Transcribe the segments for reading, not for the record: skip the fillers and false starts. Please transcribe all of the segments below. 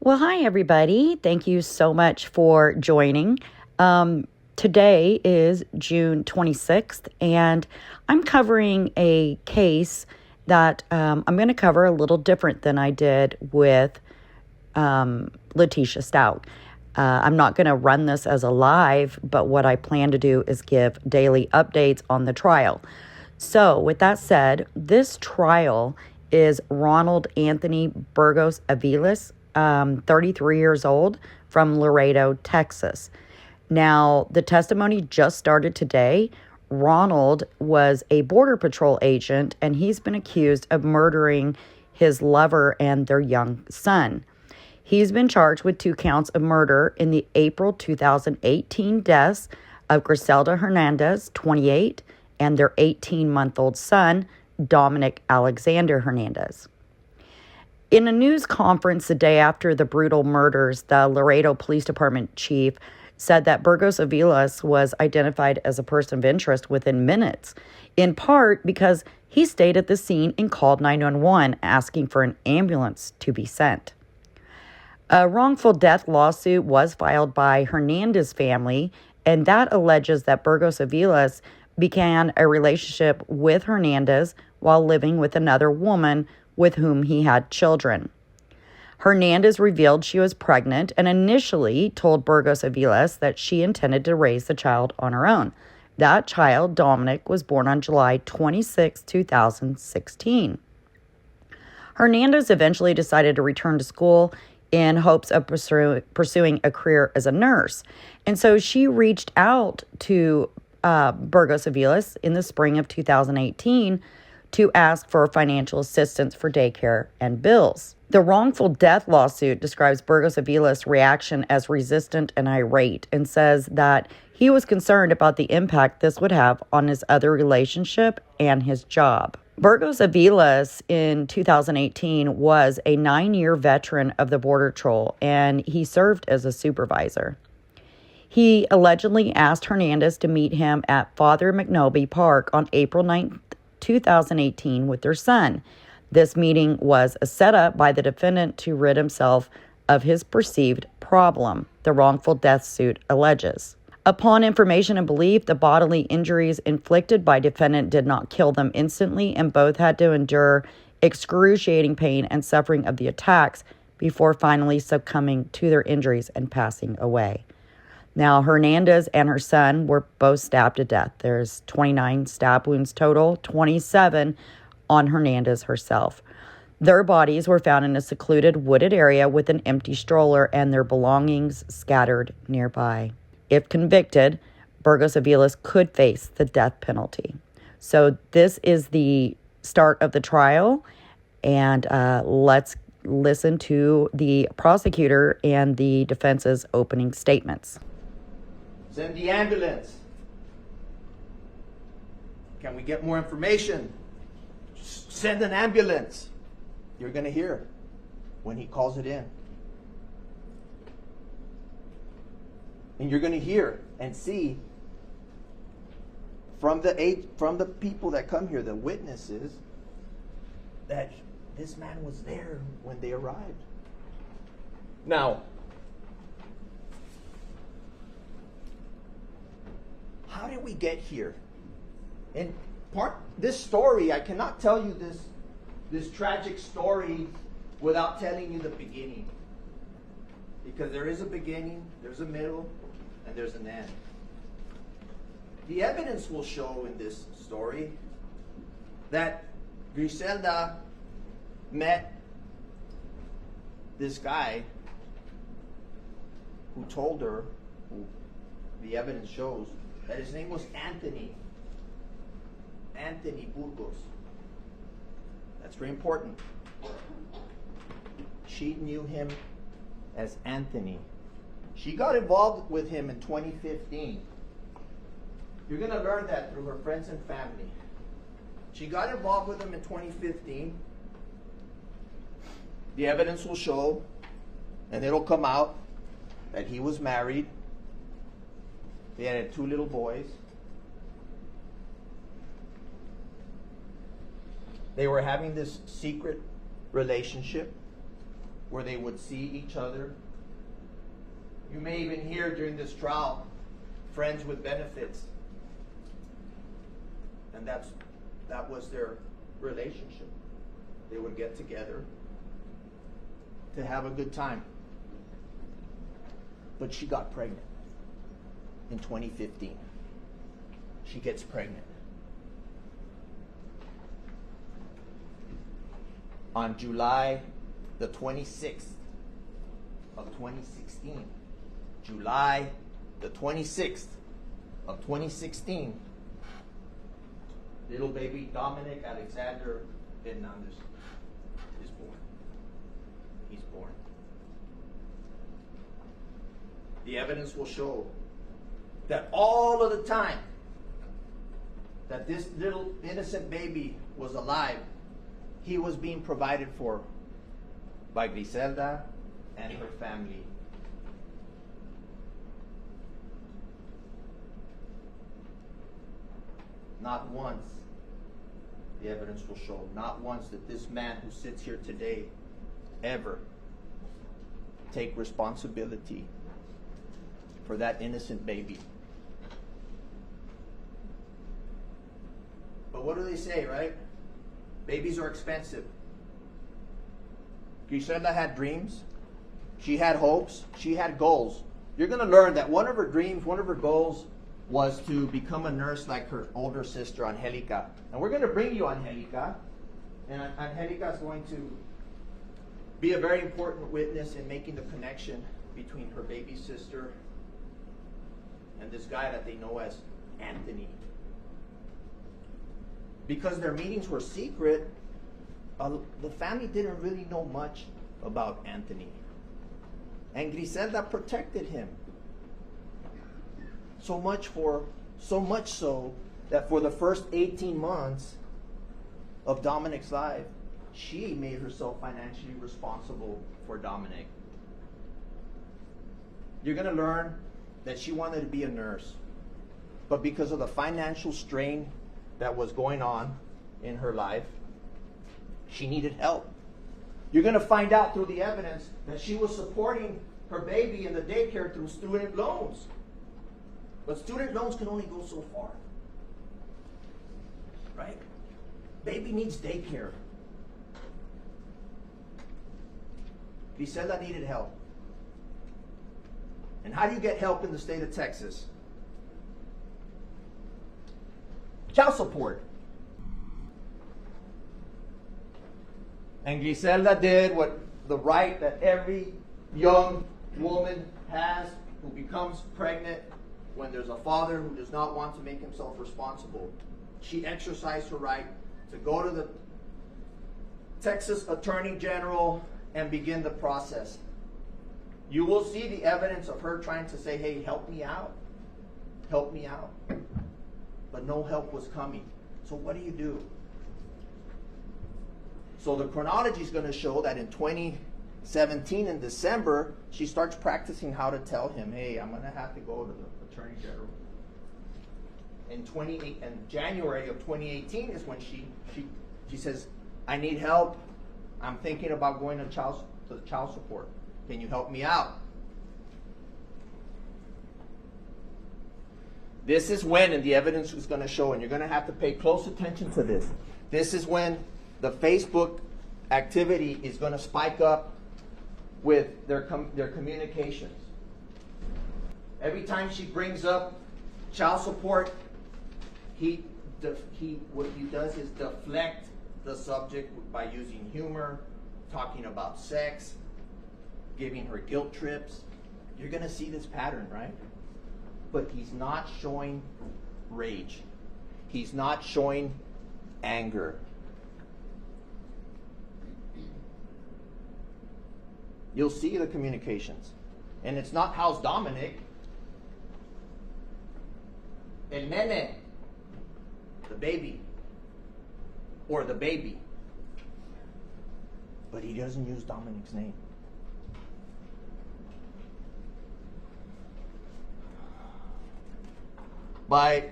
Well, hi, everybody. Thank you so much for joining. Today is June 26th, and I'm covering a case that I'm going to cover a little different than I did with Letitia Stout. I'm not going to run this as a live, but what I plan to do is give daily updates on the trial. So with that said, this trial is Ronald Anthony Burgos-Aviles, 33 years old, from Laredo, Texas. Now, the testimony just started today. Ronald was a Border Patrol agent, and he's been accused of murdering his lover and their young son. He's been charged with 2 counts of murder in the April 2018 deaths of Grizelda Hernandez, 28, and their 18-month-old son, Dominic Alexander Hernandez. In a news conference the day after the brutal murders, the Laredo Police Department chief said that Burgos-Aviles was identified as a person of interest within minutes, in part because he stayed at the scene and called 911 asking for an ambulance to be sent. A wrongful death lawsuit was filed by Hernandez family, and that alleges that Burgos-Aviles began a relationship with Hernandez while living with another woman with whom he had children. Hernandez revealed she was pregnant and initially told Burgos-Aviles that she intended to raise the child on her own. That child, Dominic, was born on July 26, 2016. Hernandez eventually decided to return to school in hopes of pursuing a career as a nurse. And so she reached out to Burgos-Aviles in the spring of 2018 to ask for financial assistance for daycare and bills. The wrongful death lawsuit describes Burgos-Aviles' reaction as resistant and irate and says that he was concerned about the impact this would have on his other relationship and his job. Burgos-Aviles in 2018 was a 9-year veteran of the Border Patrol, and he served as a supervisor. He allegedly asked Hernandez to meet him at Father McNoby Park on April 9th, 2018 with their son. This meeting was a setup by the defendant to rid himself of his perceived problem, the wrongful death suit alleges. Upon information and belief, the bodily injuries inflicted by defendant did not kill them instantly, and both had to endure excruciating pain and suffering of the attacks before finally succumbing to their injuries and passing away. Now, Hernandez and her son were both stabbed to death. There's 29 stab wounds total, 27 on Hernandez herself. Their bodies were found in a secluded wooded area with an empty stroller and their belongings scattered nearby. If convicted, Burgos-Aviles could face the death penalty. So this is the start of the trial, and let's listen to the prosecutor and the defense's opening statements. Send the ambulance. Can we get more information? Send an ambulance. You're going to hear when he calls it in. And you're going to hear and see from the people that come here, the witnesses, that this man was there when they arrived. Now, how did we get here? And this story, I cannot tell you this tragic story without telling you the beginning. Because there is a beginning, there's a middle, and there's an end. The evidence will show in this story that Grizelda met this guy who told her, the evidence shows, that his name was Anthony Burgos. That's very important. She knew him as Anthony. She got involved with him in 2015. You're going to learn that through her friends and family. She got involved with him in 2015. The evidence will show, and it'll come out, that he was married. They had 2 little boys. They were having this secret relationship. where they would see each other. You may even hear during this trial, friends with benefits. And that was their relationship. They would get together to have a good time. But she got pregnant in 2015. She gets pregnant. On July the 26th of 2016, July the 26th of 2016, little baby Dominic Alexander Hernandez is born. He's born. The evidence will show that all of the time that this little innocent baby was alive, he was being provided for by Grizelda and her family. Not once, the evidence will show, not once did this man who sits here today ever take responsibility for that innocent baby. But what do they say, right? Babies are expensive. Grizelda had dreams. She had hopes. She had goals. You're going to learn that one of her dreams, one of her goals was to become a nurse like her older sister, Angelica. And we're going to bring you Angelica. And Angelica is going to be a very important witness in making the connection between her baby sister and this guy that they know as Anthony. Because their meetings were secret, the family didn't really know much about Anthony. And Grizelda protected him. So much so that for the first 18 months of Dominic's life, she made herself financially responsible for Dominic. You're going to learn that she wanted to be a nurse, but because of the financial strain that was going on in her life, she needed help. You're going to find out through the evidence that she was supporting her baby in the daycare through student loans. But student loans can only go so far. Right? Baby needs daycare. Grizelda needed help. And how do you get help in the state of Texas? Child support. And Grizelda did what the right that every young woman has who becomes pregnant when there's a father who does not want to make himself responsible. She exercised her right to go to the Texas Attorney General and begin the process. You will see the evidence of her trying to say, hey, help me out. Help me out. But no help was coming. So what do? So the chronology is going to show that in 2017, in December, she starts practicing how to tell him, hey, I'm going to have to go to the Attorney General. In January of 2018 is when she says, I need help. I'm thinking about going to child support. Can you help me out? This is when, and the evidence is going to show, and you're going to have to pay close attention to this. This is when the Facebook activity is going to spike up with their communications. Every time she brings up child support, what he does is deflect the subject by using humor, talking about sex, giving her guilt trips. You're going to see this pattern, right? But he's not showing rage. He's not showing anger. You'll see the communications. And it's not, how's Dominic? El nene, the baby, or the baby. But he doesn't use Dominic's name. By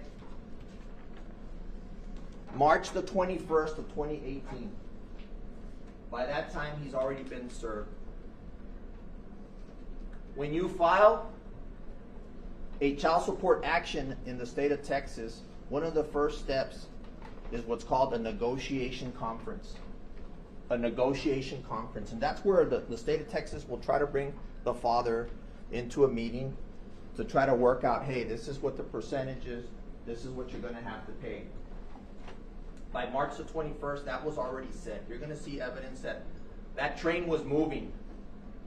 March the 21st of 2018, by that time he's already been served. When you file a child support action in the state of Texas, one of the first steps is what's called a negotiation conference. A negotiation conference. And that's where the state of Texas will try to bring the father into a meeting to try to work out, hey, this is what the percentage is, this is what you're going to have to pay. By March the 21st, that was already set. You're going to see evidence that that train was moving.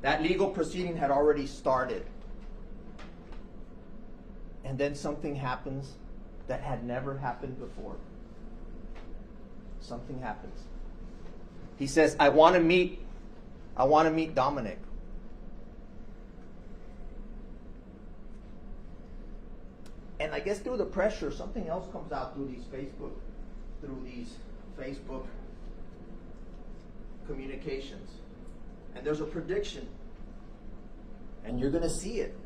That legal proceeding had already started. And then something happens that had never happened before. Something happens. He says, I want to meet Dominic. And I guess through the pressure, something else comes out through these Facebook communications. And there's a prediction. And you're going to see it.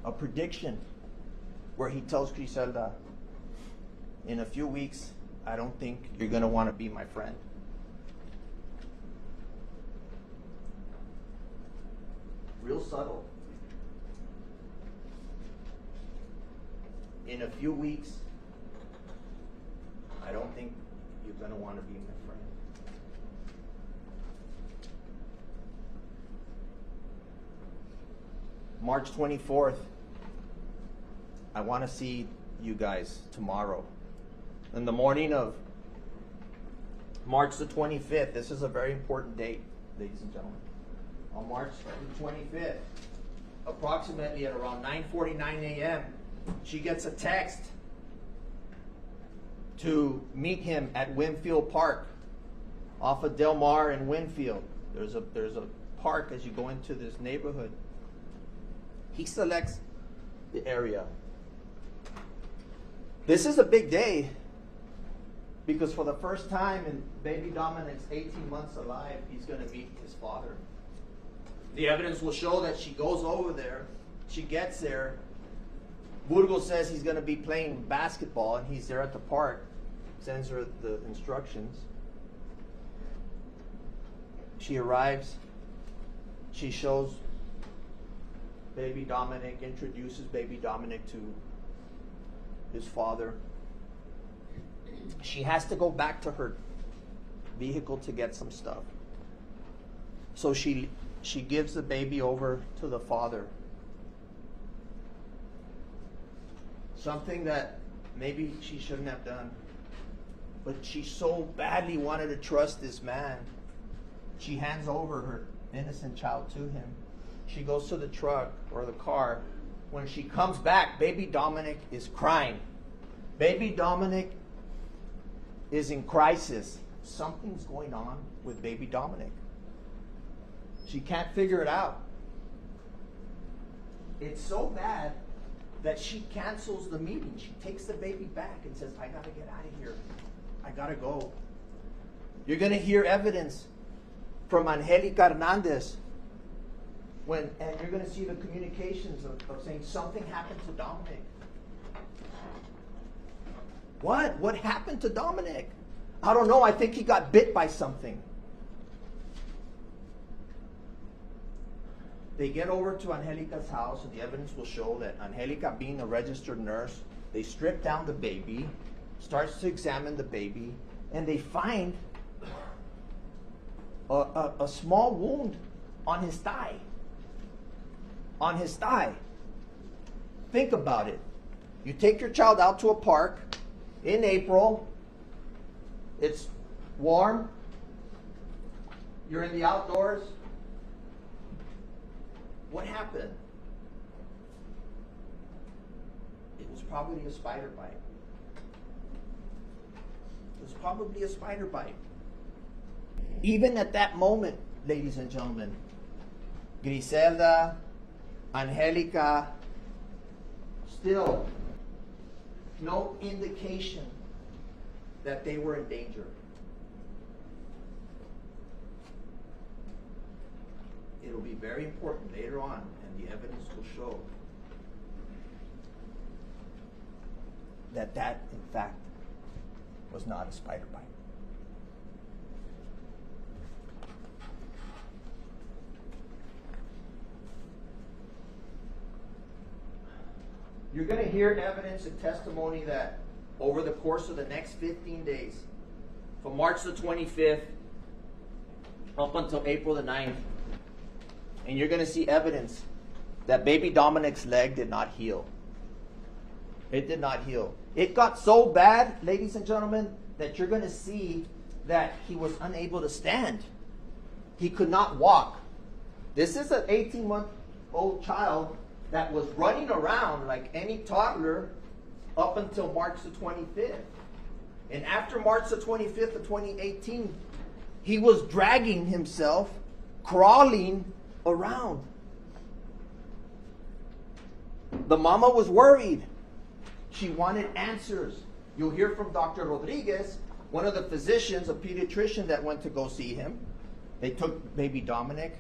A prediction where he tells Grizelda, in a few weeks, I don't think you're going to want to be my friend. Real subtle. In a few weeks, I don't think you're going to want to be my friend. March 24th, I want to see you guys tomorrow. In the morning of March the 25th, this is a very important date, ladies and gentlemen. On March the 25th, approximately at around 9:49 a.m., she gets a text to meet him at Winfield Park, off of Del Mar and Winfield. There's a park as you go into this neighborhood. He selects the area. This is a big day because for the first time in baby Dominic's 18 months alive, he's going to meet his father. The evidence will show that she goes over there. She gets there. Burgos says he's going to be playing basketball, and he's there at the park. Sends her the instructions. She arrives. She shows baby Dominic, introduces baby Dominic to his father. She has to go back to her vehicle to get some stuff. So she gives the baby over to the father. Something that maybe she shouldn't have done. But she so badly wanted to trust this man. She hands over her innocent child to him. She goes to the truck or the car. When she comes back, baby Dominic is crying. Baby Dominic is in crisis. Something's going on with baby Dominic. She can't figure it out. It's so bad that she cancels the meeting. She takes the baby back and says, I got to get out of here. I got to go. You're going to hear evidence from Angelica Hernandez. And you're going to see the communications of saying something happened to Dominic. What? What happened to Dominic? I don't know. I think he got bit by something. They get over to Angelica's house, and the evidence will show that Angelica, being a registered nurse, they strip down the baby, starts to examine the baby, and they find a small wound on his thigh. On his thigh. Think about it. You take your child out to a park in April. It's warm. You're in the outdoors. What happened? It was probably a spider bite. It was probably a spider bite. Even at that moment, ladies and gentlemen, Grizelda, Angelica, still no indication that they were in danger. It'll be very important later on, and the evidence will show that that, in fact, was not a spider bite. You're going to hear evidence and testimony that over the course of the next 15 days, from March the 25th up until April the 9th, and you're going to see evidence that baby Dominic's leg did not heal. It did not heal. It got so bad, ladies and gentlemen, that you're going to see that he was unable to stand. He could not walk. This is an 18-month-old child that was running around like any toddler up until March the 25th. And after March the 25th of 2018, he was dragging himself, crawling around. The mama was worried. She wanted answers. You'll hear from Dr. Rodriguez, one of the physicians, a pediatrician that went to go see him. They took baby Dominic.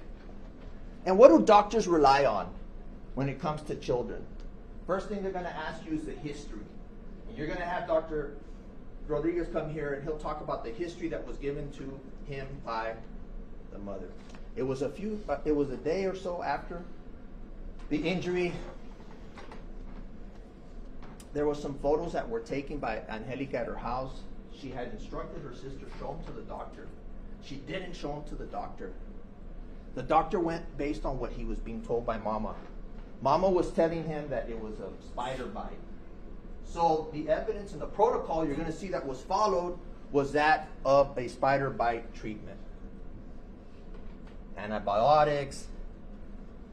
And what do doctors rely on when it comes to children? First thing they're going to ask you is the history. And you're going to have Dr. Rodriguez come here and he'll talk about the history that was given to him by the mother. It was a day or so after the injury. There were some photos that were taken by Angelica at her house. She had instructed her sister to show them to the doctor. She didn't show them to the doctor. The doctor went based on what he was being told by Mama. Mama was telling him that it was a spider bite. So the evidence and the protocol you're going to see that was followed was that of a spider bite treatment. Antibiotics,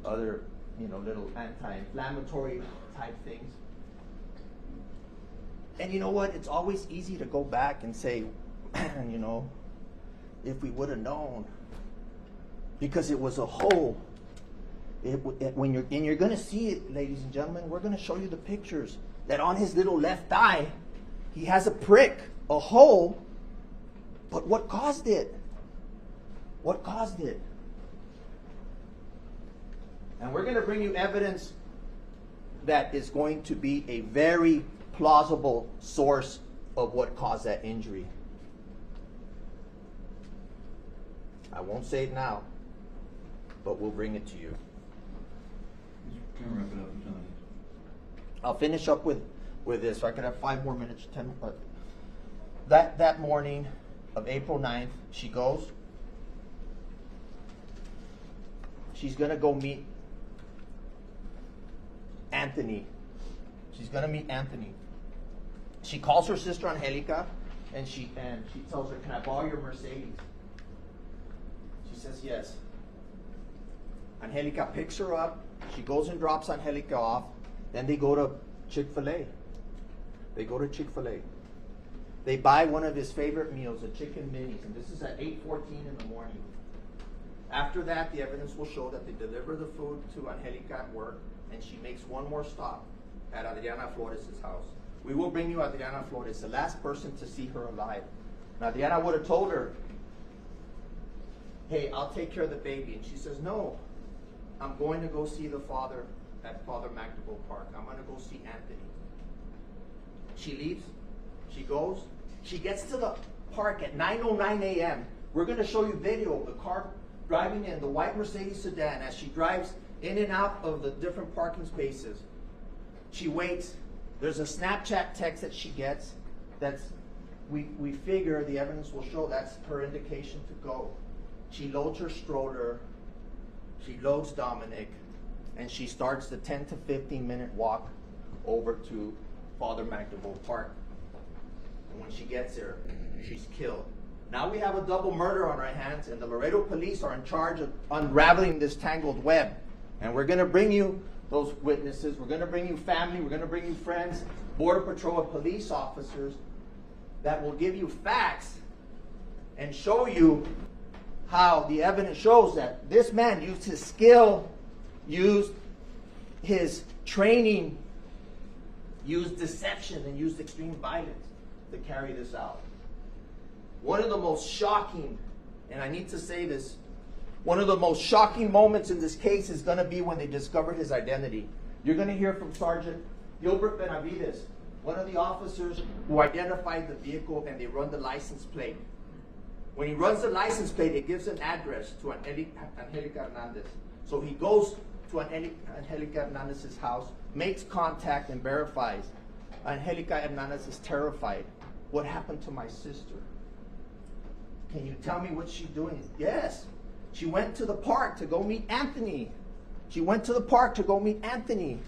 other, little anti-inflammatory type things. And you know what? It's always easy to go back and say, if we would have known. Because it was a hole. You're going to see it, ladies and gentlemen. We're going to show you the pictures. That on his little left eye, he has a prick, a hole. But what caused it? What caused it? And we're going to bring you evidence that is going to be a very plausible source of what caused that injury. I won't say it now, but we'll bring it to you. Can wrap it up, Johnny. I'll finish up with this. So I can have 5 more minutes. 10. That morning of April 9th, she goes. She's going to go meet Anthony. She's going to meet Anthony. She calls her sister Angelica, and she tells her, "Can I borrow your Mercedes?" She says yes. Angelica picks her up. She goes and drops Angelica off. Then they go to Chick-fil-A. They buy one of his favorite meals, a chicken minis, and this is at 8:14 in the morning. After that, the evidence will show that they deliver the food to Angelica at work, and she makes one more stop at Adriana Flores' house. We will bring you Adriana Flores, the last person to see her alive. Now, Adriana would have told her, "Hey, I'll take care of the baby." And she says, "No, I'm going to go see the father at Father Magdalene Park. I'm going to go see Anthony." She leaves. She goes. She gets to the park at 9:09 a.m. We're going to show you video of the car driving in, the white Mercedes sedan, as she drives in and out of the different parking spaces. She waits. There's a Snapchat text that she gets. We figure the evidence will show that's her indication to go. She loads her stroller. She loads Dominic, and she starts the 10 to 15 minute walk over to Father Magdalene Park. And when she gets there, she's killed. Now we have a double murder on our hands, and the Laredo police are in charge of unraveling this tangled web. And we're going to bring you those witnesses. We're going to bring you family. We're going to bring you friends, Border Patrol and police officers that will give you facts and show you how the evidence shows that this man used his skill, used his training, used deception, and used extreme violence to carry this out. One of the most shocking, and I need to say this, one of the most shocking moments in this case is going to be when they discover his identity. You're going to hear from Sergeant Gilbert Benavides, one of the officers who identified the vehicle, and they run the license plate. When he runs the license plate, it gives an address to Angelica Hernandez. So he goes to Angelica Hernandez's house, makes contact and verifies. Angelica Hernandez is terrified. What happened to my sister? Can you tell me what she's doing? Yes. She went to the park to go meet Anthony. She went to the park to go meet Anthony.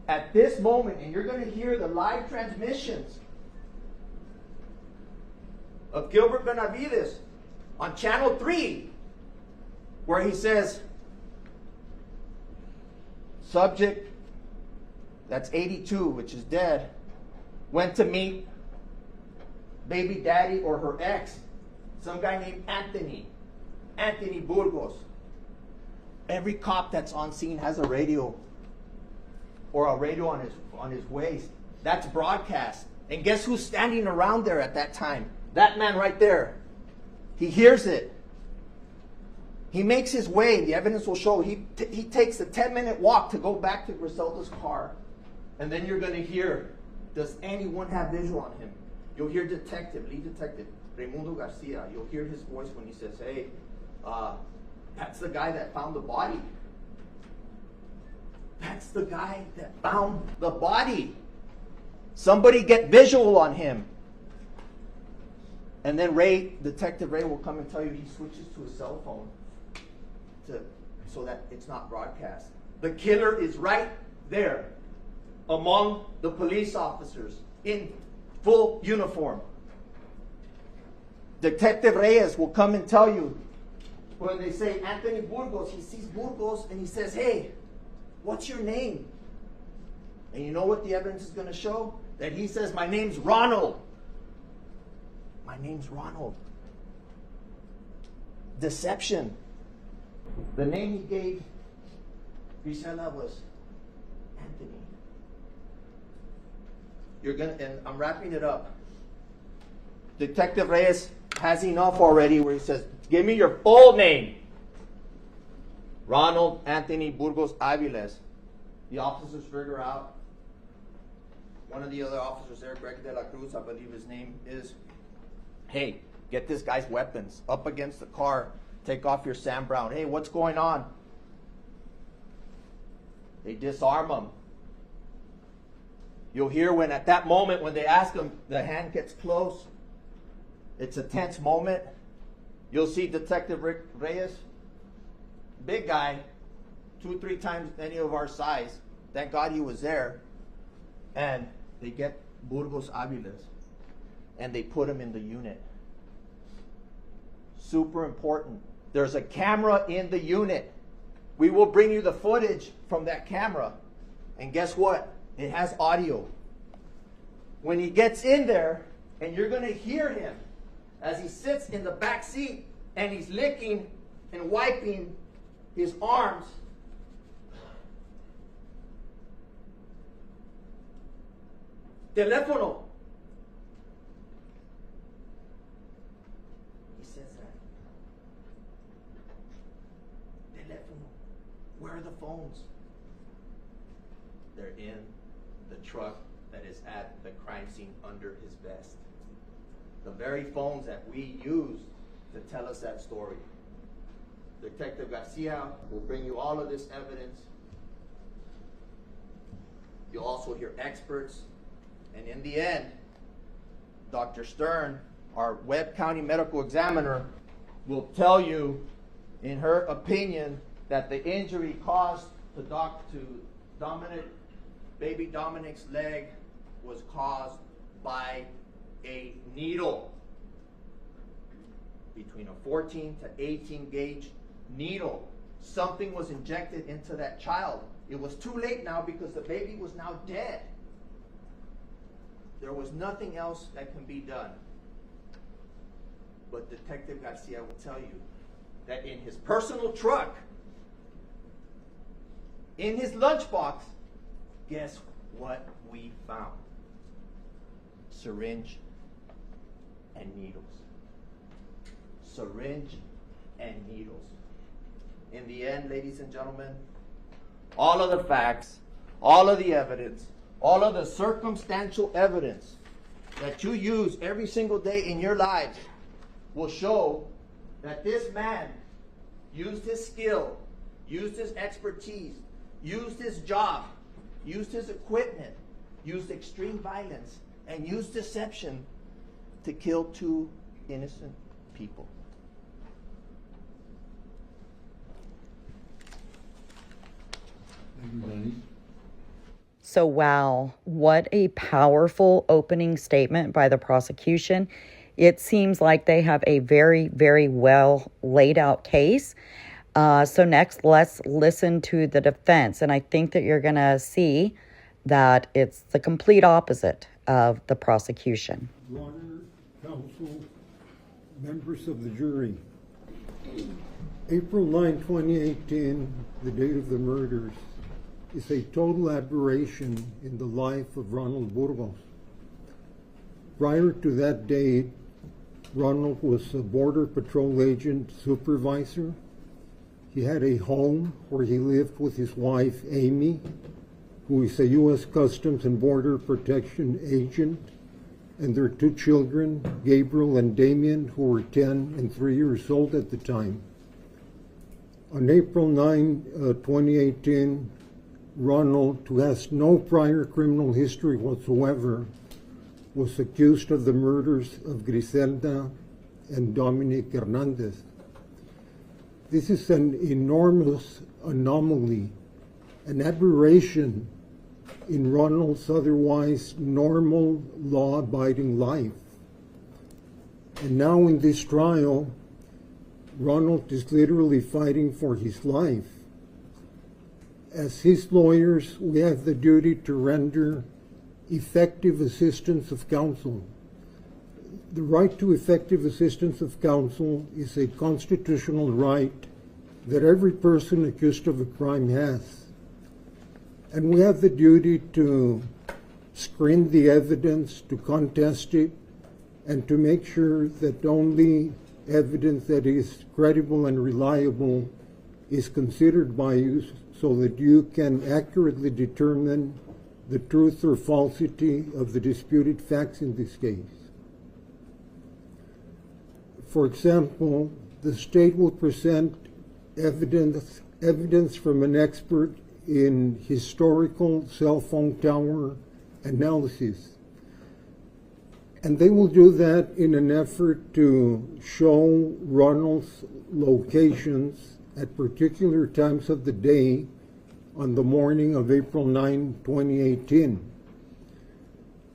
At this moment, and you're going to hear the live transmissions of Gilbert Benavides on Channel 3, where he says, subject, that's 82, which is dead, went to meet baby daddy or her ex, some guy named Anthony Burgos. Every cop that's on scene has a radio or a radio on his waist. That's broadcast. And guess who's standing around there at that time? That man right there. He hears it. He makes his way. The evidence will show. He takes a 10-minute walk to go back to Grizelda's car. And then you're going to hear, does anyone have visual on him? You'll hear lead detective, Raimundo Garcia. You'll hear his voice when he says, hey, that's the guy that found the body. That's the guy that found the body. Somebody get visual on him. And then Detective Ray will come and tell you he switches to a cell phone so that it's not broadcast. The killer is right there among the police officers in full uniform. Detective Reyes will come and tell you when they say Anthony Burgos, he sees Burgos and he says, hey, what's your name? And you know what the evidence is going to show? That he says, my name's Ronald. My name's Ronald. Deception. The name he gave Grizelda was Anthony. And I'm wrapping it up. Detective Reyes has enough already where he says, give me your full name. Ronald Anthony Burgos-Aviles. The officers figure out. One of the other officers there, Greg de la Cruz, I believe his name is, hey, get this guy's weapons up against the car. Take off your Sam Brown. Hey, what's going on? They disarm him. You'll hear when at that moment when they ask him, the hand gets close. It's a tense moment. You'll see Detective Rick Reyes, big guy, 2-3 times any of our size. Thank God he was there. And they get Burgos-Aviles and they put him in the unit. Super important. There's a camera in the unit. We will bring you the footage from that camera. And guess what? It has audio. When he gets in there, and you're going to hear him as he sits in the back seat and he's licking and wiping his arms. Teléfono. He says that. Teléfono. Where are the phones? They're in the truck that is at the crime scene under his vest. The very phones that we used to tell us that story. Detective Garcia will bring you all of this evidence. You'll also hear experts. And in the end, Dr. Stern, our Webb County medical examiner, will tell you, in her opinion, that the injury caused to baby Dominic's leg was caused by a needle, between a 14 to 18 gauge needle. Something was injected into that child. It was too late now because the baby was now dead. There was nothing else that can be done. But Detective Garcia will tell you that in his personal truck, in his lunchbox, guess what we found? Syringe and needles. Syringe and needles. In the end, ladies and gentlemen, all of the facts, all of the evidence, all of the circumstantial evidence that you use every single day in your lives will show that this man used his skill, used his expertise, used his job, used his equipment, used extreme violence, and used deception to kill two innocent people. Thank you, Danny. So, wow, what a powerful opening statement by the prosecution. It seems like they have a very, very well laid out case. So next, let's listen to the defense. And I think that you're going to see that it's the complete opposite of the prosecution. Your Honor, counsel, members of the jury. April 9, 2018, the date of the murders, is a total aberration in the life of Ronald Burgos. Prior to that date, Ronald was a Border Patrol agent supervisor. He had a home where he lived with his wife, Amy, who is a U.S. Customs and Border Protection agent, and their two children, Gabriel and Damien, who were 10 and 3 years old at the time. On April 9, 2018, Ronald, who has no prior criminal history whatsoever, was accused of the murders of Grizelda and Dominic Hernandez. This is an enormous anomaly, an aberration in Ronald's otherwise normal, law-abiding life. And now in this trial, Ronald is literally fighting for his life. As his lawyers, we have the duty to render effective assistance of counsel. The right to effective assistance of counsel is a constitutional right that every person accused of a crime has. And we have the duty to screen the evidence, to contest it, and to make sure that only evidence that is credible and reliable is considered by you so that you can accurately determine the truth or falsity of the disputed facts in this case. For example, the state will present evidence from an expert in historical cell phone tower analysis. And they will do that in an effort to show Ronald's locations at particular times of the day on the morning of April 9, 2018.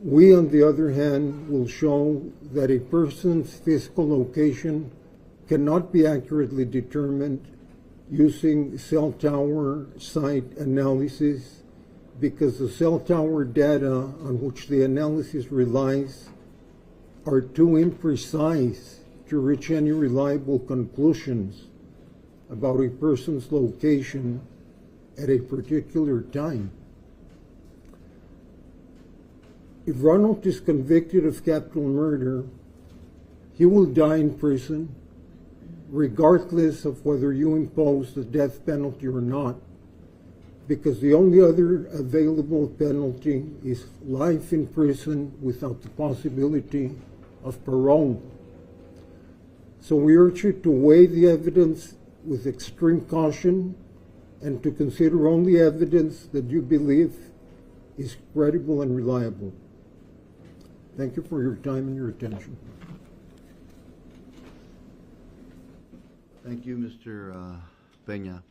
We, on the other hand, will show that a person's physical location cannot be accurately determined using cell tower site analysis because the cell tower data on which the analysis relies are too imprecise to reach any reliable conclusions about a person's location at a particular time. If Ronald is convicted of capital murder, he will die in prison regardless of whether you impose the death penalty or not, because the only other available penalty is life in prison without the possibility of parole. So we urge you to weigh the evidence with extreme caution and to consider only evidence that you believe is credible and reliable. Thank you for your time and your attention. Thank you, Mr. Peña.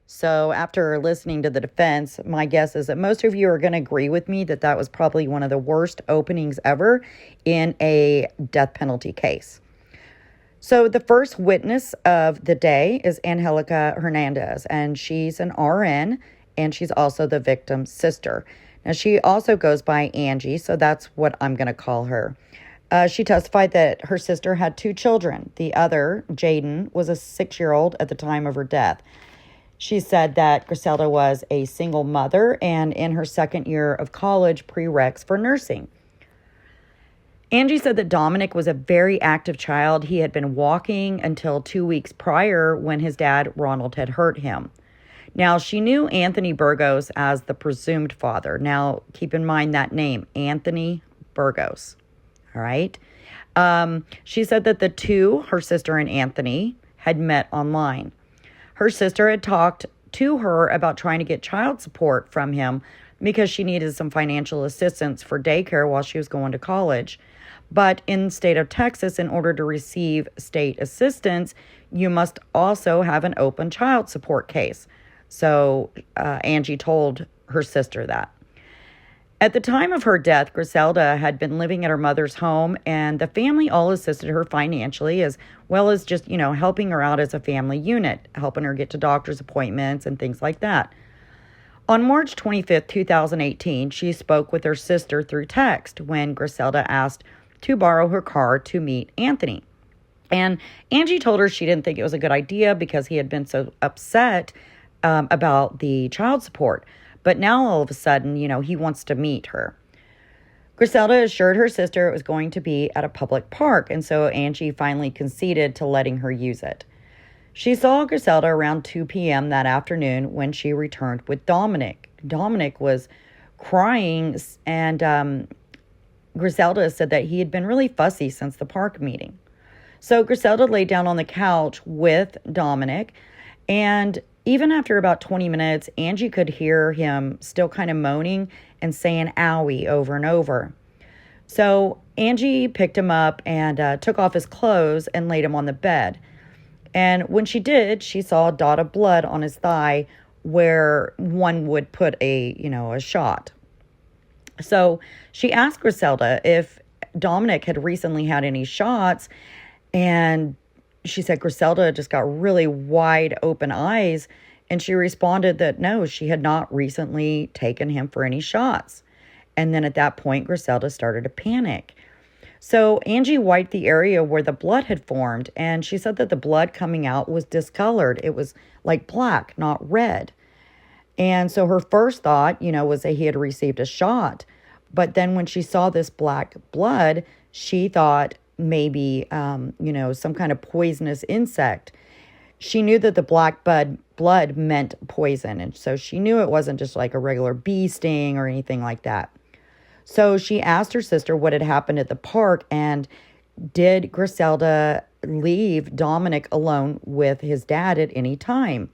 So after listening to the defense, my guess is that most of you are going to agree with me that that was probably one of the worst openings ever in a death penalty case. So the first witness of the day is Angelica Hernandez, and she's an RN, and she's also the victim's sister. Now, she also goes by Angie, so that's what I'm going to call her. She testified that her sister had two children. The other, Jaden, was a 6-year-old at the time of her death. She said that Grizelda was a single mother and in her second year of college prereqs for nursing. Angie said that Dominic was a very active child. He had been walking until 2 weeks prior when his dad, Ronald, had hurt him. Now, she knew Anthony Burgos as the presumed father. Now, keep in mind that name, Anthony Burgos. All right. She said that the two, her sister and Anthony, had met online. Her sister had talked to her about trying to get child support from him because she needed some financial assistance for daycare while she was going to college. But in the state of Texas, in order to receive state assistance, you must also have an open child support case. So Angie told her sister that. At the time of her death, Grizelda had been living at her mother's home, and the family all assisted her financially, as well as just, helping her out as a family unit, helping her get to doctor's appointments and things like that. On March 25th, 2018, she spoke with her sister through text when Grizelda asked to borrow her car to meet Anthony. And Angie told her she didn't think it was a good idea because he had been so upset about the child support. But now all of a sudden, he wants to meet her. Grizelda assured her sister it was going to be at a public park, and so Angie finally conceded to letting her use it. She saw Grizelda around 2 p.m. that afternoon when she returned with Dominic. Dominic was crying, and Grizelda said that he had been really fussy since the park meeting. So Grizelda laid down on the couch with Dominic, and even after about 20 minutes, Angie could hear him still kind of moaning and saying owie over and over. So Angie picked him up and took off his clothes and laid him on the bed. And when she did, she saw a dot of blood on his thigh where one would put a shot. So she asked Grizelda if Dominic had recently had any shots, and she said Grizelda just got really wide open eyes, and she responded that no, she had not recently taken him for any shots. And then at that point, Grizelda started to panic. So Angie wiped the area where the blood had formed, and she said that the blood coming out was discolored. It was like black, not red. And so her first thought, was that he had received a shot. But then when she saw this black blood, she thought maybe, some kind of poisonous insect. She knew that the black blood meant poison. And so she knew it wasn't just like a regular bee sting or anything like that. So she asked her sister what had happened at the park, and did Grizelda leave Dominic alone with his dad at any time?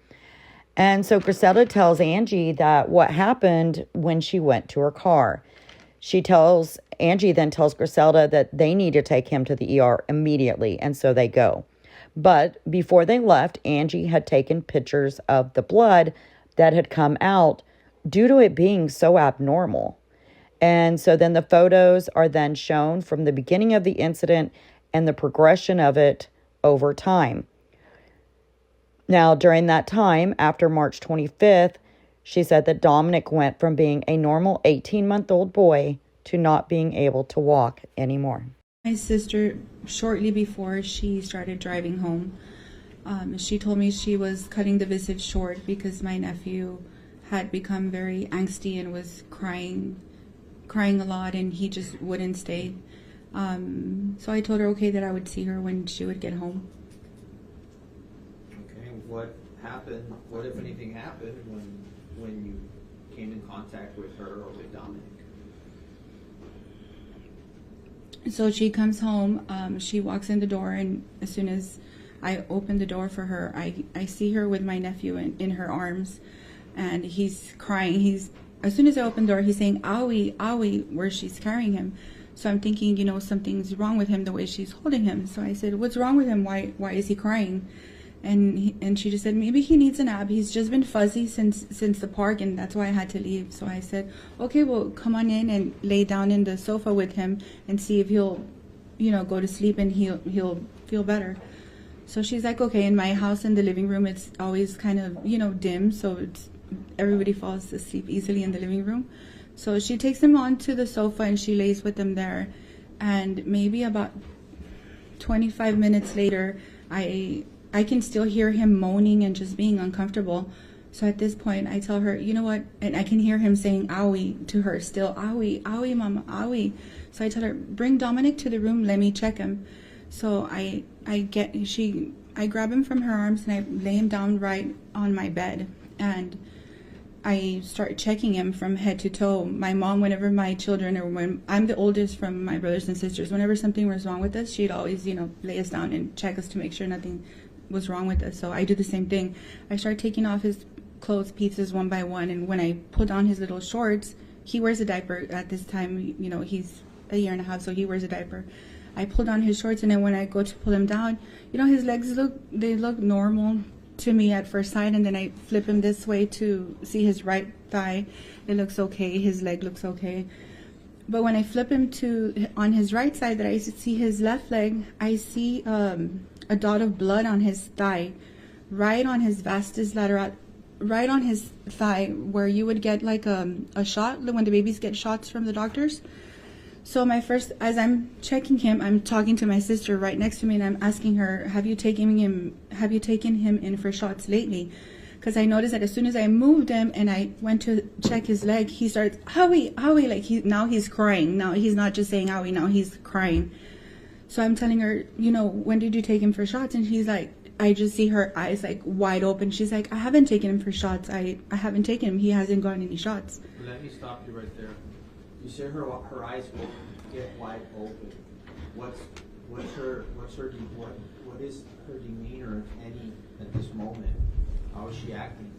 And so Grizelda tells Angie that what happened when she went to her car. Angie then tells Grizelda that they need to take him to the ER immediately, and so they go. But before they left, Angie had taken pictures of the blood that had come out due to it being so abnormal. And so then the photos are then shown from the beginning of the incident and the progression of it over time. Now, during that time, after March 25th, she said that Dominic went from being a normal 18-month-old boy to not being able to walk anymore. My sister, shortly before she started driving home, she told me she was cutting the visit short because my nephew had become very angsty and was crying a lot, and he just wouldn't stay. So I told her okay that I would see her when she would get home. Okay, what happened? What, if anything, happened when you came in contact with her or with Dominic? So she comes home, she walks in the door, and as soon as I open the door for her, I see her with my nephew in her arms, and he's crying. As soon as I open the door, he's saying, owie, owie, where she's carrying him. So I'm thinking, something's wrong with him the way she's holding him. So I said, what's wrong with him? Why is he crying? And she just said, maybe he needs a nap. He's just been fuzzy since the park, and that's why I had to leave. So I said, okay, well, come on in and lay down in the sofa with him and see if he'll, go to sleep and he'll feel better. So she's like, okay. In my house, in the living room, it's always kind of, dim, so everybody falls asleep easily in the living room. So she takes him onto the sofa and she lays with him there. And maybe about 25 minutes later, I can still hear him moaning and just being uncomfortable. So at this point, I tell her, you know what? And I can hear him saying owie to her still. Owie, owie, mama, owie. So I tell her, bring Dominic to the room. Let me check him. So I grab him from her arms and I lay him down right on my bed. And I start checking him from head to toe. My mom, whenever my children, or when I'm the oldest from my brothers and sisters, whenever something was wrong with us, she'd always, lay us down and check us to make sure nothing was wrong with us. So I do the same thing. I start taking off his clothes pieces one by one, and when I put on his little shorts, he wears a diaper at this time. You know, he's a year and a half, so he wears a diaper. I pulled on his shorts, and then when I go to pull him down, you know, his legs look normal to me at first sight, and then I flip him this way to see his right thigh. It looks okay. His leg looks okay. But when I flip him to on his right side, that I see his left leg, I see a dot of blood on his thigh, right on his vastus lateralis, right on his thigh, where you would get like a shot when the babies get shots from the doctors. So as I'm checking him, I'm talking to my sister right next to me, and I'm asking her, "Have you taken him in for shots lately?" Because I noticed that as soon as I moved him and I went to check his leg, he starts, "Howie, Howie," like now he's crying. Now he's not just saying Howie, now he's crying. So I'm telling her, you know, "When did you take him for shots?" And she's like, I just see her eyes like wide open. She's like, "I haven't taken him for shots. I haven't taken him. He hasn't gotten any shots." Let me stop you right there. You see her eyes get wide open. What is her demeanor, if any, at this moment? How is she acting?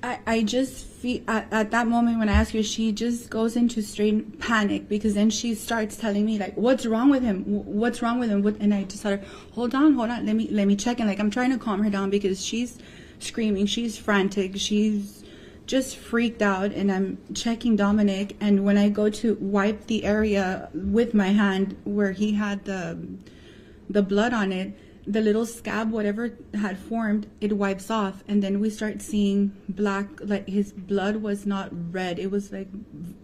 I just feel at that moment when I ask her, she just goes into straight panic, because then she starts telling me like, "What's wrong with him? What's wrong with him?" And I just tell her, hold on, let me check. And like, I'm trying to calm her down, because she's screaming, she's frantic, she's just freaked out. And I'm checking Dominic, and when I go to wipe the area with my hand where he had the blood on it, the little scab, whatever had formed, it wipes off, and then we start seeing black, like his blood was not red, it was like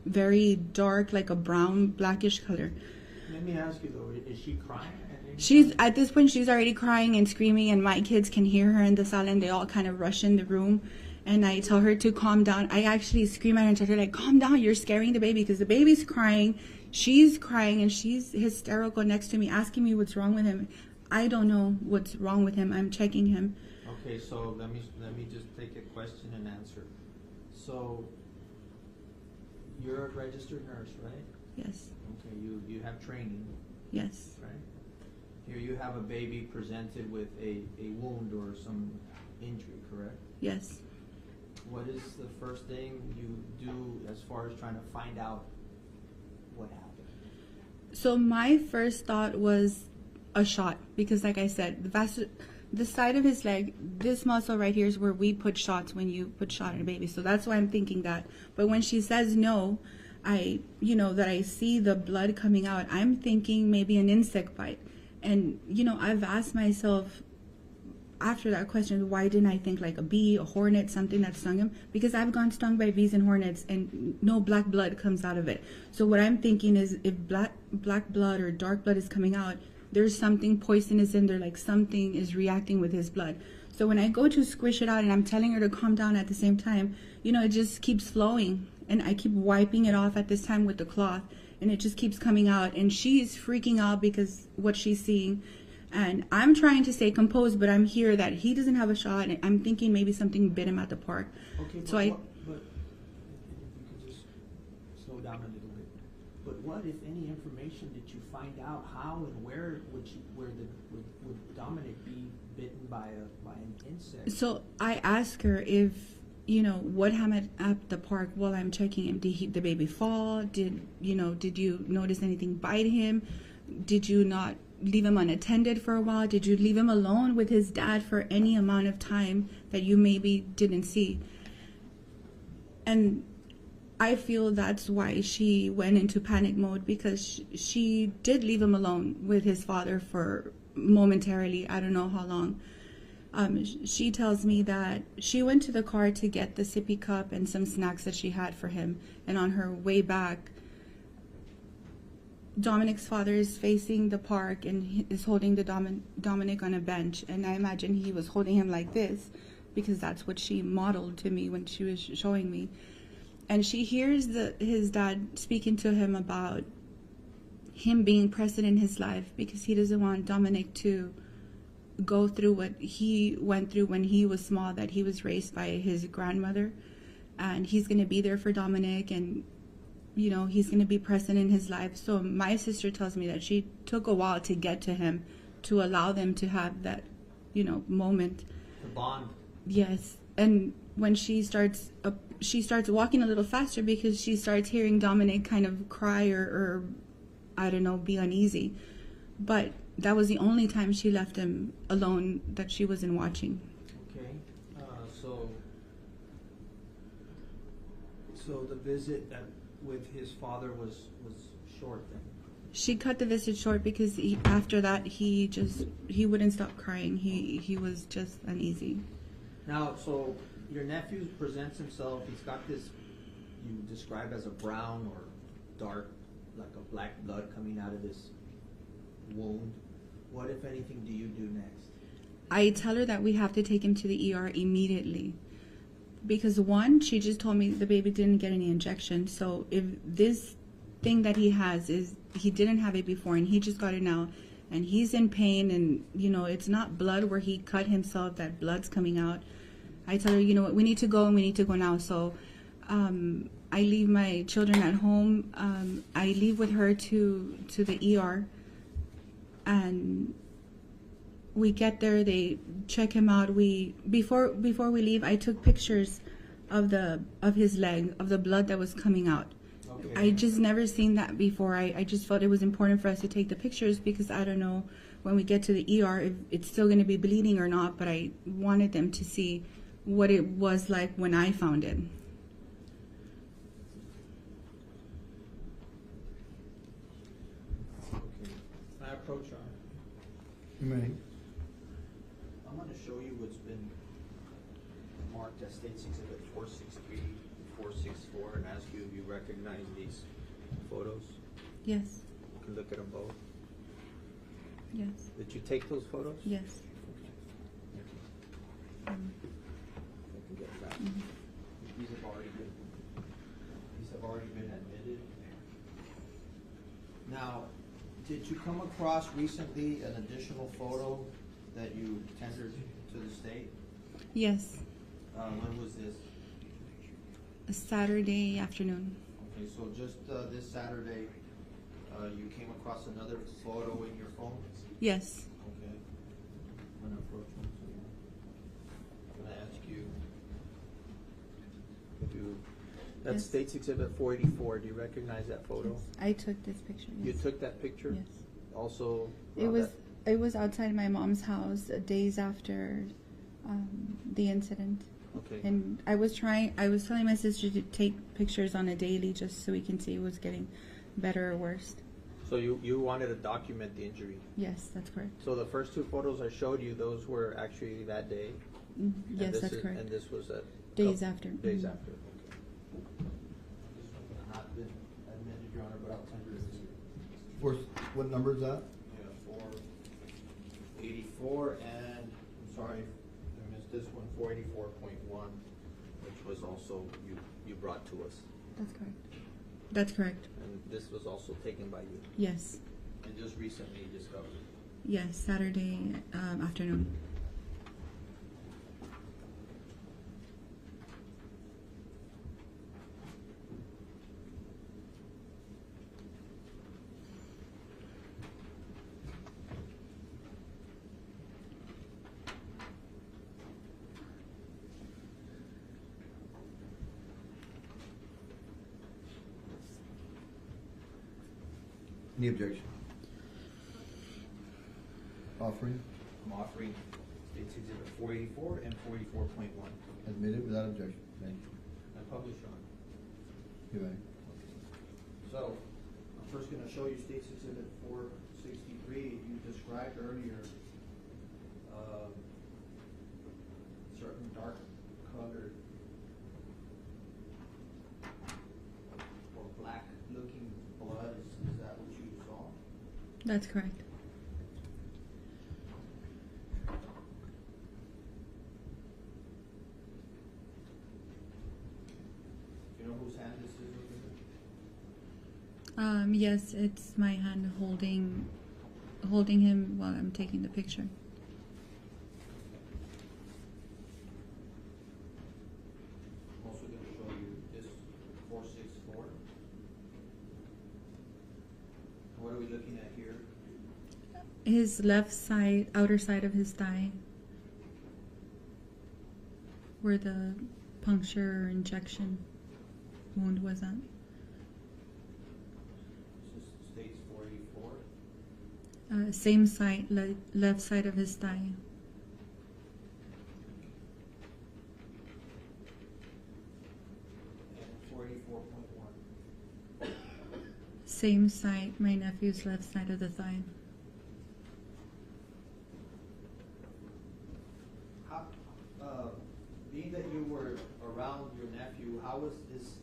very dark, like a brown blackish color. Let me ask you though, is she crying? She's at this point, she's already crying and screaming, and my kids can hear her in the salon. They all kind of rush in the room, and I tell her to calm down. I actually scream at her and tell her like, "Calm down, you're scaring the baby," because the baby's crying, she's crying, and she's hysterical next to me, asking me what's wrong with him. I don't know what's wrong with him. I'm checking him. Okay, so let me just take a question and answer. So you're a registered nurse, right? Yes. Okay, you have training. Yes. Right? Here you have a baby presented with a wound or some injury, correct? Yes. What is the first thing you do as far as trying to find out what happened? So my first thought was a shot, because like I said, the side of his leg, this muscle right here is where we put shots when you put shot in a baby. So that's why I'm thinking that. But when she says no, that I see the blood coming out, I'm thinking maybe an insect bite. And, I've asked myself after that question, why didn't I think like a bee, a hornet, something that stung him? Because I've gone stung by bees and hornets and no black blood comes out of it. So what I'm thinking is, if black blood or dark blood is coming out, there's something poisonous in there, like something is reacting with his blood. So when I go to squish it out and I'm telling her to calm down at the same time, it just keeps flowing. And I keep wiping it off at this time with the cloth, and it just keeps coming out. And she's freaking out because what she's seeing. And I'm trying to stay composed, but I'm here that he doesn't have a shot, and I'm thinking maybe something bit him at the park. Okay, but so if you could just slow down a little bit. But what, if any, information did you find out? How and where would Dominic be bitten by an insect? So I asked her if, what happened at the park while I'm checking him. Did the baby fall? Did you notice anything bite him? Did you not leave him unattended for a while? Did you leave him alone with his dad for any amount of time that you maybe didn't see? And I feel that's why she went into panic mode, because she did leave him alone with his father for momentarily, I don't know how long. She tells me that she went to the car to get the sippy cup and some snacks that she had for him, and on her way back, Dominic's father is facing the park and is holding the Dominic on a bench, and I imagine he was holding him like this, because that's what she modeled to me when she was showing me. And she hears his dad speaking to him about him being present in his life, because he doesn't want Dominic to go through what he went through when he was small, that he was raised by his grandmother, and he's going to be there for Dominic, and he's going to be present in his life. So my sister tells me that she took a while to get to him, to allow them to have that moment. The bond. Yes, and when she starts walking a little faster because she starts hearing Dominic kind of cry or I don't know, be uneasy. But that was the only time she left him alone that she wasn't watching. Okay. So the visit with his father was short then. She cut the visit short because after that he wouldn't stop crying. He was just uneasy. Now, so your nephew presents himself. He's got this you describe as a brown or dark, like a black blood coming out of this wound. What, if anything, do you do next? I tell her that we have to take him to the ER immediately. Because one, she just told me the baby didn't get any injection. So if this thing that he has is, he didn't have it before and he just got it now, and he's in pain, and it's not blood where he cut himself, that blood's coming out. I tell her, you know what, we need to go and we need to go now. So I leave my children at home. I leave with her to the ER, and we get there, they check him out. Before we leave, I took pictures of his leg, of the blood that was coming out. Okay. I just never seen that before. I just felt it was important for us to take the pictures because I don't know when we get to the ER if it's still going to be bleeding or not, but I wanted them to see what it was like when I found it. Okay. Can I approach her? You may. I'm going to show you what's been marked as States Exhibit 463, 464, and ask you if you recognize these photos. Yes. You can look at them both. Yes. Did you take those photos? Yes. I can get them back. These have already been admitted. Now, did you come across recently an additional photo that you tendered to the state? Yes. When was this? A Saturday afternoon. Okay, so just this Saturday, you came across another photo in your phone? Yes. Okay. I'm gonna approach one. I'm gonna ask you if you. That's Yes. States Exhibit 484. Do you recognize that photo? Yes. I took this picture. You Yes. took that picture? Yes. Also. It was outside my mom's house days after the incident. Okay. And I was telling my sister to take pictures on a daily just so we can see it was getting better or worse. So you wanted to document the injury. Yes, that's correct. So the first two photos I showed you, those were actually that day. Yes, that's correct. And this was at Days after. Days Mhm. after. Okay. This one would not been admitted, Your Honor, but I'll tender it to you. What number is that? Yeah, 484, and I'm sorry, I missed this one, 484.1, which was also you brought to us, That's correct. That's correct. and this was also taken by you, Yes. and just recently discovered. Yes, Saturday afternoon. Any objection? Offering, I'm offering States Exhibit 484 and 484.1. admitted without objection. Thank you. I published on. You may. So, I'm first going to show you States Exhibit 463. You described earlier certain dark colored or black looking blood. Is that what you saw? That's correct. Do you know whose hand this is looking at? Yes, it's my hand holding him while I'm taking the picture. I'm also going to show you this 464. What are we looking at here? His left side, outer side of his thigh. where the puncture or injection wound was at. This states 484. Same side, left side of his thigh. And 484.1. Same side, my nephew's left side of the thigh. How, being that you were around your nephew, how was this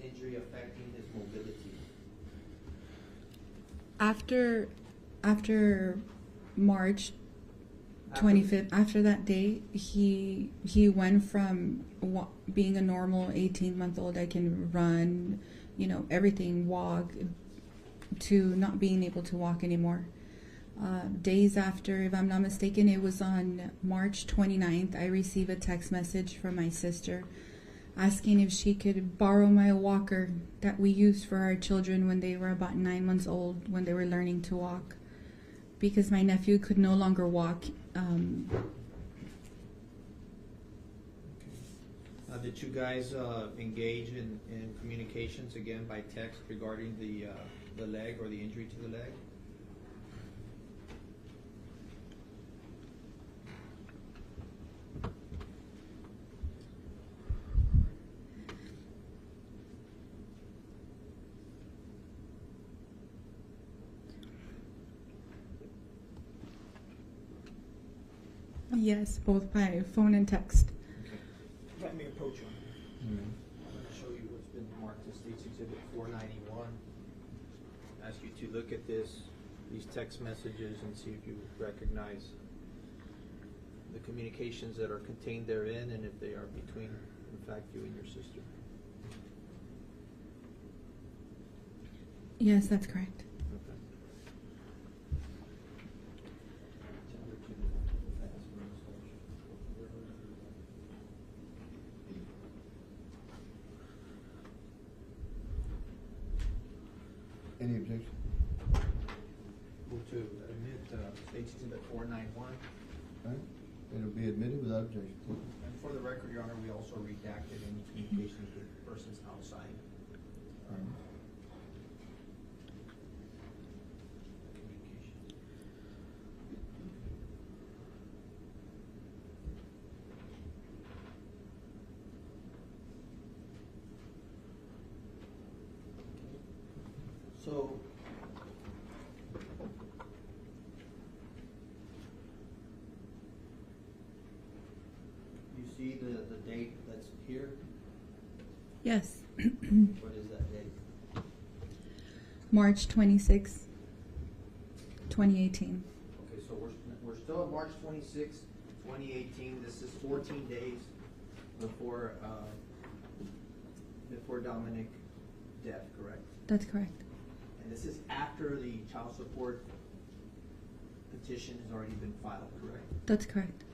injury affecting his mobility? After March 25th, after that day, he went from being a normal 18-month-old, I can run, everything, walk, to not being able to walk anymore. Days after, if I'm not mistaken, it was on March 29th, I received a text message from my sister asking if she could borrow my walker that we used for our children when they were about 9 months old, when they were learning to walk, because my nephew could no longer walk. Did you guys engage in communications again by text regarding the leg or the injury to the leg? Yes, both by phone and text. Okay. Let me approach you. I'm going to show you what's been marked as States Exhibit 491. Ask you to look at these text messages and see if you recognize the communications that are contained therein and if they are between, in fact, you and your sister. Yes, that's correct. Okay. Any objection? Move to admit States Exhibit 491. All right, it'll be admitted without objection. And for the record, Your Honor, we also redacted any communications with persons outside. All right. Communication. So, you see the date that's here? Yes. What is that date? March 26, 2018. Okay, so we're still at March 26, 2018. This is 14 days before Dominic death, correct? That's correct. And this is after the child support petition has already been filed, correct? That's correct.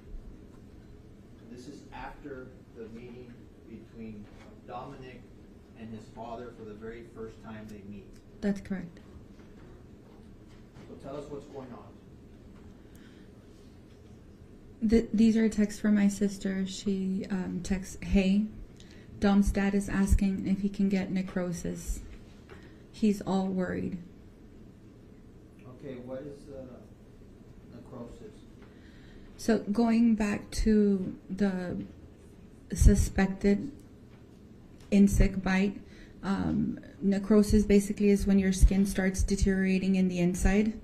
And this is after the meeting between Dominic and his father for the very first time they meet. That's correct. So tell us what's going on. These are texts from my sister. She texts, "Hey, Dom's dad is asking if he can get necrosis. He's all worried." Okay, what is necrosis? So going back to the suspected insect bite, necrosis basically is when your skin starts deteriorating in the inside.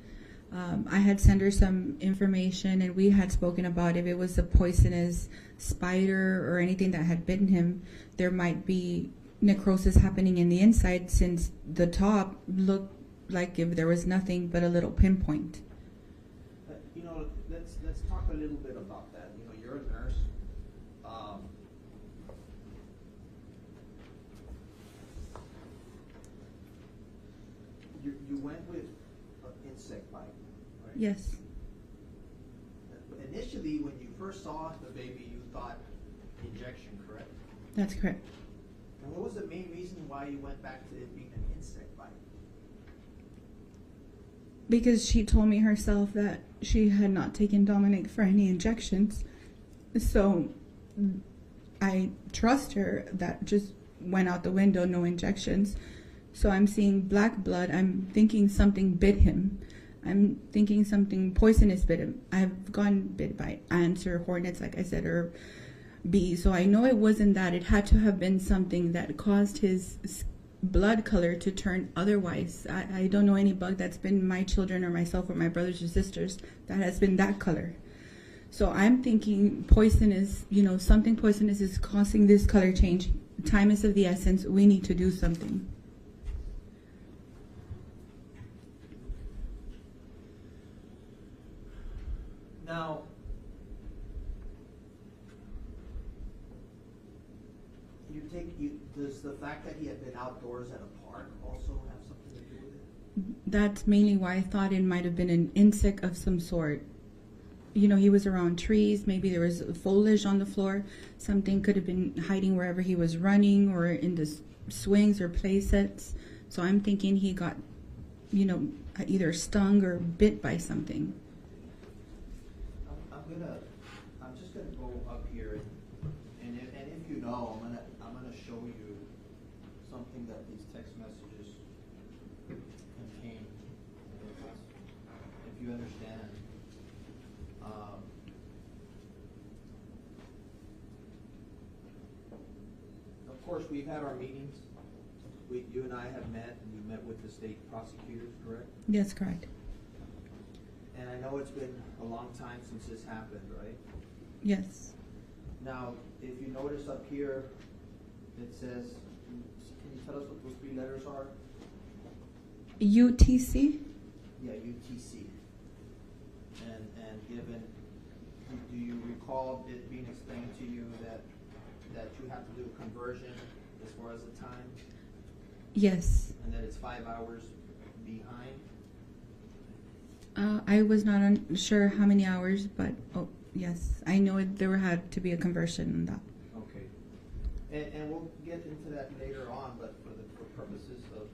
I had sent her some information and we had spoken about if it was a poisonous spider or anything that had bitten him, there might be necrosis happening in the inside, since the top looked like if there was nothing but a little pinpoint. Let's talk a little bit about that. You're a nurse. You went with insect bite, right? Yes, Initially, when you first saw the baby, you thought injection, correct? that's correct. And what was the main reason why you went back to it being an insect bite? Because she told me herself that she had not taken Dominic for any injections. So I trust her. That just went out the window, no injections. So I'm seeing black blood. I'm thinking something bit him. I'm thinking something poisonous bit him. I've gotten bit by ants or hornets, like I said, or bees. So I know it wasn't that. It had to have been something that caused his blood color to turn otherwise. I don't know any bug that's been my children or myself or my brothers or sisters that has been that color. So I'm thinking poisonous, something poisonous is causing this color change. Time is of the essence. We need to do something. Now, does the fact that he had been outdoors at a park also have something to do with it? That's mainly why I thought it might have been an insect of some sort. He was around trees. Maybe there was foliage on the floor. Something could have been hiding wherever he was running or in the swings or play sets. So I'm thinking he got, either stung or bit by something. I'm just gonna go up here and if you know, I'm gonna show you something that these text messages contain. If you understand. Of course, we've had our meetings. You and I have met, and we met with the state prosecutors, correct? Yes, correct. And I know it's been a long time since this happened, right? Yes. Now, if you notice up here, it says, can you tell us what those 3 letters are? UTC? Yeah, UTC. And given, do you recall it being explained to you that you have to do a conversion as far as the time? Yes. And that it's 5 hours behind? I was not sure how many hours, but yes, I know there had to be a conversion on that. Okay. And we'll get into that later on, but for purposes of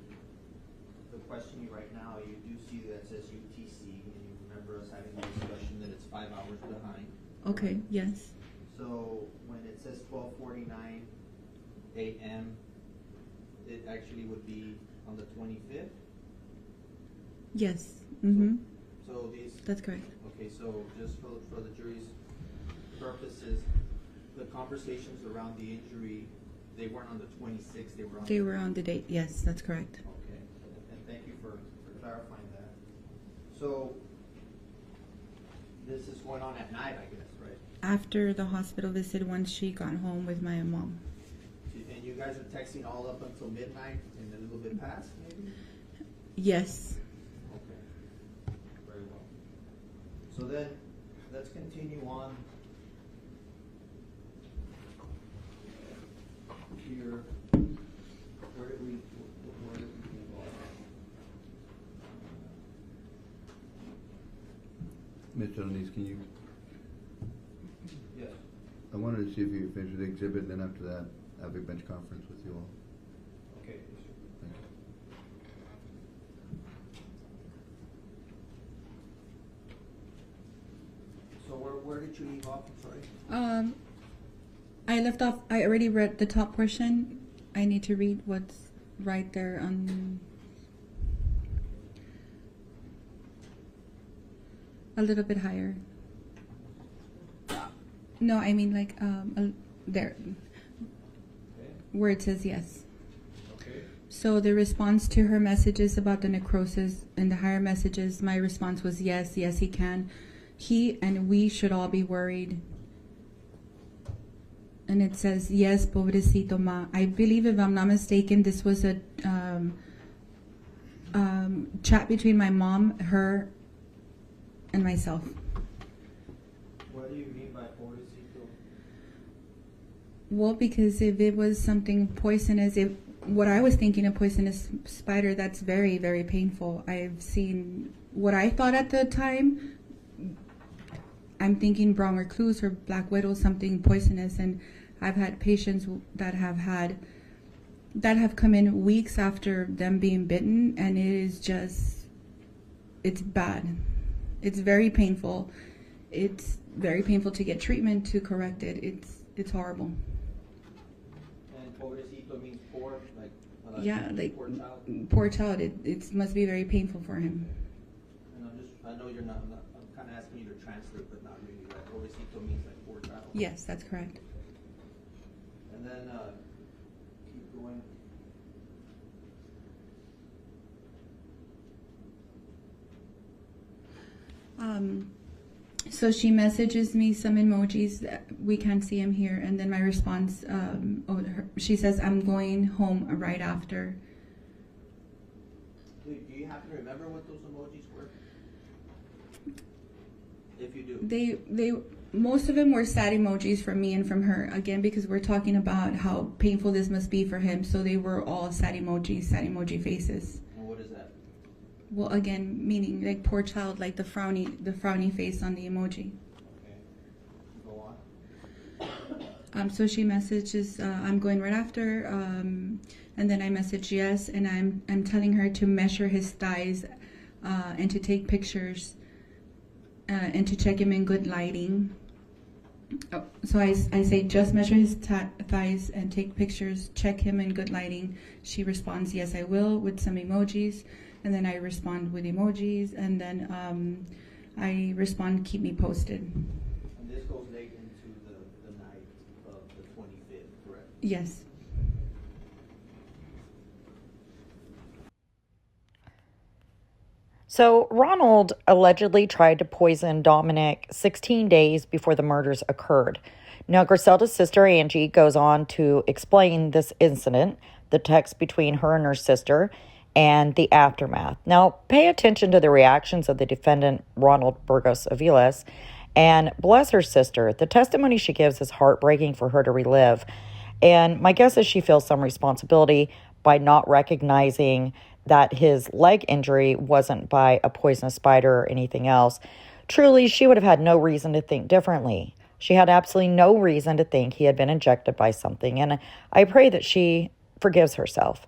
the questioning right now, you do see that it says UTC, and you remember us having a discussion that it's 5 hours behind. Okay, yes. So when it says 12:49 a.m., it actually would be on the 25th? Yes. Mm-hmm. So these... That's correct. Okay, so just for the jury's purposes, the conversations around the injury, they weren't on the 26th, they were on the date. Yes, that's correct. Okay, and thank you for clarifying that. So this is going on at night, I guess, right? After the hospital visit, once she got home with my mom. And you guys are texting all up until midnight and a little bit past, maybe? Yes. Okay, very well. So then, let's continue on here. Where did we leave off? Mr. Hernandez, can you, Yes. I wanted to see if you could finish the exhibit, then after that, have a bench conference with you all. Okay. Thank you. So where did you leave off? I'm sorry. I left off. I already read the top portion. I need to read what's right there on a little bit higher. No, I mean like there, where it says yes. Okay. So the response to her messages about the necrosis and the higher messages, my response was yes, yes, he can. He and we should all be worried. And it says, yes, pobrecito ma. I believe, if I'm not mistaken, this was a chat between my mom, her, and myself. What do you mean by pobrecito? Well, because if it was something poisonous, what I was thinking, a poisonous spider, that's very, very painful. I've seen what I thought at the time. I'm thinking brown recluse or black widow, something poisonous, and I've had patients that have come in weeks after them being bitten, and it is just, it's bad. It's very painful. It's very painful to get treatment to correct it. It's horrible. And pobrecito means poor, like Yeah, like poor child. poor child. It must be very painful for him. And I know you're not. I'm kind of asking you to translate, but not really. Right? Pobrecito means like poor child. Yes, that's correct. And then keep going. So she messages me some emojis. We can't see him here, and then my response. She says, "I'm going home right after." Do you happen to remember what those emojis were? If you do. They most of them were sad emojis from me and from her, again, because we're talking about how painful this must be for him. So they were all sad emoji faces. And what is that? Well, again, meaning like poor child, like the frowny face on the emoji. Okay. Go on. So she messages, "I'm going right after," and then I message yes, and I'm telling her to measure his thighs, and to take pictures, and to check him in good lighting. So I say, "Just measure his thighs and take pictures, check him in good lighting." She responds, "Yes, I will," with some emojis. And then I respond with emojis, and then I respond, "Keep me posted." And this goes late into the night of the 25th, correct? Yes. So, Ronald allegedly tried to poison Dominic 16 days before the murders occurred. Now, Grizelda's sister Angie goes on to explain this incident, the text between her and her sister, and the aftermath. Now, pay attention to the reactions of the defendant, Ronald Burgos-Aviles, and bless her sister. The testimony she gives is heartbreaking for her to relive. And my guess is she feels some responsibility by not recognizing that his leg injury wasn't by a poisonous spider or anything else. Truly, she would have had no reason to think differently. She had absolutely no reason to think he had been injected by something. And I pray that she forgives herself.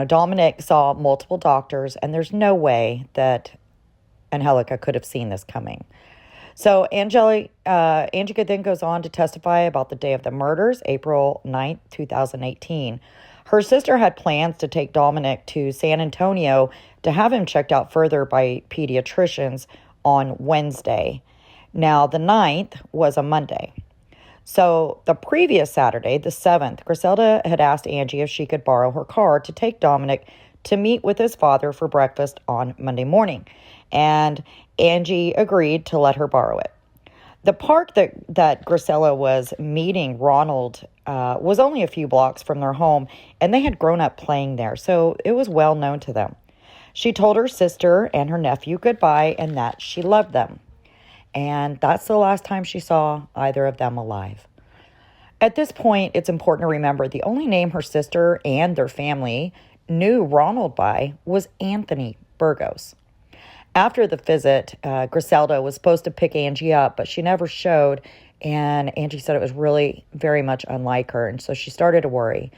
Dominic saw multiple doctors, and there's no way that Angelica could have seen this coming. So Angelica then goes on to testify about the day of the murders, April 9th, 2018. Her sister had plans to take Dominic to San Antonio to have him checked out further by pediatricians on Wednesday. Now, the 9th was a Monday. So the previous Saturday, the 7th, Grizelda had asked Angie if she could borrow her car to take Dominic to meet with his father for breakfast on Monday morning. And Angie agreed to let her borrow it. The park that Grizelda was meeting Ronald was only a few blocks from their home, and they had grown up playing there, so it was well known to them. She told her sister and her nephew goodbye and that she loved them. And that's the last time she saw either of them alive. At this point, it's important to remember the only name her sister and their family knew Ronald by was Anthony Burgos. After the visit, Grizelda was supposed to pick Angie up, but she never showed, and Angie said it was really very much unlike her, and so she started to worry.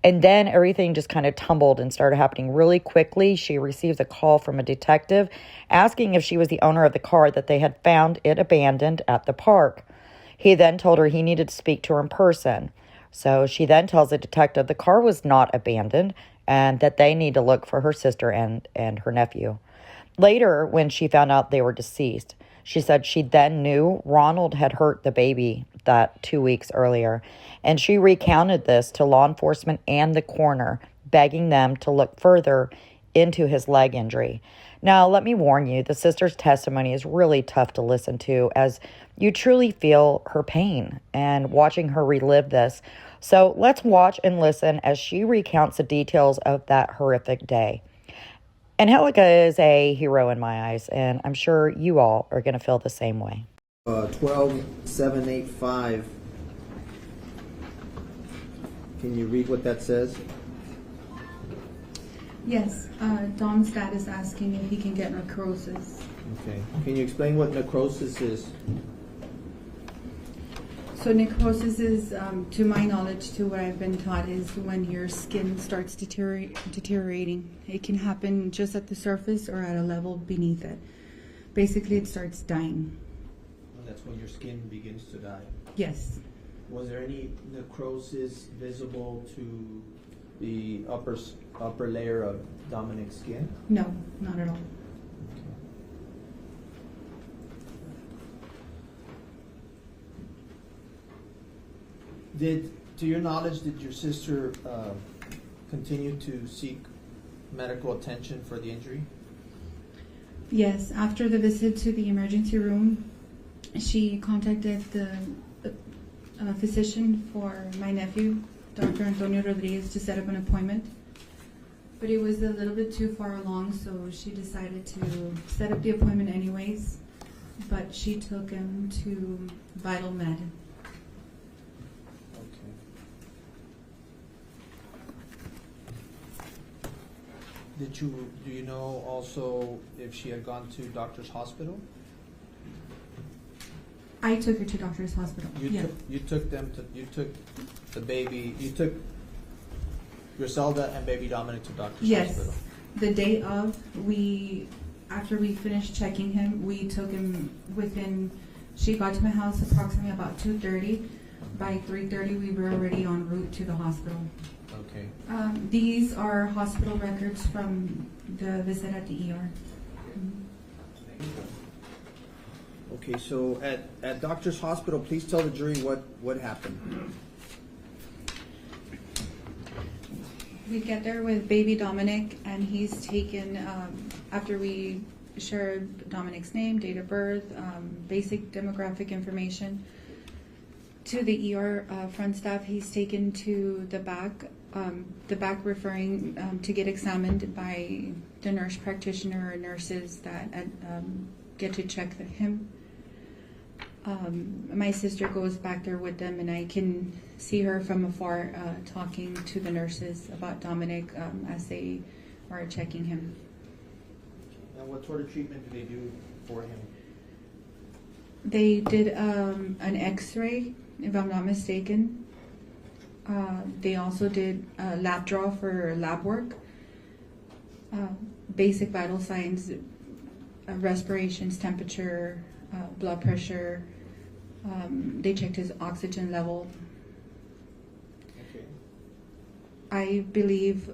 And then everything just kind of tumbled and started happening really quickly. She received a call from a detective asking if she was the owner of the car that they had found it abandoned at the park. He then told her he needed to speak to her in person. So she then tells the detective the car was not abandoned and that they need to look for her sister and her nephew. Later, when she found out they were deceased, she said she then knew Ronald had hurt the baby that 2 weeks earlier, and she recounted this to law enforcement and the coroner, begging them to look further into his leg injury. Now, let me warn you, the sister's testimony is really tough to listen to, as you truly feel her pain and watching her relive this. So let's watch and listen as she recounts the details of that horrific day. Angelica is a hero in my eyes, and I'm sure you all are going to feel the same way. 12785. Can you read what that says? Yes. Dom's dad is asking if he can get necrosis. Okay. Can you explain what necrosis is? So necrosis is, to my knowledge, to what I've been taught, is when your skin starts deteriorating. It can happen just at the surface or at a level beneath it. Basically, it starts dying. That's when your skin begins to die. Yes. Was there any necrosis visible to the upper layer of Dominic's skin? No, not at all. To your knowledge, did your sister continue to seek medical attention for the injury? Yes, after the visit to the emergency room, she contacted the physician for my nephew, Dr. Antonio Rodriguez, to set up an appointment. But it was a little bit too far along, so she decided to set up the appointment anyways. But she took him to Vital Med. Okay. Do you know also if she had gone to Doctor's Hospital? I took her to Doctor's Hospital. You took Grizelda and baby Dominic to Doctor's Hospital. Yes. The day of, after we finished checking him, we took him she got to my house approximately about 2:30. By 3:30, we were already en route to the hospital. Okay. These are hospital records from the visit at the ER. Okay, so at Doctor's Hospital, please tell the jury what happened. We get there with baby Dominic, and he's taken, after we shared Dominic's name, date of birth, basic demographic information, to the ER front staff. He's taken to the back referring to get examined by the nurse practitioner or nurses that get to check him. My sister goes back there with them, and I can see her from afar talking to the nurses about Dominic as they are checking him. And what sort of treatment do they do for him? They did an x-ray, if I'm not mistaken. They also did a lab draw for lab work, basic vital signs, respirations, temperature, blood pressure. They checked his oxygen level. Okay. I believe,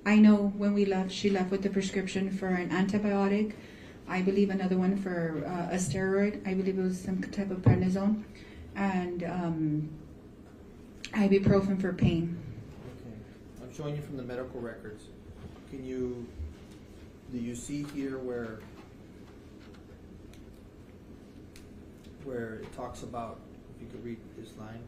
I know when we left, she left with the prescription for an antibiotic. I believe another one for a steroid. I believe it was some type of prednisone. And ibuprofen for pain. Okay. I'm showing you from the medical records. Do you see here where it talks about, if you could read this line?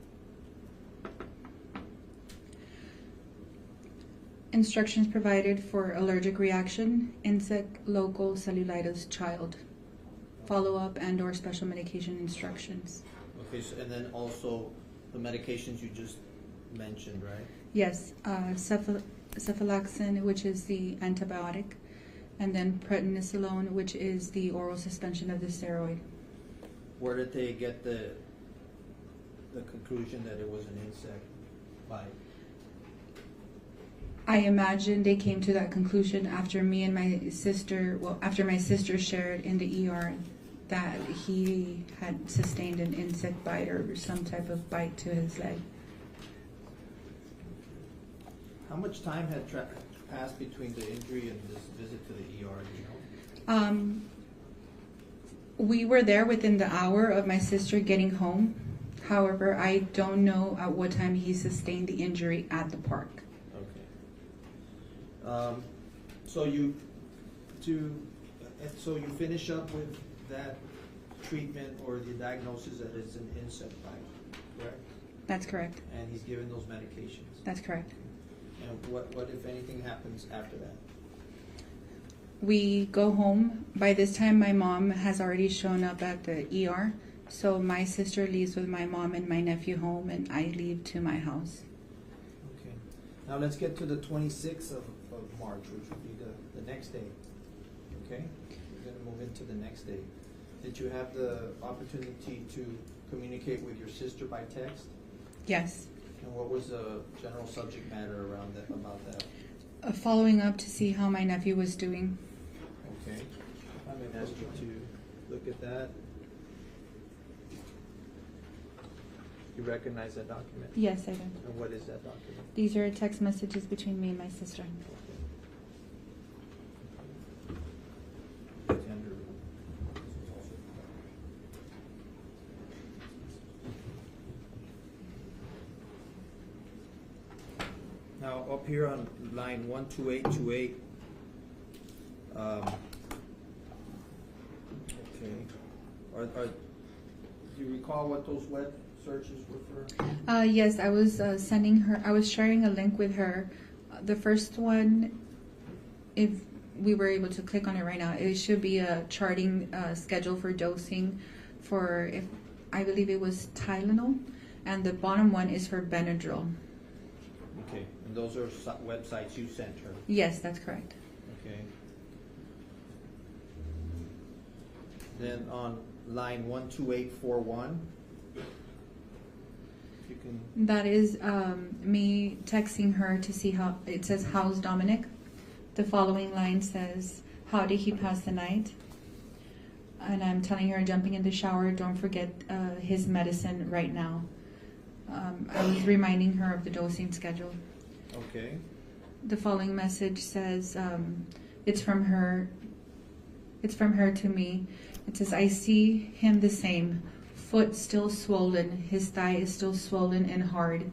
Instructions provided for allergic reaction, insect, local cellulitis, child. Follow-up and or special medication instructions. Okay, so, and then also the medications you just mentioned, right? Yes, cephalexin, which is the antibiotic, and then prednisolone, which is the oral suspension of the steroid. Where did they get the conclusion that it was an insect bite? I imagine they came to that conclusion after after my sister shared in the ER that he had sustained an insect bite or some type of bite to his leg. How much time had passed between the injury and this visit to the ER, do you know? We were there within the hour of my sister getting home. However, I don't know at what time he sustained the injury at the park. Okay. So you finish up with that treatment or the diagnosis that it's an insect bite, correct? That's correct. And he's given those medications. That's correct. And what if anything happens after that? We go home. By this time, my mom has already shown up at the ER. So my sister leaves with my mom and my nephew home, and I leave to my house. Okay. Now let's get to the 26th of March, which would be the next day. Okay? We're going to move into the next day. Did you have the opportunity to communicate with your sister by text? Yes. And what was the general subject matter about that? Following up to see how my nephew was doing. Okay. I'm going to ask you to look at that. You recognize that document? Yes, I do. And what is that document? These are text messages between me and my sister. Tender. Now, up here on line 12828, okay, do you recall what those web searches were for? Yes, I was sending her, I was sharing a link with her. The first one, if we were able to click on it right now, it should be a charting schedule for dosing for, if I believe it was Tylenol, and the bottom one is for Benadryl. Okay, and those are websites you sent her? Yes, that's correct. Okay. Then on line 12841, if you can. That is me texting her to see how, it says, how's Dominic? The following line says, how did he pass the night? And I'm telling her, jumping in the shower, don't forget his medicine right now. I was reminding her of the dosing schedule. Okay. The following message says, it's from her to me. It says, I see him the same, foot still swollen, his thigh is still swollen and hard.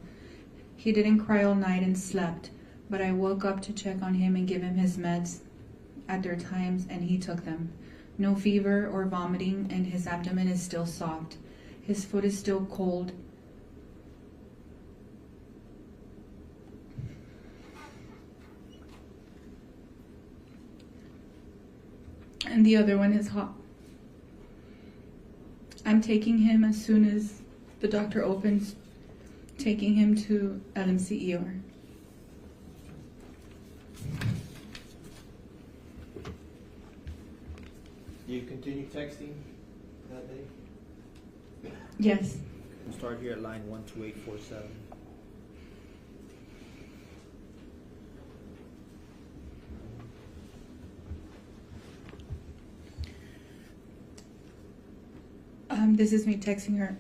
He didn't cry all night and slept, but I woke up to check on him and give him his meds at their times, and he took them. No fever or vomiting, and his abdomen is still soft. His foot is still cold. And the other one is hot. I'm taking him as soon as the doctor opens, taking him to LMC ER. Do you continue texting that day? Yes. We'll start here at line 12847. This is me texting her.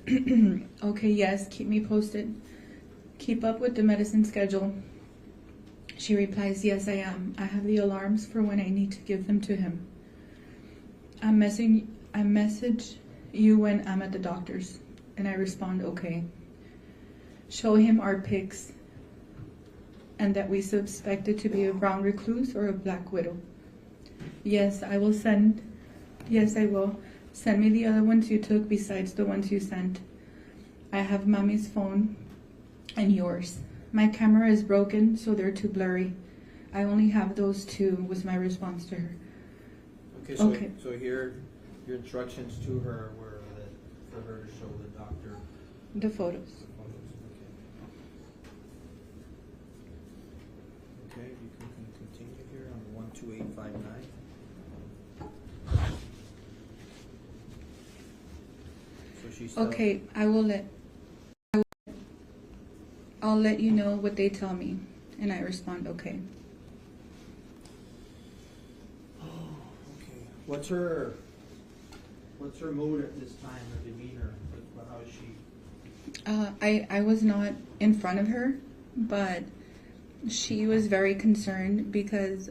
Okay, yes, keep me posted. Keep up with the medicine schedule. She replies, yes, I am. I have the alarms for when I need to give them to him. I message you when I'm at the doctor's, and I respond, okay. Show him our pics, and that we suspect it to be a brown recluse or a black widow. Yes, I will send. Yes, I will. Send me the other ones you took besides the ones you sent. I have Mommy's phone and yours. My camera is broken, so they're too blurry. I only have those two, was my response to her. Okay, so here, your instructions to her were that for her to show the doctor The photos. the photos. Okay, you can continue here on 12859. So she's Okay, I'll let you know what they tell me. And I respond, okay. Okay. What's her mood at this time, her demeanor? How is she? I was not in front of her, but she was very concerned because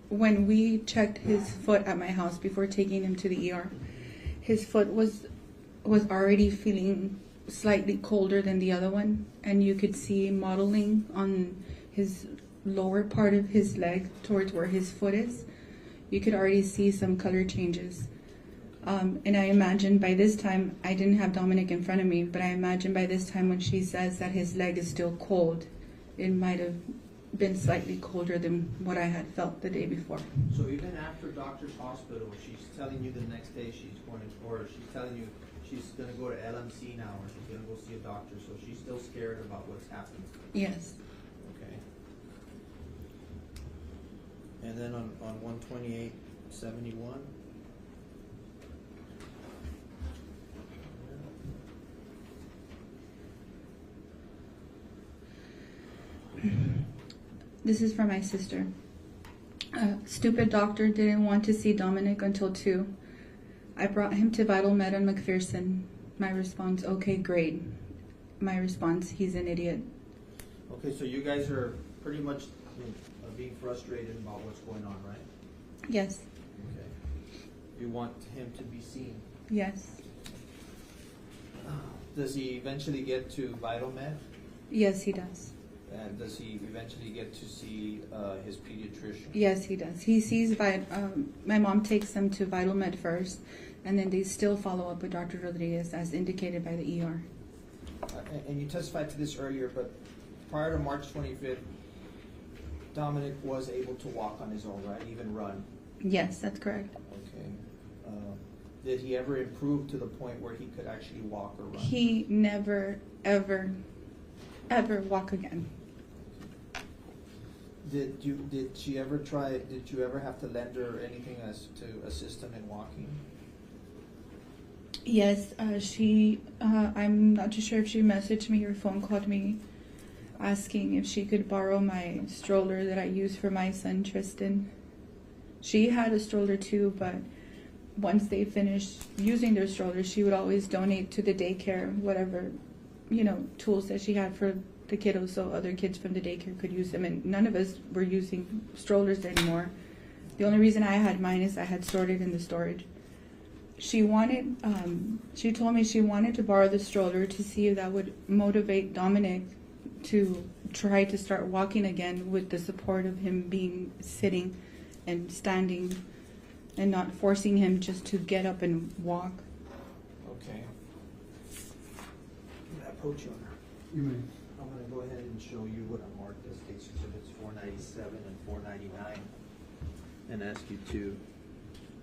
when we checked his foot at my house before taking him to the ER, his foot was already feeling slightly colder than the other one, and you could see mottling on his lower part of his leg towards where his foot is. You could already see some color changes. And I imagine by this time, I didn't have Dominic in front of me, but I imagine by this time when she says that his leg is still cold, it might have been slightly colder than what I had felt the day before. So even after doctor's hospital, she's telling you the next day she's going to, or she's telling you she's going to go to LMC now, or she's going to go see a doctor, so she's still scared about what's happening. Yes. Okay. And then on 12871. This is from my sister. Stupid doctor didn't want to see Dominic until 2. I brought him to Vital Med on McPherson. My response, okay, great. My response, he's an idiot. Okay, so you guys are pretty much being frustrated about what's going on, right? Yes. Okay. You want him to be seen. Yes. Does he eventually get to Vital Med? Yes, he does. And does he eventually get to see his pediatrician? Yes, he does. He sees my mom takes them to Vital Med first, and then they still follow up with Dr. Rodriguez as indicated by the ER. And you testified to this earlier, but prior to March 25th, Dominic was able to walk on his own, right? Even run. Yes, that's correct. Okay. Did he ever improve to the point where he could actually walk or run? He never, ever, ever walk again. Did you ever have to lend her anything as to assist him in walking? Yes, I'm not too sure if she messaged me or phone called me asking if she could borrow my stroller that I use for my son, Tristan. She had a stroller too, but once they finished using their stroller, she would always donate to the daycare, whatever, tools that she had for the kiddos so other kids from the daycare could use them. And none of us were using strollers anymore. The only reason I had mine is I had stored it in the storage. She told me she wanted to borrow the stroller to see if that would motivate Dominic to try to start walking again with the support of him being sitting and standing and not forcing him just to get up and walk. Okay. I'm gonna approach you on her. You may. I'm gonna go ahead and show you what I marked as case exhibits 497 and 499 and ask you to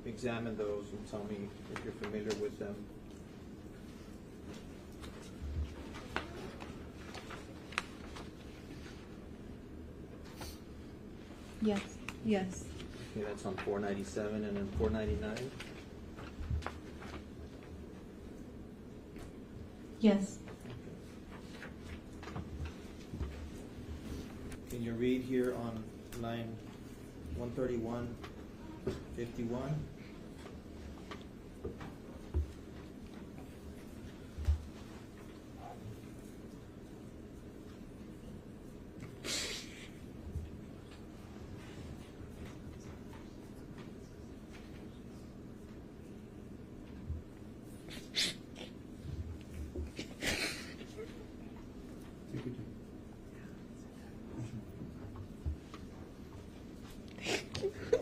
examine those and tell me if you're familiar with them. Yes. Yes. Okay, that's on 497 and then 499. Yes. Can you read here on line 131, 51? Take your time.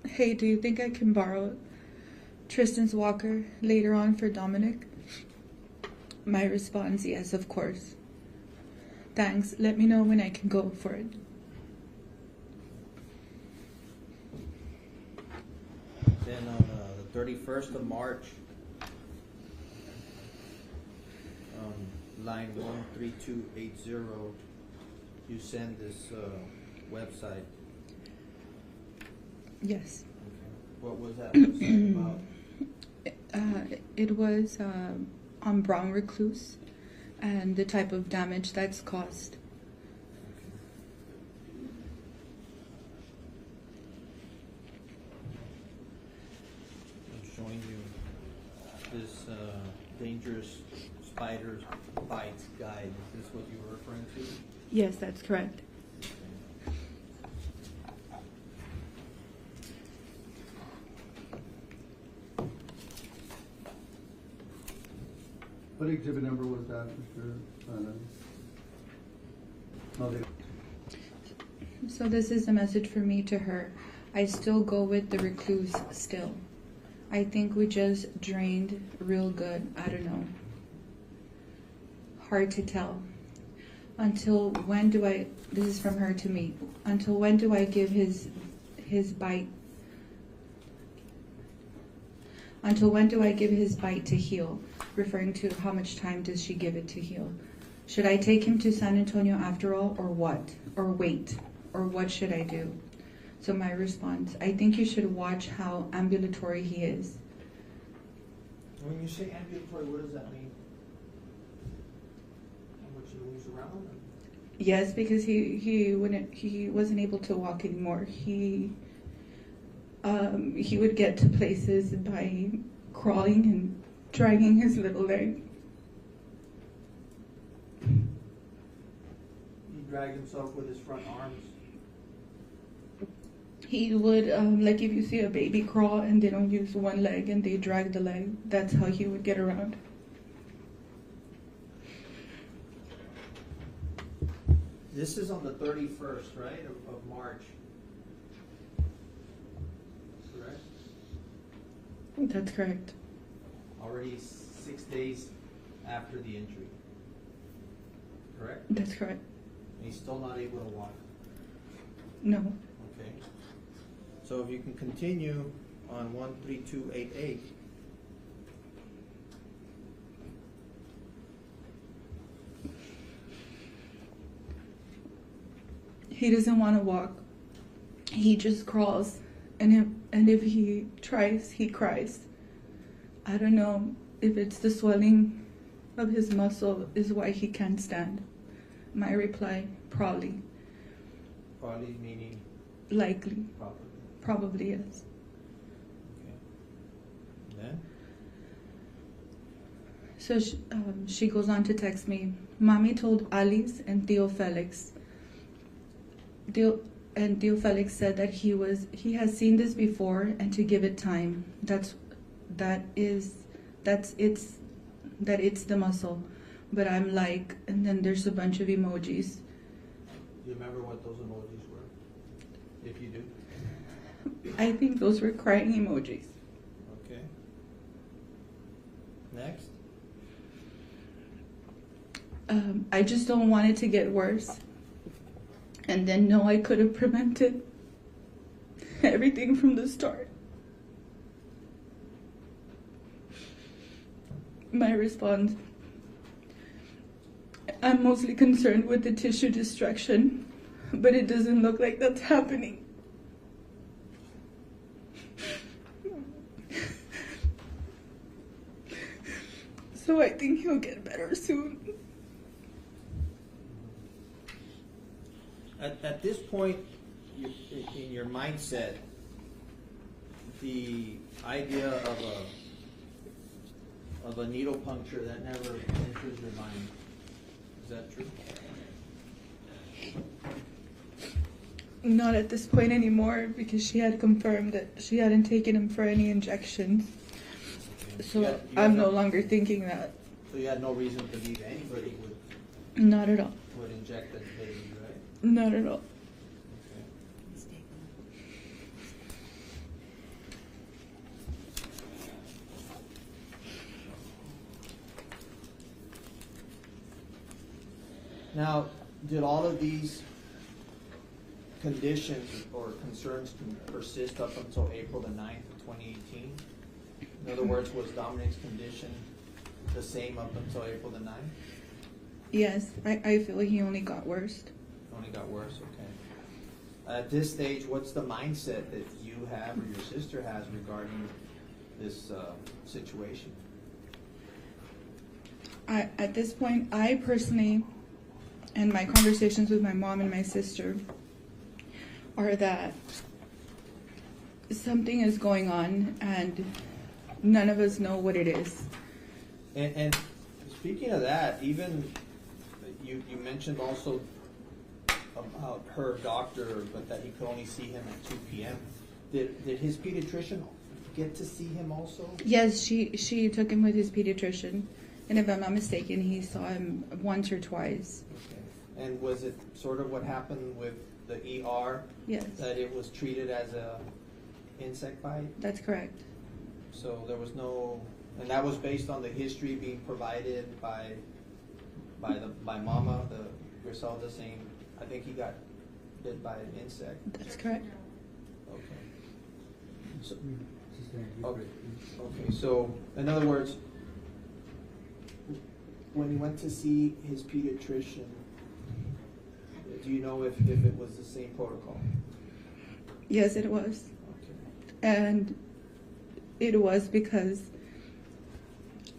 Hey, do you think I can borrow Tristan's walker later on for Dominic? My response, yes, of course. Thanks. Let me know when I can go for it. Then on the 31st of March, line 13280, you send this website. Yes. Okay. What was that website about? It was on brown recluse and the type of damage that's caused. I'm showing you this dangerous spider bites guide. Is this what you were referring to? Yes, that's correct. What exhibit number was that, Mr. Maldiva? So this is a message for me to her. I still go with the recluse still. I think we just drained real good. I don't know. Hard to tell. Until when do I, this is from her to me, until when do I give his bite? Until when do I give his bite to heal? Referring to how much time does she give it to heal? Should I take him to San Antonio after all, or what? Or wait? Or what should I do? So my response, I think you should watch how ambulatory he is. When you say ambulatory, what does that mean? How much he moves around? Yes, because he wasn't able to walk anymore. He would get to places by crawling and dragging his little leg. He dragged himself with his front arms. He would, like if you see a baby crawl and they don't use one leg and they drag the leg, that's how he would get around. This is on the 31st, right, of March. Correct? That's correct. Already 6 days after the injury. Correct? That's correct. And he's still not able to walk. No. Okay. So if you can continue on 13288. He doesn't want to walk. He just crawls. And if he tries, he cries. I don't know if it's the swelling of his muscle is why he can't stand. My reply, probably. Probably meaning Likely. probably. Probably yes. Okay. Then? So she goes on to text me, Mommy told Alice and Theo Felix. Theo Felix said that he has seen this before and to give it time. That it's the muscle. But I'm like, and then there's a bunch of emojis. Do you remember what those emojis were? If you do. I think those were crying emojis. Okay. Next. I just don't want it to get worse. And then no, I could have prevented everything from the start. My response, I'm mostly concerned with the tissue destruction, but it doesn't look like that's happening. So I think he'll get better soon. At this point, in your mindset, the idea of a needle puncture, that never enters your mind. Is that true? Not at this point anymore, because she had confirmed that she hadn't taken him for any injections. So I'm no longer thinking that. So you had no reason to believe anybody Not at all. would inject that baby, right? Not at all. Okay. Now, did all of these conditions or concerns persist up until April the 9th of 2018? In other words, was Dominic's condition the same up until April the 9th? Yes, I feel he only got worse. Only got worse, okay. At this stage, what's the mindset that you have or your sister has regarding this situation? At this point, I personally, and my conversations with my mom and my sister, are that something is going on and none of us know what it is. And speaking of that, even you mentioned also about her doctor, but that he could only see him at 2 p.m. Did his pediatrician get to see him also? Yes, she took him with his pediatrician, and if I'm not mistaken, he saw him once or twice. Okay. And was it sort of what happened with the ER? Yes. That it was treated as a insect bite? That's correct. So there was no, and that was based on the history being provided by Mama, the Grizelda, saying, I think he got bit by an insect. That's correct. Okay. So, okay. So in other words, when he went to see his pediatrician, do you know if it was the same protocol? Yes, it was. Okay. And it was because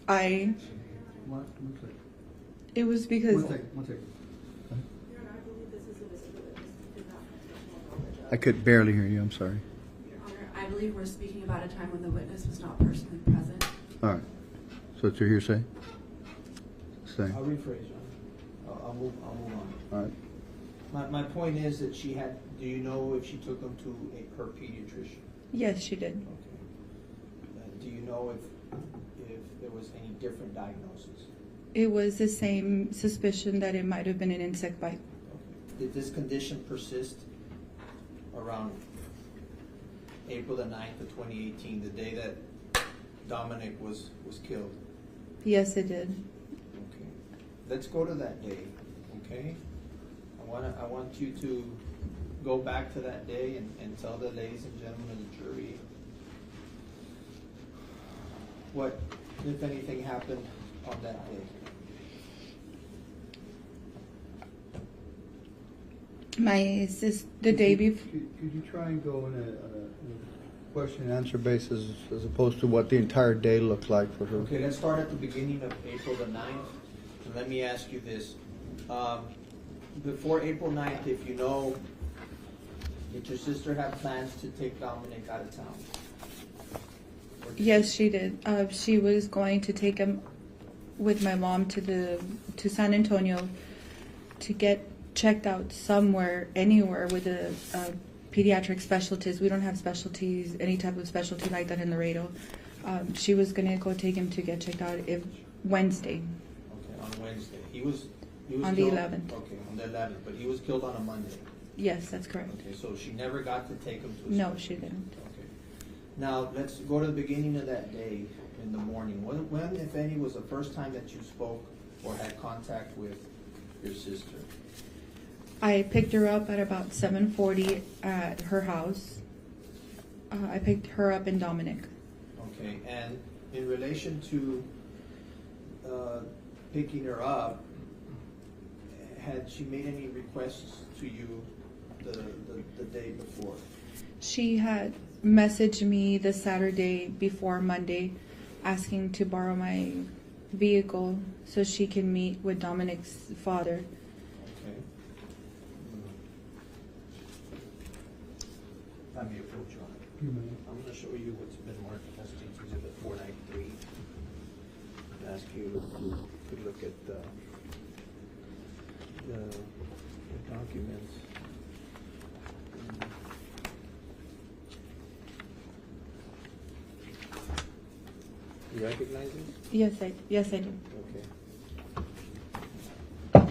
One second. it was because One second. I could barely hear you, I'm sorry. Your Honor, I believe we're speaking about a time when the witness was not personally present. All right. So it's your hearsay? Say. I'll rephrase, Your Honor. I'll move on. All right. My point is that she had, do you know if she took him to her pediatrician? yes, she did. Okay. Do you know if there was any different diagnosis? It was the same suspicion that it might have been an insect bite. Okay. Did this condition persist around April the 9th of 2018, the day that Dominic was killed? Yes, it did. Okay. Let's go to that day, okay? I want you to go back to that day and tell the ladies and gentlemen of the jury what, if anything, happened on that day. The day before. Could you try and go in a question and answer basis as opposed to what the entire day looked like for her? Okay, let's start at the beginning of April the 9th. And let me ask you this. Before April 9th, if you know, did your sister have plans to take Dominic out of town? Yes, she did. She was going to take him with my mom to San Antonio to get checked out somewhere, anywhere with a pediatric specialist. We don't have specialties, any type of specialty like that in Laredo. She was gonna go take him to get checked out Wednesday. Okay, on Wednesday. He was On the killed, 11th. Okay, on the 11th, but he was killed on a Monday. Yes, that's correct. Okay, so she never got to take him to a No, specialist. she didn't. Okay. Now, let's go to the beginning of that day in the morning. When, if any, was the first time that you spoke or had contact with your sister? I picked her up at about 7:40 at her house. I picked her up in Dominic. Okay, and in relation to picking her up, had she made any requests to you the day before? She had messaged me the Saturday before Monday asking to borrow my vehicle so she can meet with Dominic's father. Okay. Let me approach you on it. I'm going to show you what's been marked as Exhibit 493. And ask you to look at the documents. You recognize it? Yes, I do. Okay.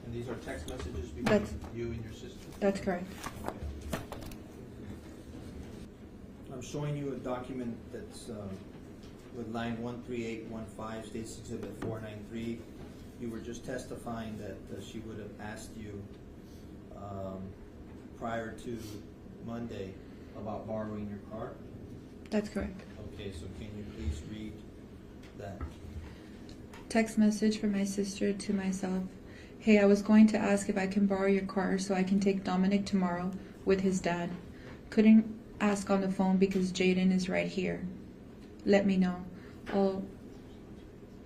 And these are text messages between That's- you and your sister? That's correct. I'm showing you a document that's with line 13815, states Exhibit 493. You were just testifying that she would have asked you prior to Monday about borrowing your car. That's correct. Okay, so can you please read that? Text message from my sister to myself. Hey, I was going to ask if I can borrow your car so I can take Dominic tomorrow with his dad. Couldn't ask on the phone because Jaden is right here. Let me know.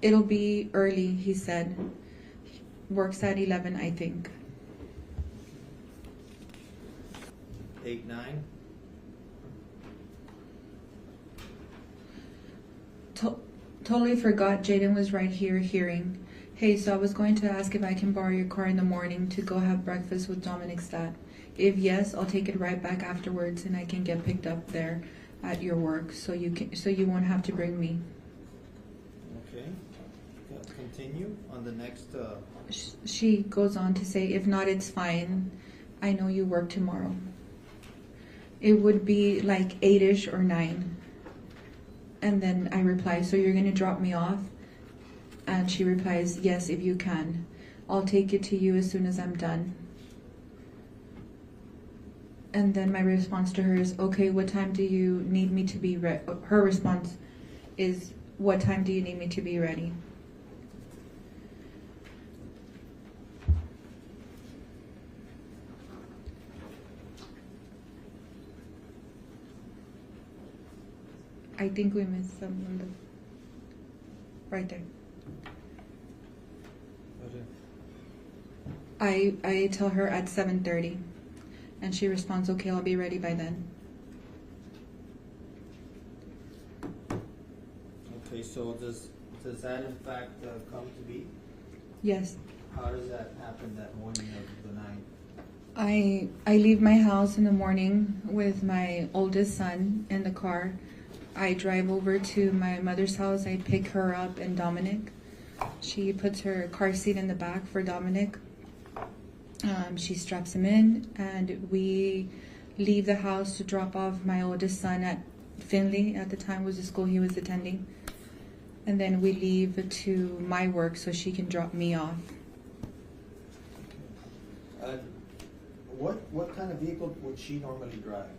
It'll be early, he said. Works at 11, I think. 8-9. Totally forgot Jaden was right here hearing. Hey, so I was going to ask if I can borrow your car in the morning to go have breakfast with Dominic's dad. If yes, I'll take it right back afterwards and I can get picked up there at your work so you won't have to bring me. Okay. Continue on the next. She goes on to say, if not, it's fine. I know you work tomorrow. It would be like 8-ish or 9. And then I reply, so you're going to drop me off? And she replies, yes, if you can. I'll take it to you as soon as I'm done. And then my response to her is, okay, what time do you need me to be ready? Her response is, what time do you need me to be ready? I think we missed some on the right there. I tell her at 7:30, and she responds, "Okay, I'll be ready by then." Okay, so does that in fact come to be? Yes. How does that happen that morning of the night? I leave my house in the morning with my oldest son in the car. I drive over to my mother's house. I pick her up and Dominic. She puts her car seat in the back for Dominic. She straps him in, and we leave the house to drop off my oldest son at Finley. At the time was the school he was attending. And then we leave to my work so she can drop me off. What kind of vehicle would she normally drive?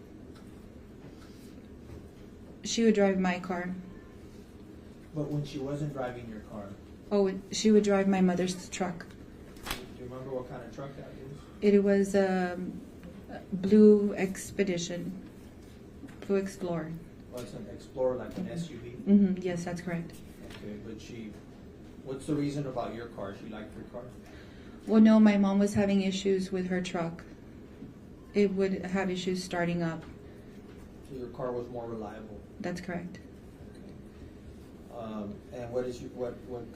She would drive my car. But when she wasn't driving your car, Oh, she would drive my mother's truck. do you remember what kind of truck that is? It was a blue Expedition, Blue Explorer. Well, it's an Explorer, like an SUV. Yes, that's correct. Okay, but what's the reason about your car? She liked your car? Well, no, my mom was having issues with her truck. It would have issues starting up. So your car was more reliable. That's correct. Okay. And what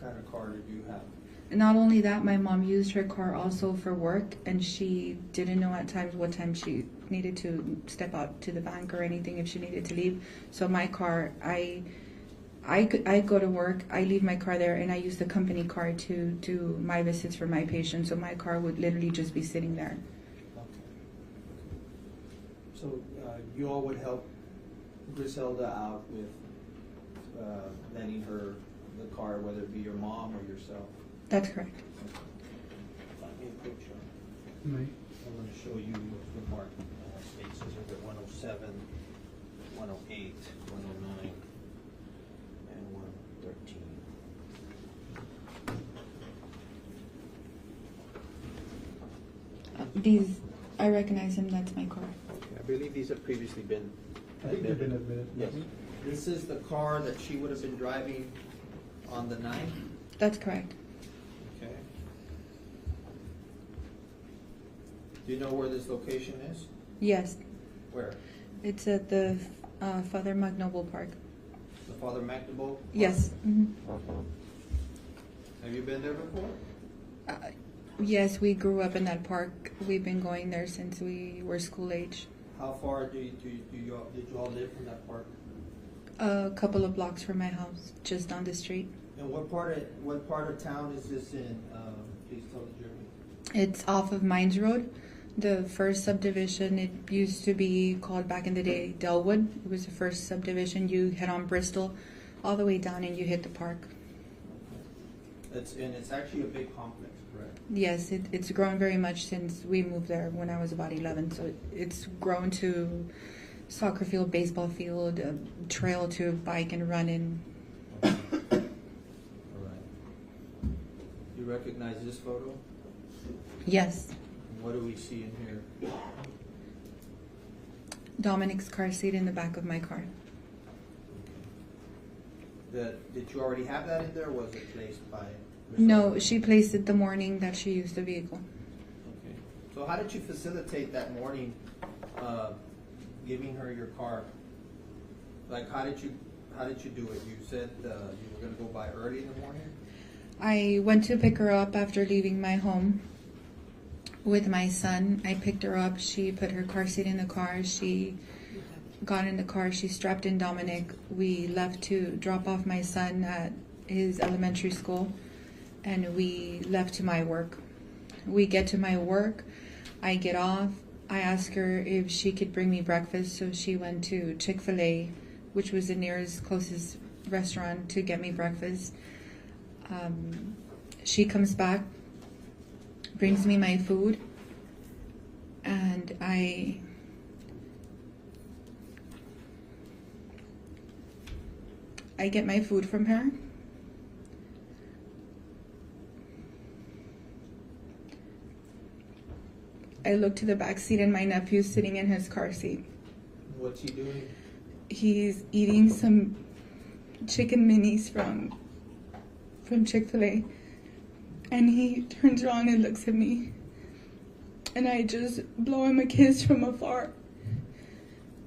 kind of car did you have? And not only that, my mom used her car also for work, and she didn't know at times what time she needed to step out to the bank or anything if she needed to leave. So my car, I go to work, I leave my car there, and I use the company car to do my visits for my patients. So my car would literally just be sitting there. Okay. So you all would help Grizelda out with lending her the car, whether it be your mom or yourself? That's correct. Find me a picture. Right. I'm going to show you the mark spaces over 107, 108, 109, and 113. These, I recognize him, that's my car. Okay, I believe these have previously been I think they've been admitted. Yes. This is the car that she would have been driving on the 9th? That's correct. Okay. Do you know where this location is? Yes, Where? it's at the Father McNoble Park. The Father McNoble? Yes. Mhm. Have you been there before? Yes, we grew up in that park. We've been going there since we were school age. How far did you all live from that park? A couple of blocks from my house, just down the street. And what part of town is this in? Please tell the jury. It's off of Mines Road. The first subdivision, it used to be called back in the day Delwood. It was the first subdivision. You head on Bristol all the way down and you hit the park. It's actually a big complex, correct? Yes, it's grown very much since we moved there when I was about 11. So it's grown to soccer field, baseball field, a trail to bike and run in. All right. You recognize this photo? Yes, What do we see in here? Dominic's car seat in the back of my car. Did you already have that in there, or was it placed by? No, she placed it the morning that she used the vehicle. Okay. So how did you facilitate that morning, giving her your car? Like, how did you do it? You said you were going to go by early in the morning? I went to pick her up after leaving my home with my son. I picked her up. She put her car seat in the car. She got in the car. She strapped in Dominic. We left to drop off my son at his elementary school, and we left to my work. We get to my work. I get off. I asked her if she could bring me breakfast, so she went to Chick-fil-A, which was the nearest closest restaurant, to get me breakfast. She comes back, brings me my food, and I get my food from her. I look to the back seat and my nephew's sitting in his car seat. What's he doing? he's eating some chicken minis from Chick-fil-A, and he turns around and looks at me, and I just blow him a kiss from afar,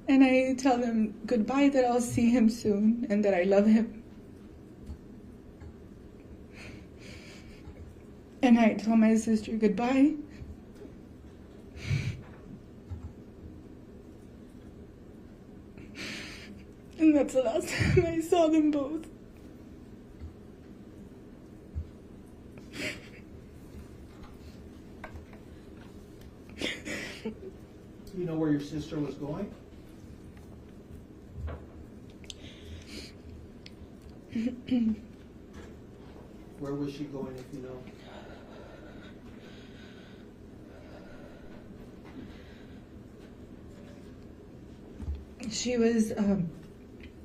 and I tell him goodbye, that I'll see him soon, and that I love him. And I tell my sister goodbye. And that's the last time I saw them both. You know where your sister was going? Where was she going, if you know? She was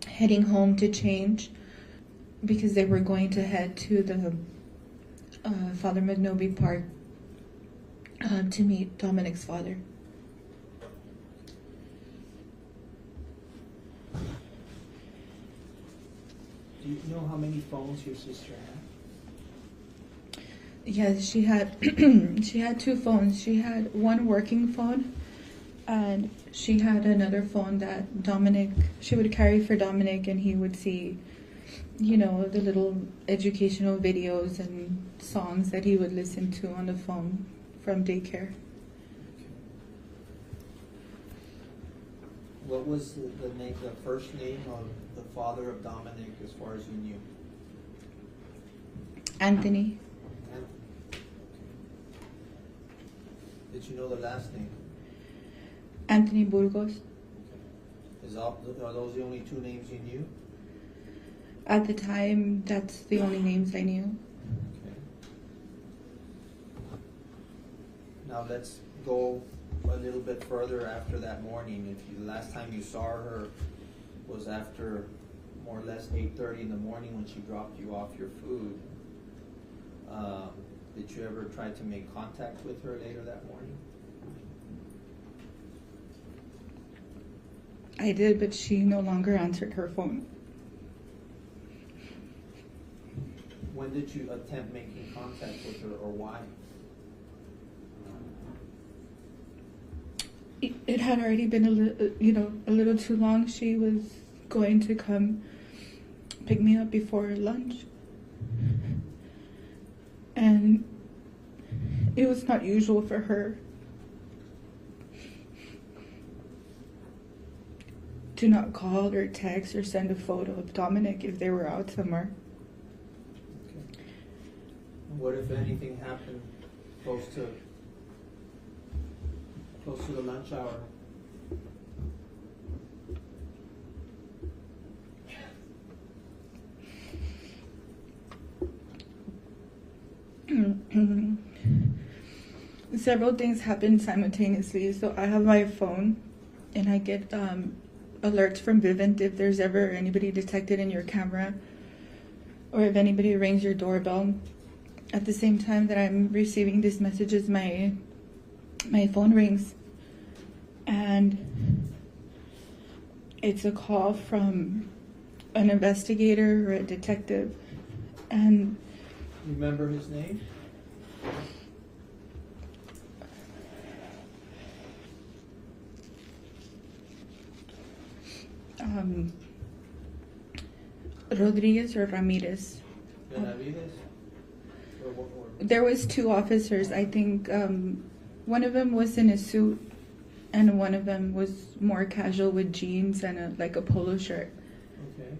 heading home to change because they were going to head to the Father McNoby Park to meet Dominic's father. Do you know how many phones your sister had? Yes, she had she had two phones. She had one working phone, and she had another phone that she would carry for Dominic, and he would see, the little educational videos and songs that he would listen to on the phone from daycare. What was the name, the first name of the father of Dominic, as far as you knew? Anthony. Did you know the last name? Anthony Burgos. Are those the only two names you knew? At the time, that's the only names I knew. Okay. Now let's go a little bit further after that morning. The last time you saw her was after more or less 8:30 in the morning when she dropped you off your food. Did you ever try to make contact with her later that morning? I did, but she no longer answered her phone. When did you attempt making contact with her, or why? It had already been a little too long. She was going to come pick me up before lunch, and it was not usual for her to not call or text or send a photo of Dominic if they were out somewhere. Okay. What if anything happened close to the lunch hour? Several things happened simultaneously. So I have my phone, and I get alerts from Vivint if there's ever anybody detected in your camera, or if anybody rings your doorbell. At the same time that I'm receiving these messages, my phone rings, and it's a call from an investigator or a detective. And Remember his name? Rodriguez or Ramirez. Benavides? Or There was two officers. I think one of them was in a suit, and one of them was more casual with jeans and a polo shirt. Okay.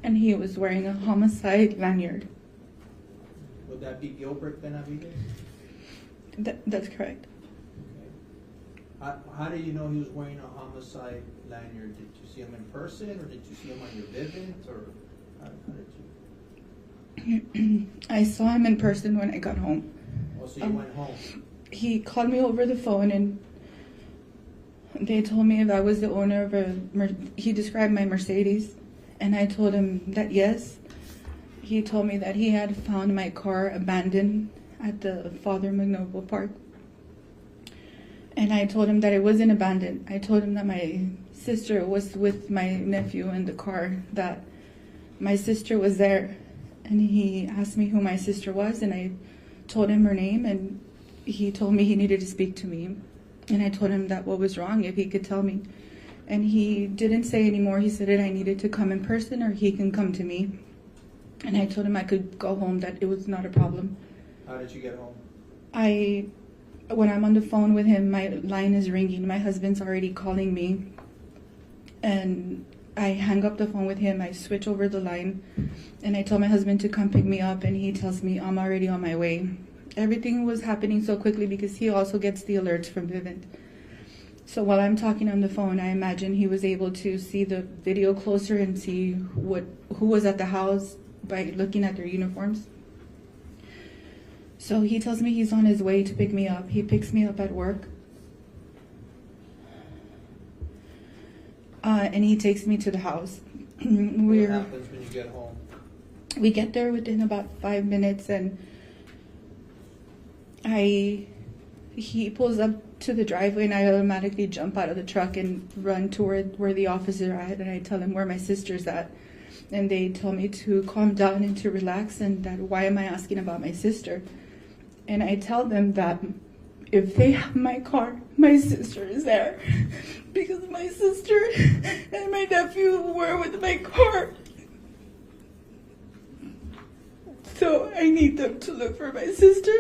And he was wearing a homicide lanyard. Would that be Gilbert Benavides? That's correct. Okay. How do you know he was wearing a homicide lanyard? Did you see him in person, or did you see him on your Vivint, or how did you? I saw him in person when I got home. Oh, so you went home. He called me over the phone, and they told me if I was the owner of he described my Mercedes, and I told him that yes. He told me that he had found my car abandoned at the Father McNoble Park. And I told him that it wasn't abandoned. I told him that my sister was with my nephew in the car, that my sister was there. And he asked me who my sister was, and I told him her name, and he told me he needed to speak to me. And I told him that what was wrong, if he could tell me. And he didn't say anymore. He said that I needed to come in person or he can come to me. And I told him I could go home, that it was not a problem. How did you get home? When I'm on the phone with him, my line is ringing. My husband's already calling me. And I hang up the phone with him. I switch over the line. And I tell my husband to come pick me up. And he tells me I'm already on my way. Everything was happening so quickly because he also gets the alerts from Vivint. So while I'm talking on the phone, I imagine he was able to see the video closer and see who was at the house by looking at their uniforms. So he tells me he's on his way to pick me up. He picks me up at work. And he takes me to the house. What happens when you get home? We get there within about 5 minutes, and he pulls up to the driveway, and I automatically jump out of the truck and run toward where the officers are at, and I tell them where my sister's at. And they tell me to calm down and to relax, and that why am I asking about my sister? And I tell them that if they have my car, my sister is there. Because my sister and my nephew were with my car. So I need them to look for my sister.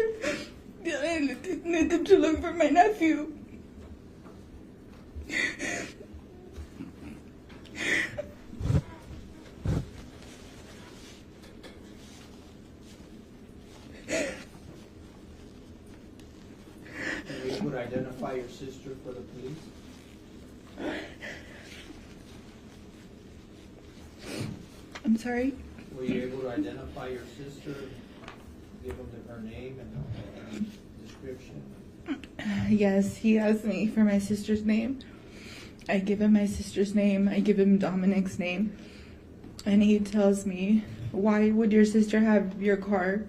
I need them to look for my nephew. And you would identify your sister for the police? I'm sorry? Were you able to identify your sister, give them her name and description? Yes, he asked me for my sister's name. I give him my sister's name. I give him Dominic's name. And he tells me, why would your sister have your car?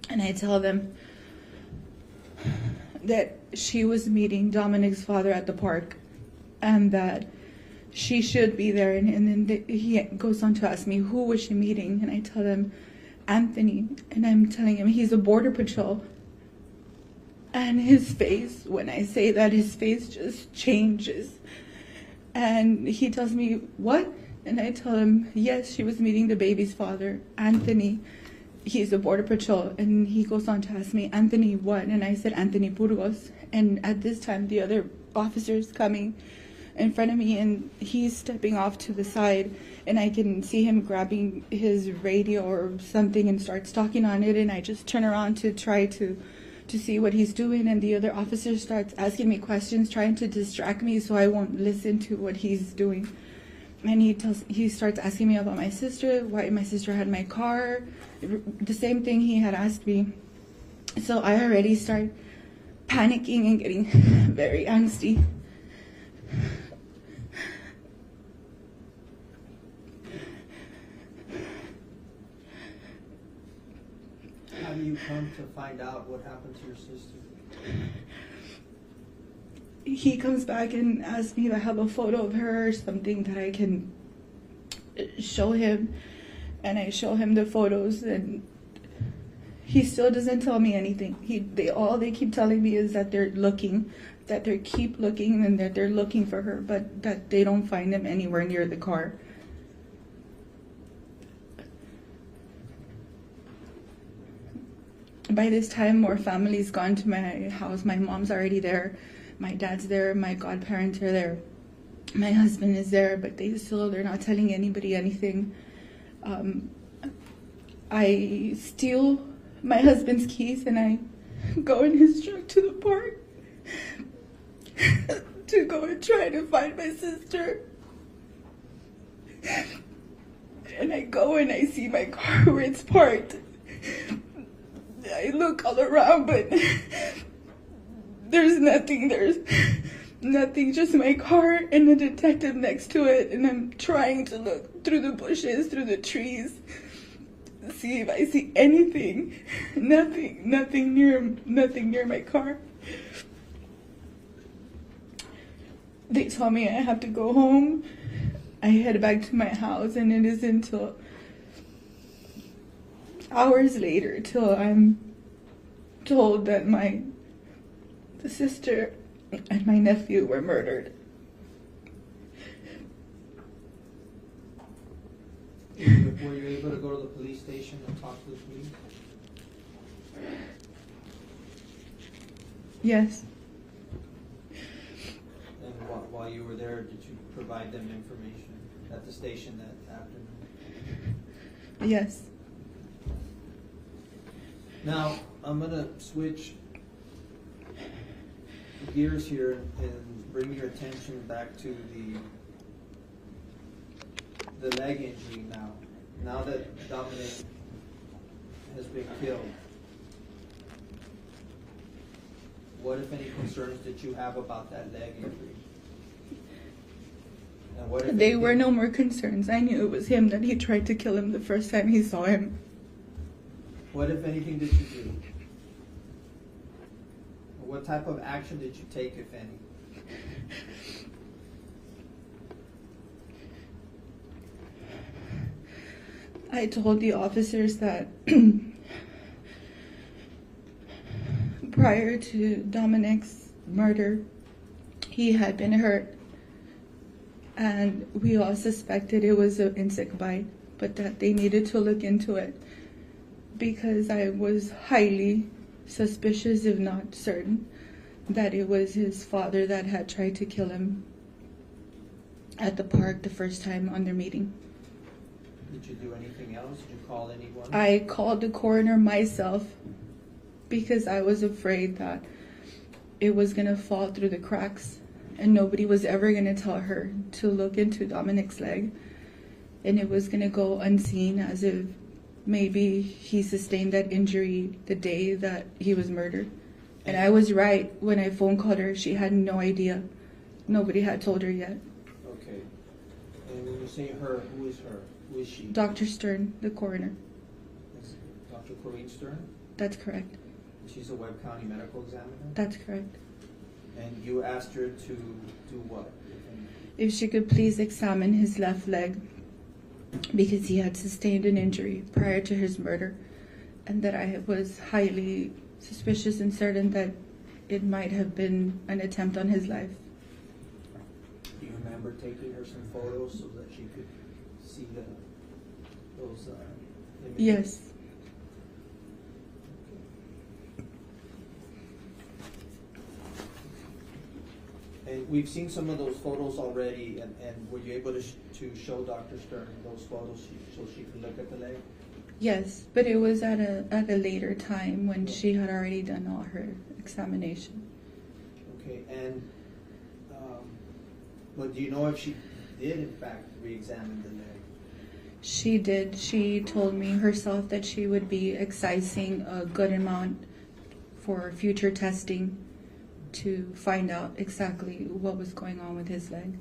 And I tell them that she was meeting Dominic's father at the park and that she should be there. And then he goes on to ask me, who was she meeting? And I tell him, Anthony. And I'm telling him he's a border patrol. And his face, when I say that, his face just changes. And he tells me, what? And I tell him, yes, she was meeting the baby's father, Anthony. He's a border patrol. And he goes on to ask me, Anthony what? And I said, Anthony Burgos. And at this time, the other officer's coming in front of me, and he's stepping off to the side, and I can see him grabbing his radio or something and starts talking on it, and I just turn around to try to see what he's doing, and the other officer starts asking me questions, trying to distract me so I won't listen to what he's doing. And he starts asking me about my sister, why my sister had my car, the same thing he had asked me. So I already start panicking and getting very angsty. How do you come to find out what happened to your sister? He comes back and asks me if I have a photo of her or something that I can show him. And I show him the photos, and he still doesn't tell me anything. They keep telling me is that they're looking, that they keep looking, and that they're looking for her, but that they don't find them anywhere near the car. By this time, more family's gone to my house. My mom's already there. My dad's there. My godparents are there. My husband is there, but they're not telling anybody anything. I steal my husband's keys and I go in his truck to the park to go and try to find my sister. And I go and I see my car where it's parked. I look all around, but there's nothing, just my car and the detective next to it, and I'm trying to look through the bushes, through the trees, see if I see anything. Nothing near my car. They told me I have to go home. I head back to my house, and it isn't until hours later till I'm told that the sister and my nephew were murdered. Were you able to go to the police station and talk to the police? Yes. And while you were there, did you provide them information at the station that afternoon? Yes. Now, I'm going to switch gears here and bring your attention back to the leg injury now. Now that Dominic has been killed, what, if any, concerns did you have about that leg injury? And what, if They anything, were no more concerns. I knew it was him, that he tried to kill him the first time he saw him. what, if anything, did you do? What type of action did you take, if any? I told the officers that prior to Dominic's murder, he had been hurt, and we all suspected it was an insect bite, but that they needed to look into it because I was highly suspicious, if not certain, that it was his father that had tried to kill him at the park the first time on their meeting. Did you do anything else? Did you call anyone? I called the coroner myself because I was afraid that it was going to fall through the cracks and nobody was ever going to tell her to look into Dominic's leg, and it was going to go unseen, as if maybe he sustained that injury the day that he was murdered. And I was right. When I phone called her, she had no idea. Nobody had told her yet. Okay. And when you say her, who is her? Who is she? Dr. Stern, the coroner. Is Dr. Corinne Stern? That's correct. She's a Webb County medical examiner? That's correct. And you asked her to do what? If she could please examine his left leg because he had sustained an injury prior to his murder, and that I was highly suspicious and certain that it might have been an attempt on his life. Do you remember taking her some photos so that she could see those images? Yes. And we've seen some of those photos already, and were you able to show Dr. Stern those photos so she could look at the leg? Yes, but it was at a later time when she had already done all her examination. Okay, and but do you know if she did in fact re-examine the leg? She did. She told me herself that she would be excising a good amount for future testing to find out exactly what was going on with his leg.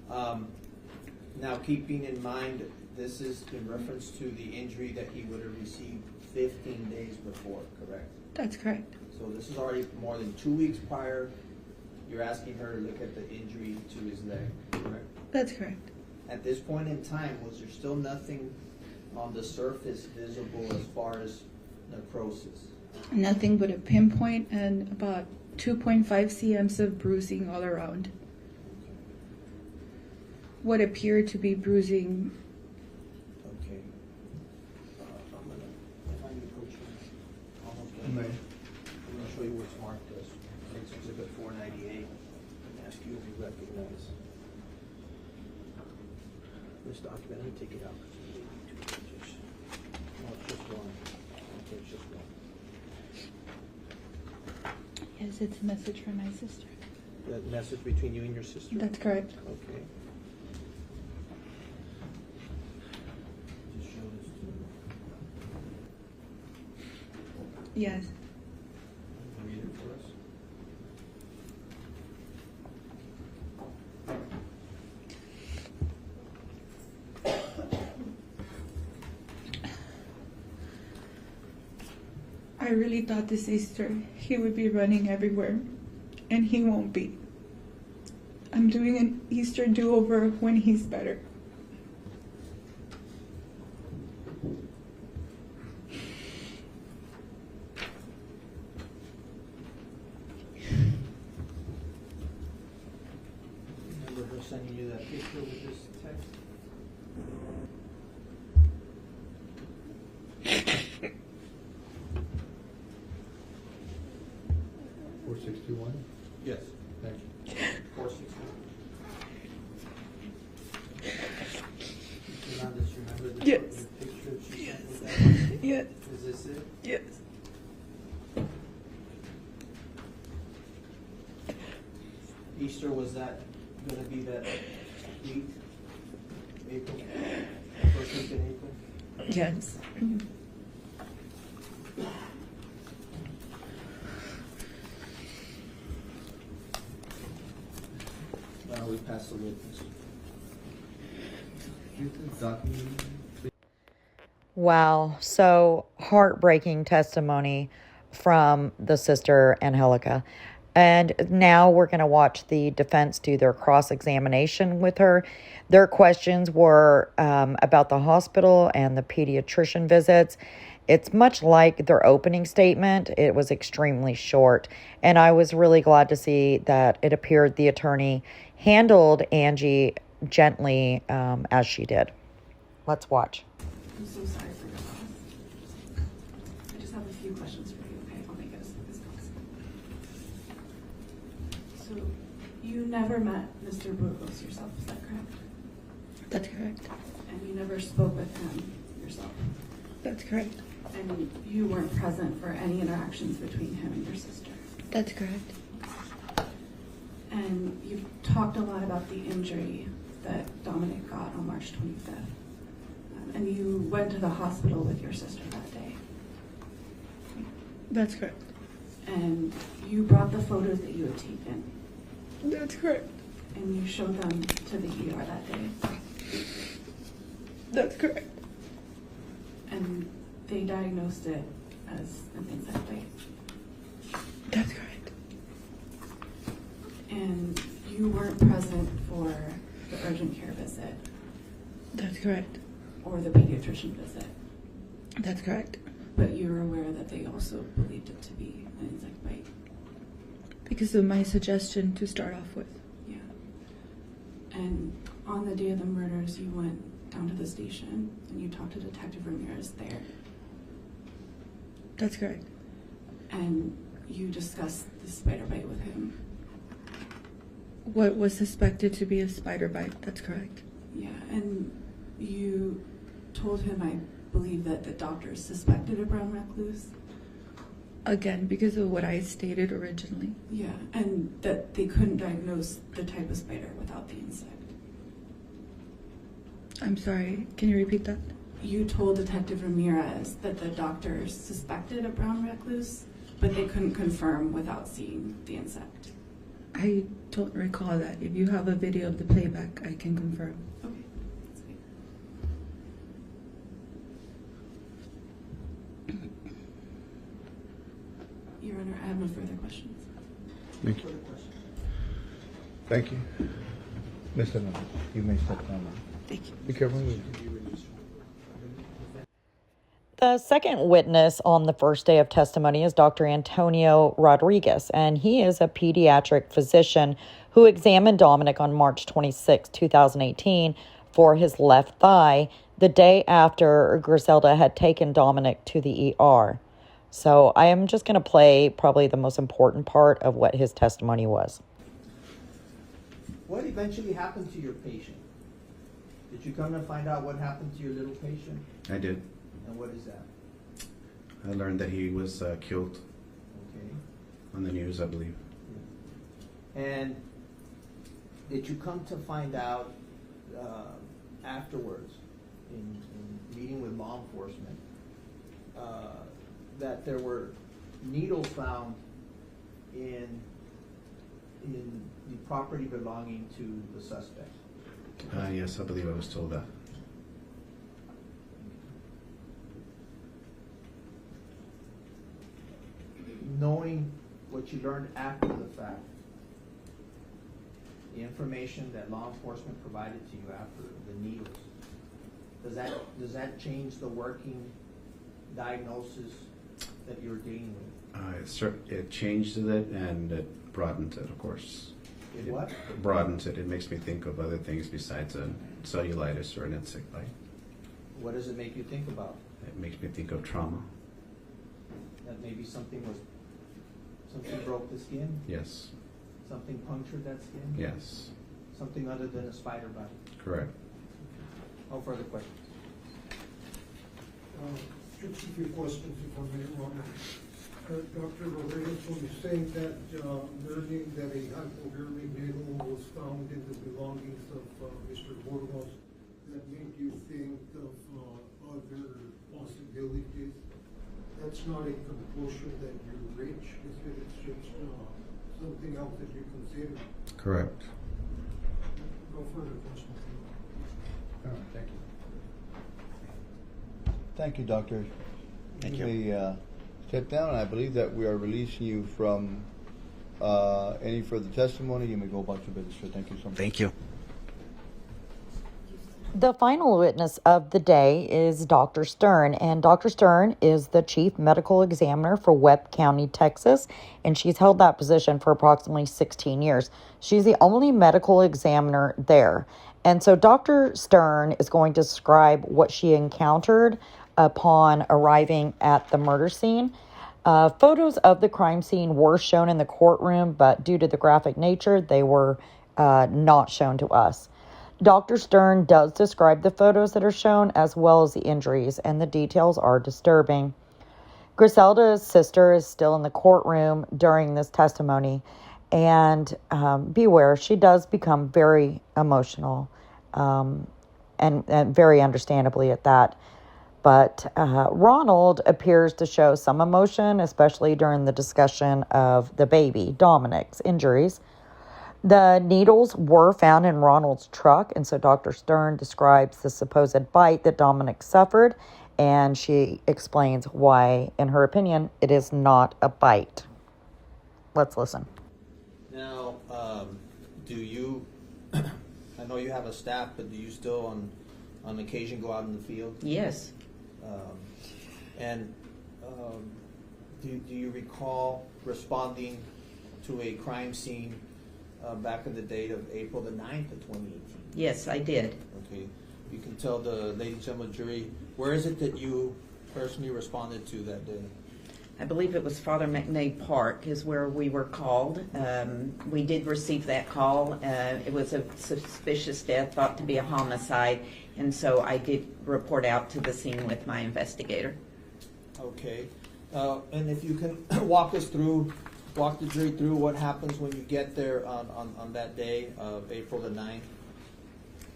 Okay. Now, keeping in mind, this is in reference to the injury that he would have received 15 days before, correct? That's correct. So this is already more than 2 weeks prior. You're asking her to look at the injury to his leg, correct? That's correct. At this point in time, was there still nothing on the surface visible as far as necrosis? Nothing but a pinpoint and about 2.5 cms of bruising all around. What appeared to be bruising. Okay. I'm gonna, if I can approach you, almost done. May. I'm gonna show you what's marked as Exhibit 498 and ask you if you recognize this document. Let me take it out. No, it's just one. Okay, it's just one. Yes, it's a message from my sister. The message between you and your sister? That's correct. Okay. Just show this to me. Yes. Read it for us. I really thought this Easter he would be running everywhere, and he won't be. I'm doing an Easter do-over when he's better. Remember her sending you that picture with this text? $461. Yes. Thank you. 461. Hernandez, you remember the Yes. the picture she sent with that? Yes. Is this it? Yes. Easter, was that gonna be that week? April? First week in April? Yes. Now we pass the witness. Wow. So heartbreaking testimony from the sister Angelica. And now we're going to watch the defense do their cross-examination with her. Their questions were about the hospital and the pediatrician visits. It's much like their opening statement. It was extremely short. And I was really glad to see that it appeared the attorney handled Angie gently as she did. Let's watch. I'm so sorry for your loss. I just have a few questions for you, okay? I'll make it as quick as possible. So, you never met Mr. Burgos yourself, is that correct? That's correct. And you never spoke with him yourself? That's correct. And you weren't present for any interactions between him and your sister? That's correct. And you've talked a lot about the injury that Dominic got on March 25th. And you went to the hospital with your sister that day. That's correct. And you brought the photos that you had taken. That's correct. And you showed them to the ER that day. That's correct. And they diagnosed it as an insect bite. That's correct. And you weren't present for the urgent care visit That's correct. or the pediatrician visit. That's correct. But you were aware that they also believed it to be an insect bite. Because of my suggestion to start off with. Yeah. And on the day of the murders, you went down to the station and you talked to Detective Ramirez there. That's correct. And you discussed the spider bite with him. What was suspected to be a spider bite. That's correct. Yeah, and you told him, I believe, that the doctors suspected a brown recluse. Again, because of what I stated originally. Yeah, and that they couldn't diagnose the type of spider without the insect. I'm sorry, can you repeat that? You told Detective Ramirez that the doctors suspected a brown recluse, but they couldn't confirm without seeing the insect. I don't recall that. If you have a video of the playback, I can confirm. Okay, that's good. Your Honor, I have no further questions. Thank you. Thank you. Mr. Hernandez, you may step down now. Thank you. Be careful. The second witness on the first day of testimony is Dr. Antonio Rodriguez, and he is a pediatric physician who examined Dominic on March 26, 2018 for his left thigh, the day after Grizelda had taken Dominic to the ER. So I am just going to play probably the most important part of what his testimony was. What eventually happened to your patient? Did you come to find out what happened to your little patient? I did. And what is that? I learned that he was killed Okay. on the news, I believe. And did you come to find out afterwards, in meeting with law enforcement, that there were needles found in the property belonging to the suspect? Yes, I believe I was told that. Knowing what you learned after the fact, the information that law enforcement provided to you after the needles, does that change the working diagnosis that you're dealing with? It changed it and it broadened it, of course. It what? Broadens it. It makes me think of other things besides a cellulitis or an insect bite. What does it make you think about? It makes me think of trauma. That maybe something broke the skin? Yes. Something punctured that skin? Yes. Something other than a spider bite? Correct. No further questions. Just a few questions, if I may, Ronald. Dr. Rodriguez, when you say that learning that a hypodermic needle was found in the belongings of Mr. Burgos, that made you think of other possibilities? That's not a conclusion that you reach, is it? It's just something else that you consider. Correct. No further questions. All right, thank you. Thank you, Doctor. Thank you. may step down, and I believe that we are releasing you from any further testimony. You may go about your business, sir. Thank you so much. Thank you. The final witness of the day is Dr. Stern, and Dr. Stern is the chief medical examiner for Webb County, Texas, and she's held that position for approximately 16 years. She's the only medical examiner there. And so Dr. Stern is going to describe what she encountered upon arriving at the murder scene. Photos of the crime scene were shown in the courtroom, but due to the graphic nature, they were not shown to us. Dr. Stern does describe the photos that are shown as well as the injuries, and the details are disturbing. Grizelda's sister is still in the courtroom during this testimony, and beware, she does become very emotional, and very understandably at that. But Ronald appears to show some emotion, especially during the discussion of the baby, Dominic's injuries. The needles were found in Ronald's truck, and so Dr. Stern describes the supposed bite that Dominic suffered, and she explains why, in her opinion, it is not a bite. Let's listen. Now, do you, I know you have a staff, but do you still on occasion go out in the field? Yes. Do you recall responding to a crime scene back in the date of April the 9th of 2018? Yes, I did. Okay. You can tell the ladies and gentlemen jury, where is it that you personally responded to that day? I believe it was Father McNaid Park is where we were called. We did receive that call. It was a suspicious death, thought to be a homicide, and so I did report out to the scene with my investigator. Okay. And if you can walk the jury through what happens when you get there on that day of April the 9th.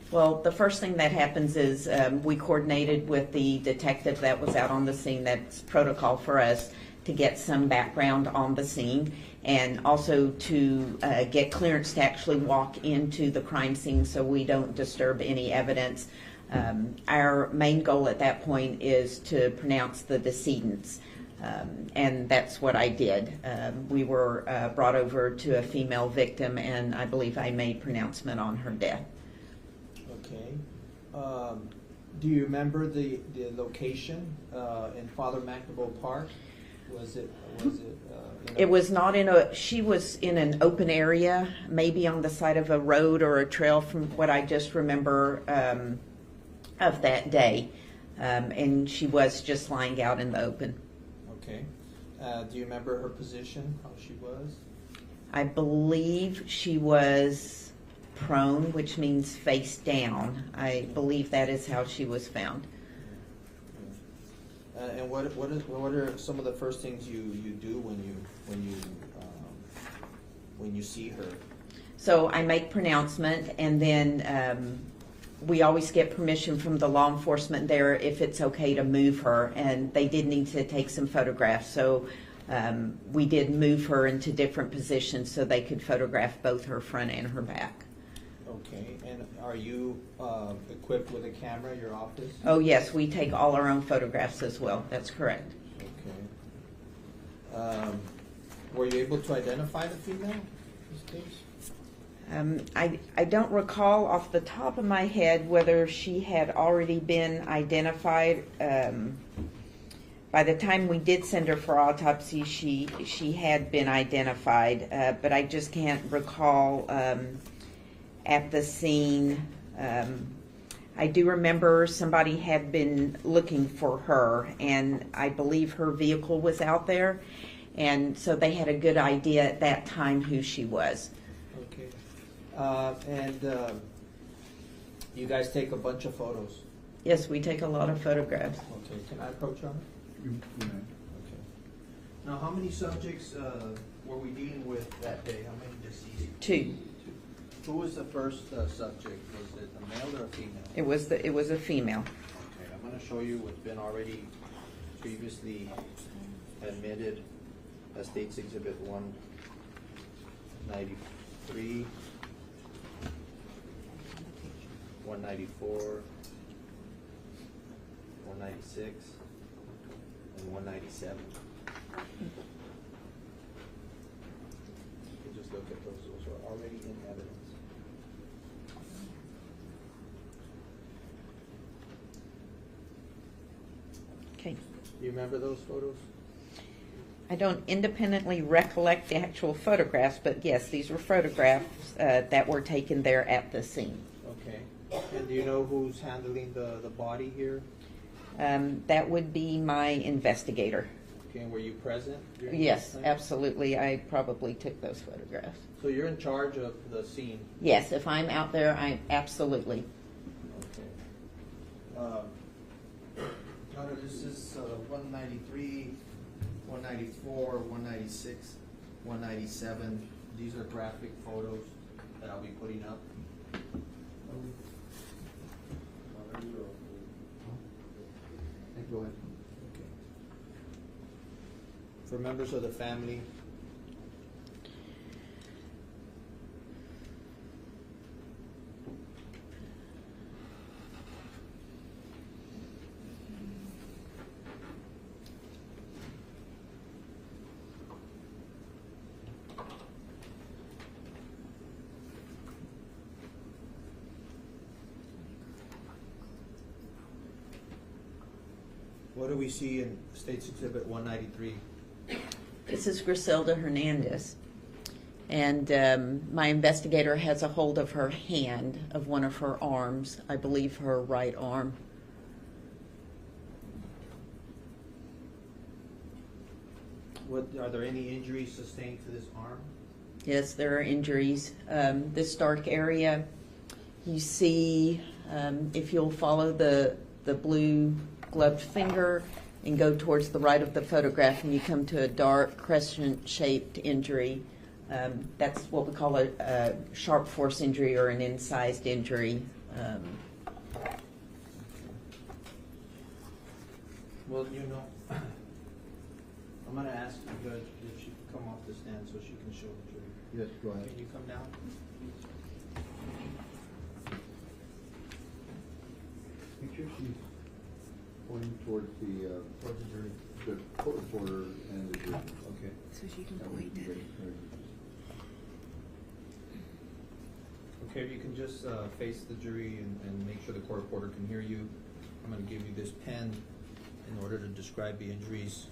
Well, the first thing that happens is we coordinated with the detective that was out on the scene. That's protocol for us to get some background on the scene, and also to get clearance to actually walk into the crime scene so we don't disturb any evidence. Our main goal at that point is to pronounce the decedents. And that's what I did. We were brought over to a female victim, and I believe I made pronouncement on her death. Okay. Do you remember the location in Father McNaid Park? Was it? It was not in a. She was in an open area, maybe on the side of a road or a trail, from what I just remember of that day, and she was just lying out in the open. Okay. Do you remember her position? How she was? I believe she was prone, which means face down. I believe that is how she was found. And what are some of the first things you do when you see her? So I make pronouncement, and then we always get permission from the law enforcement there if it's okay to move her, and they did need to take some photographs. So we did move her into different positions so they could photograph both her front and her back. Okay, and are you equipped with a camera, your office? Oh yes, we take all our own photographs as well. That's correct. Okay. Were you able to identify the female in this case? I don't recall off the top of my head whether she had already been identified. By the time we did send her for autopsy, she had been identified, but I just can't recall at the scene. I do remember somebody had been looking for her, and I believe her vehicle was out there, and so they had a good idea at that time who she was. Okay. You guys take a bunch of photos. Yes, we take a lot of photographs. Okay. Can I approach on it? Okay. Now, how many subjects were we dealing with that day? How many deceased? 2. Who was the first subject? Was it a male or a female? It was a female. Okay, I'm going to show you what's been already previously admitted as State's Exhibit 193, 194, 196, and 197. You just look at those. Those are already in evidence. Okay. Do you remember those photos? I don't independently recollect the actual photographs, but yes, these were photographs that were taken there at the scene. Okay. And do you know who's handling the body here? That would be my investigator. Okay, and were you present during Yes, this time? absolutely. I probably took those photographs. So you're in charge of the scene? Yes, if I'm out there, I absolutely. Okay. Connor, this is 193, 194, 196, 197. These are graphic photos that I'll be putting up. Go ahead. Okay. For members of the family, what do we see in State's Exhibit 193? This is Grizelda Hernandez. And my investigator has a hold of her hand, of one of her arms, I believe her right arm. Are there any injuries sustained to this arm? Yes, there are injuries. This dark area, you see, if you'll follow the blue gloved finger and go towards the right of the photograph, and you come to a dark crescent-shaped injury. That's what we call a sharp force injury or an incised injury. Well, you know, I'm going to ask the judge if she can come off the stand so she can show the jury. Yes, go ahead. Can you come down? Picture, she's pointing towards the jury, the court reporter and the jury. Okay. So she can That would point be at very- it. very good. Okay, if you can just face the jury and make sure the court reporter can hear you. I'm going to give you this pen in order to describe the injuries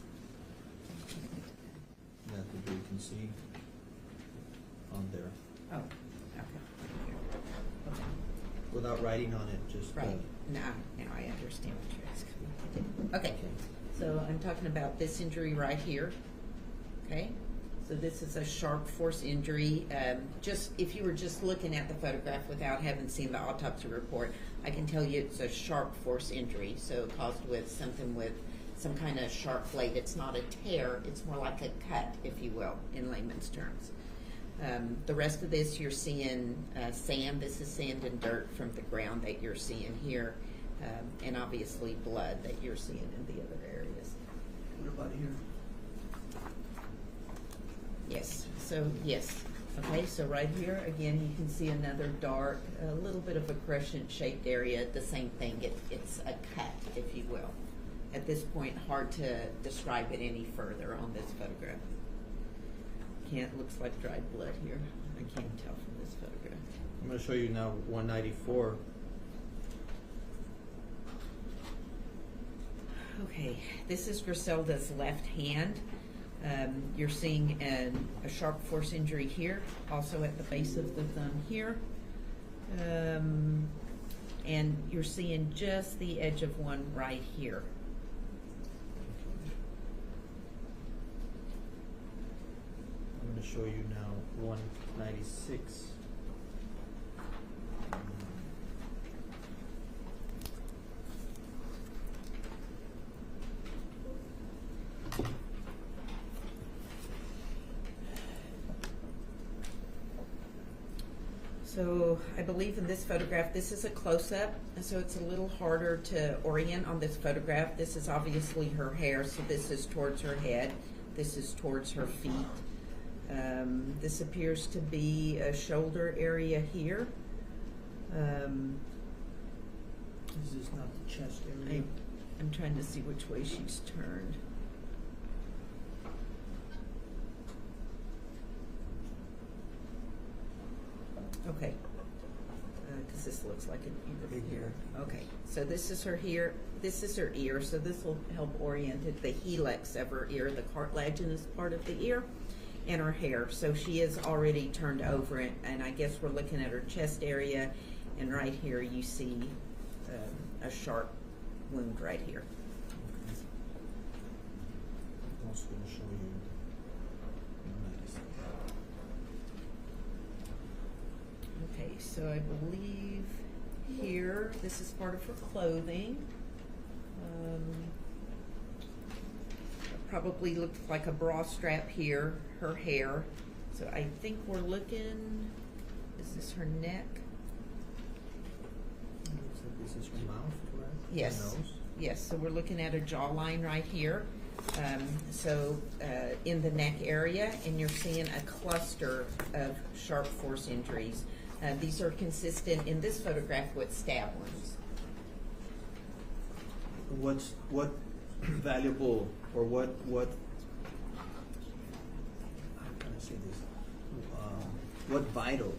that the jury can see on there. Oh, okay. Without writing on it, just... Right. Now I understand what you're asking. Okay, so I'm talking about this injury right here. Okay, so this is a sharp force injury. Just if you were just looking at the photograph without having seen the autopsy report, I can tell you it's a sharp force injury. So caused with something with some kind of sharp blade. It's not a tear. It's more like a cut, if you will, in layman's terms. The rest of this, you're seeing sand. This is sand and dirt from the ground that you're seeing here, and obviously blood that you're seeing in the other areas. What about here? Yes. So yes. Okay. So right here, again, you can see another dark, a little bit of a crescent-shaped area. The same thing. It's a cut, if you will. At this point, hard to describe it any further on this photograph. can't, looks like dried blood here. I can't tell from this photograph. I'm going to show you now 194. Okay, this is Grizelda's left hand. You're seeing a sharp force injury here, also at the base of the thumb here. And you're seeing just the edge of one right here. I'm going to show you now 196. So I believe in this photograph, this is a close-up, so it's a little harder to orient on this photograph. This is obviously her hair, so this is towards her head. This is towards her feet. This appears to be a shoulder area here. This is not the chest area. I'm trying to see which way she's turned. Okay, because this looks like an ear here. Okay, so this is her here, this is her ear, so this will help orient it, the helix of her ear, the cartilaginous part of the ear, and her hair. So she is already turned over it, and I guess we're looking at her chest area, and right here you see a sharp wound right here. I'm also going to show you 196. Okay, so I believe here, this is part of her clothing. Probably looked like a bra strap here, her hair. So I think we're looking, is this her neck? So this is her mouth, correct? Yes. Her nose. Yes, so we're looking at a jawline right here. In the neck area, and you're seeing a cluster of sharp force injuries. These are consistent in this photograph with stab wounds. What valuable, or what how can I say this? What vital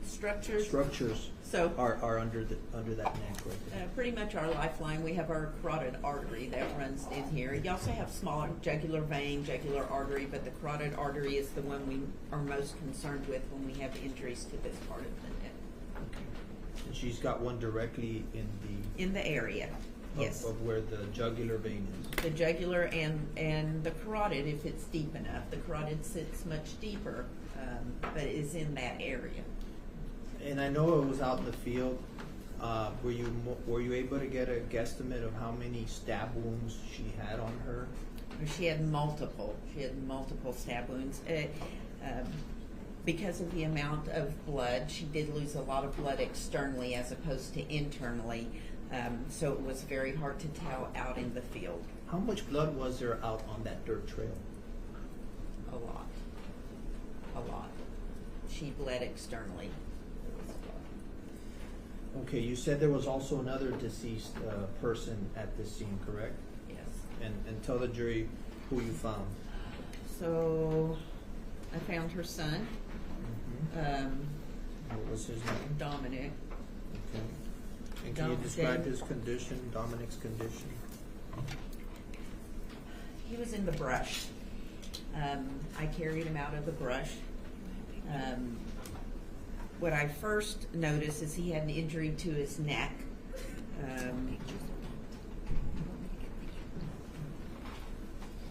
structures So are under that neck right there? pretty much our lifeline, we have our carotid artery that runs in here. You also have smaller jugular vein, jugular artery, but the carotid artery is the one we are most concerned with when we have injuries to this part of the neck. And she's got one directly In the area, yes. of where the jugular vein is. The jugular and the carotid, if it's deep enough. The carotid sits much deeper, but is in that area. And I know it was out in the field. Were you able to get a guesstimate of how many stab wounds she had on her? She had multiple. Stab wounds. Because of the amount of blood, she did lose a lot of blood externally as opposed to internally. So it was very hard to tell out in the field. How much blood was there out on that dirt trail? A lot. She bled externally. Okay, you said there was also another deceased person at this scene, correct? Yes. And tell the jury who you found. So I found her son, What was his name? Dominic. Okay. And can you describe his condition, Dominic's condition? He was in the brush. I carried him out of the brush. What I first noticed is he had an injury to his neck.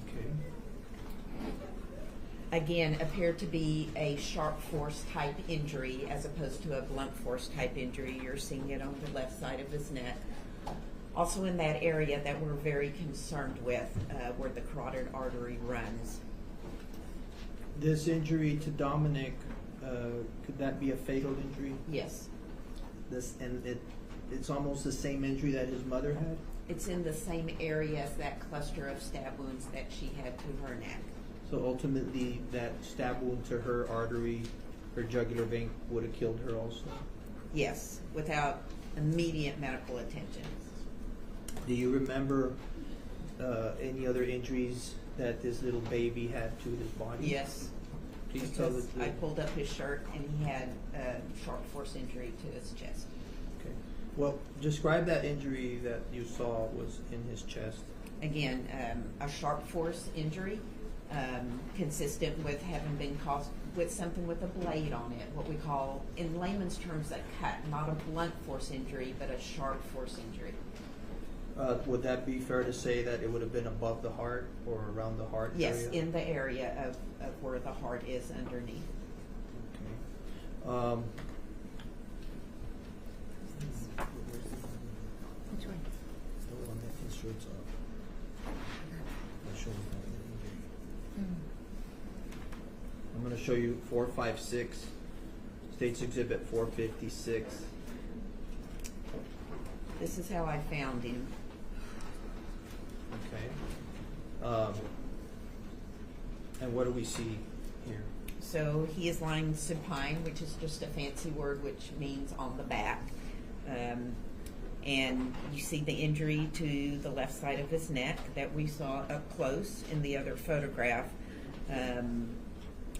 Okay. Again, appeared to be a sharp force type injury as opposed to a blunt force type injury. You're seeing it on the left side of his neck. Also in that area that we're very concerned with, where the carotid artery runs. This injury to Dominic, could that be a fatal injury? Yes. It's almost the same injury that his mother had? It's in the same area as that cluster of stab wounds that she had to her neck. So ultimately, that stab wound to her artery, her jugular vein, would have killed her also? Yes, without immediate medical attention. Do you remember any other injuries that this little baby had to his body? Yes. Please tell the Because truth. I pulled up his shirt and he had a sharp force injury to his chest. Okay. Well, describe that injury that you saw was in his chest. Again, a sharp force injury, consistent with having been caused with something with a blade on it, what we call, in layman's terms, a cut, not a blunt force injury, but a sharp force injury. Would that be fair to say that it would have been above the heart or around the heart Yes, area? in the area of where the heart is underneath. Okay. Which one? The one that his shirt's up. That shows that injury. I'm going to show you 456, State's Exhibit 456. This is how I found him. Okay. And what do we see here? So he is lying supine, which is just a fancy word which means on the back. And you see the injury to the left side of his neck that we saw up close in the other photograph.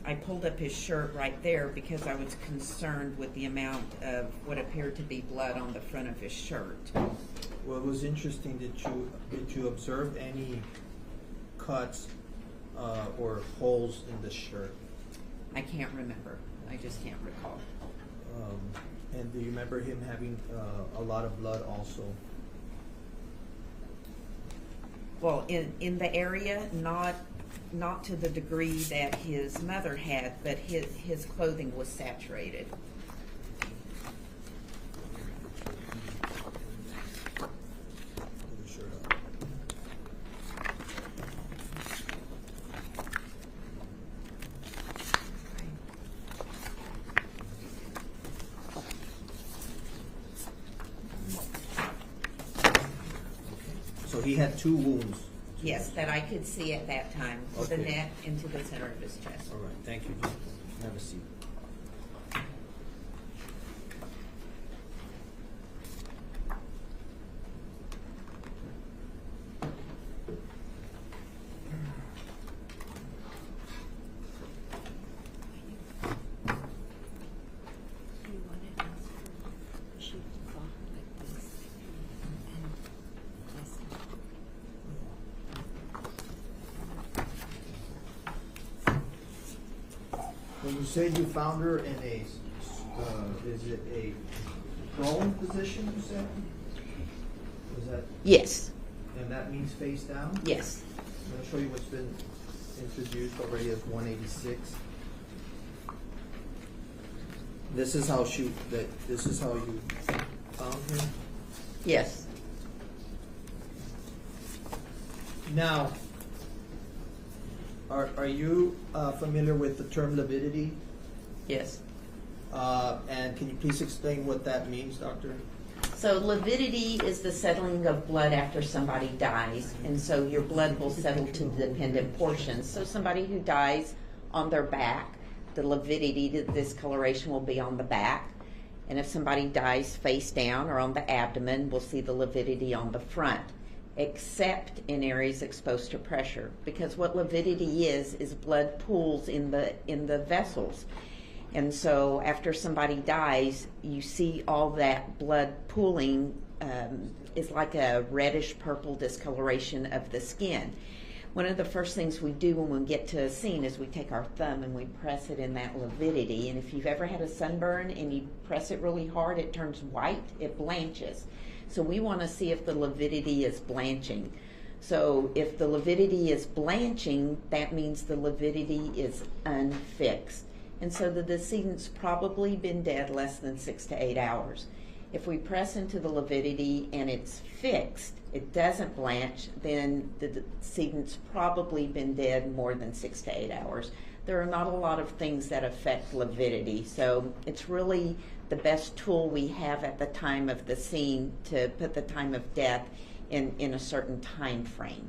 I pulled up his shirt right there because I was concerned with the amount of what appeared to be blood on the front of his shirt. Well, it was interesting. Did you observe any cuts or holes in the shirt? I can't remember. I just can't recall. And do you remember him having a lot of blood also? Well, in the area, not to the degree that his mother had, but his clothing was saturated. Pull the shirt up. So he had 2 wounds. Yes, that I could see at that time, to the Okay. neck and to the center of his chest. All right, thank you, Jim. Have a seat. When you said you found her in a, is it a prone position, you said? Was that, Yes, and that means face down? yes. I'm going to show you what's been introduced already as 186. This is how this is how you found him? Yes. Now, are you familiar with the term lividity? Yes. And can you please explain what that means, Doctor? So lividity is the settling of blood after somebody dies, and so your blood will settle to the dependent portions. So somebody who dies on their back, the lividity, the discoloration will be on the back. And if somebody dies face down or on the abdomen, we'll see the lividity on the front, except in areas exposed to pressure. Because what lividity is blood pools in the vessels. And so after somebody dies, you see all that blood pooling is like a reddish purple discoloration of the skin. One of the first things we do when we get to a scene is we take our thumb and we press it in that lividity. And if you've ever had a sunburn and you press it really hard, it turns white, it blanches. So we want to see if the lividity is blanching. So if the lividity is blanching, that means the lividity is unfixed. And so the decedent's probably been dead less than 6 to 8 hours. If we press into the lividity and it's fixed, it doesn't blanch, then the decedent's probably been dead more than 6 to 8 hours. There are not a lot of things that affect lividity, so it's really the best tool we have at the time of the scene to put the time of death in a certain time frame.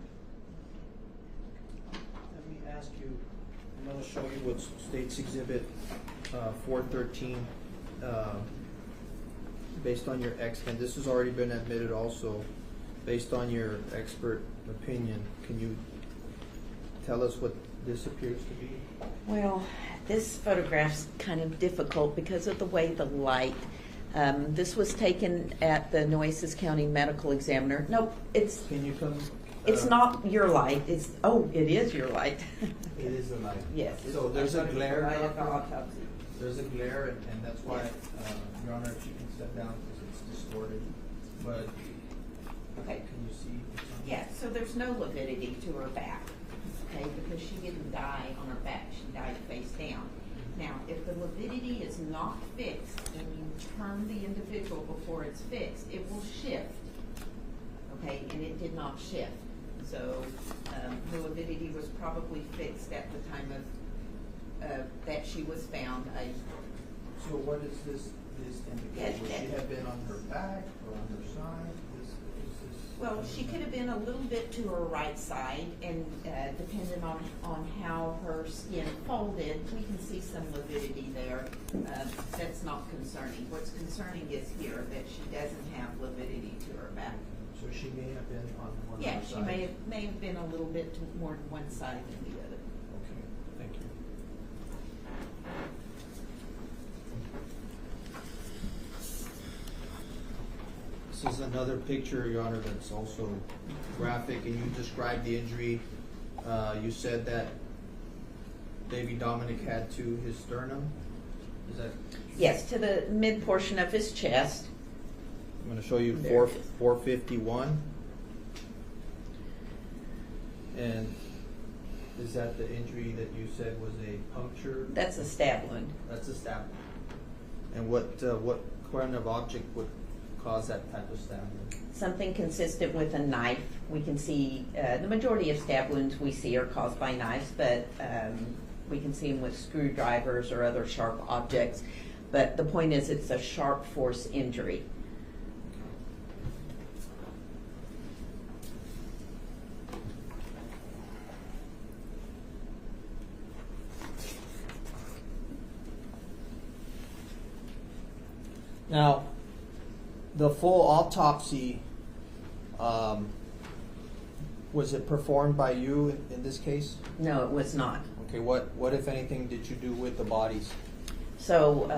Let me ask you, I'm going to show you what State's Exhibit 413, based on your X-Men. This has already been admitted also. based on your expert opinion, can you tell us what this appears to be? Well, this photograph's kind of difficult because of the way the light. This was taken at the Nueces County Medical Examiner. Nope, it's Can you come? not your light. It is your light. It is the light. Yes. So there's a glare. Right at the autopsy. There's a glare, and that's why, Your Honor, if you can step down because it's distorted. But Okay. can you see? Yeah, so there's no lividity to her back, okay, because she didn't die on her back, she died face down. Now, if the lividity is not fixed and you turn the individual before it's fixed, it will shift, okay, and it did not shift. So the lividity was probably fixed at the time of that she was found. So what is this indicate? Would she have been on her back or on her side? Well, she could have been a little bit to her right side, and depending on how her skin folded, we can see some lividity there. That's not concerning. What's concerning is here, that she doesn't have lividity to her back. So she may have been on one Yeah, side. she may have been a little bit more to one side than the other. Okay, thank you. This is another picture, Your Honor, that's also graphic, and you described the injury. You said that baby Dominic had to his sternum. Is that? Yes, to the mid portion of his chest. I'm going to show you There. 451. And is that the injury that you said was a puncture? That's a stab wound. That's a stab. And what kind of object would cause that type of stab wound? Something consistent with a knife. We can see the majority of stab wounds we see are caused by knives, but we can see them with screwdrivers or other sharp objects. But the point is, it's a sharp force injury. Now, the full autopsy, was it performed by you in this case? No, it was not. Okay, what if anything did you do with the bodies? So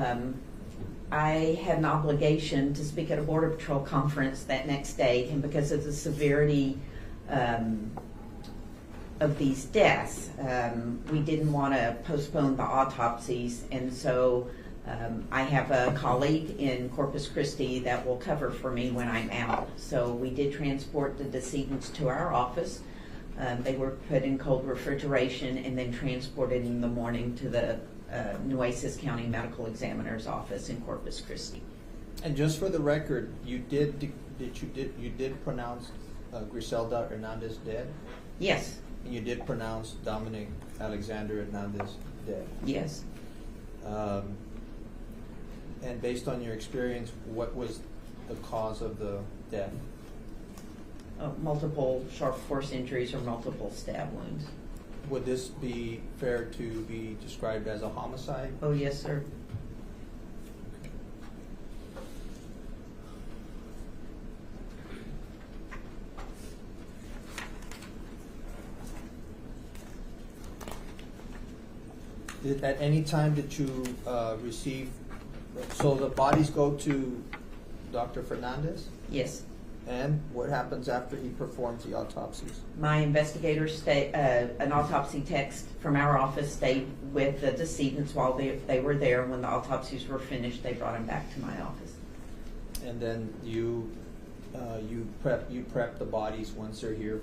I had an obligation to speak at a Border Patrol conference that next day, and because of the severity of these deaths, we didn't want to postpone the autopsies, and so I have a colleague in Corpus Christi that will cover for me when I'm out. So we did transport the decedents to our office. They were put in cold refrigeration and then transported in the morning to the Nueces County Medical Examiner's office in Corpus Christi. And just for the record, you did pronounce Grizelda Hernandez dead, Yes, and you did pronounce Dominic Alexander Hernandez dead. yes. And based on your experience, what was the cause of the death? Multiple sharp force injuries or multiple stab wounds. Would this be fair to be described as a homicide? Oh, yes, sir. At any time did you receive, so the bodies go to Dr. Fernandez? Yes. And what happens after he performs the autopsies? My investigators stay, an autopsy text from our office stayed with the decedents while they were there. When the autopsies were finished, they brought them back to my office. And then you prep the bodies once they're here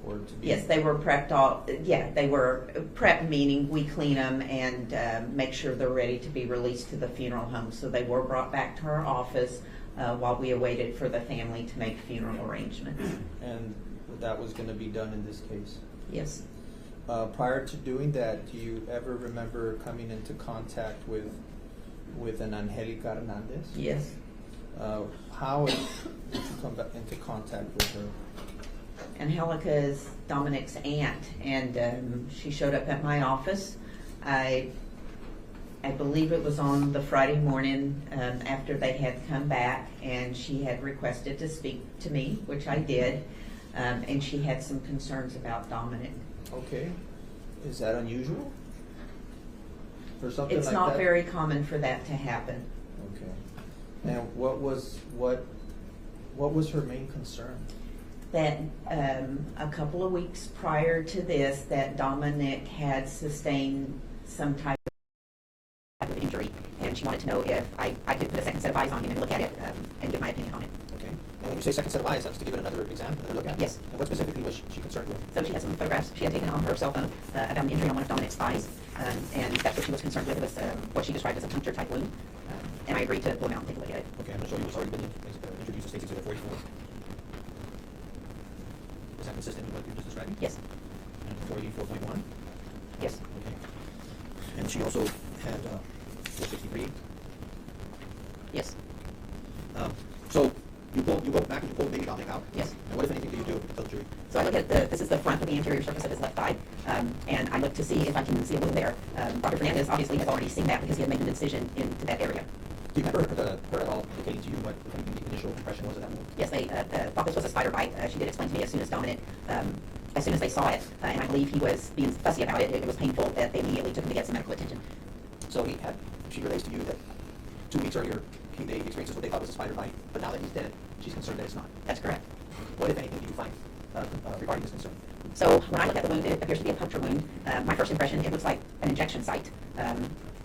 or to be. Yes, they were prepped they were prepped, meaning we clean them and make sure they're ready to be released to the funeral home. So they were brought back to our office while we awaited for the family to make funeral arrangements. And that was going to be done in this case. Yes. Prior to doing that, do you ever remember coming into contact with an Angelica Hernandez? Yes. How did you come back into contact with her? Angelica is Dominic's aunt, and she showed up at my office. I I believe it was on the Friday morning after they had come back, and she had requested to speak to me, which I did, and she had some concerns about Dominic. Okay. Is that unusual? For something It's like not that? very common for that to happen. Okay. And what was her main concern? That a couple of weeks prior to this, that Dominic had sustained some type of injury, and she wanted to know if I could put a second set of eyes on him and look at it and give my opinion on it. Okay. And when you say second set of eyes, that's to give it another exam, another look at? Yes. And what specifically was she concerned with? So she had some photographs she had taken on her cell phone about an injury on one of Dominic's thighs, and that's what she was concerned with. It was what she described as a puncture type wound, and I agreed to pull him out and take a look at it. Okay, I'm going to show you what's already been introduced to State Exhibit 44. Is that consistent with what you're just describing? Yes. And 44.1? Yes. Okay. And she also had 463. Yes. So you go back and you pull baby Dominic out? Yes. And what, if anything, do you do? Tell the jury. So I look at this is the front of the anterior surface of his left thigh, and I look to see if I can see a wound there. Dr. Hernandez obviously has already seen that because he had made an incision into that area. Do you remember her at all indicating to you what the initial impression was of that wound? Yes, they thought this was a spider bite. She did explain to me as soon as Dominic, as soon as they saw it, and I believe he was being fussy about it. It was painful that they immediately took him to get some medical attention. So she relates to you that 2 weeks earlier they experienced what they thought was a spider bite, but now that he's dead, she's concerned that it's not. That's correct. What, if anything, do you find regarding this concern? So when I look at the wound, it appears to be a puncture wound. My first impression, it looks like an injection site.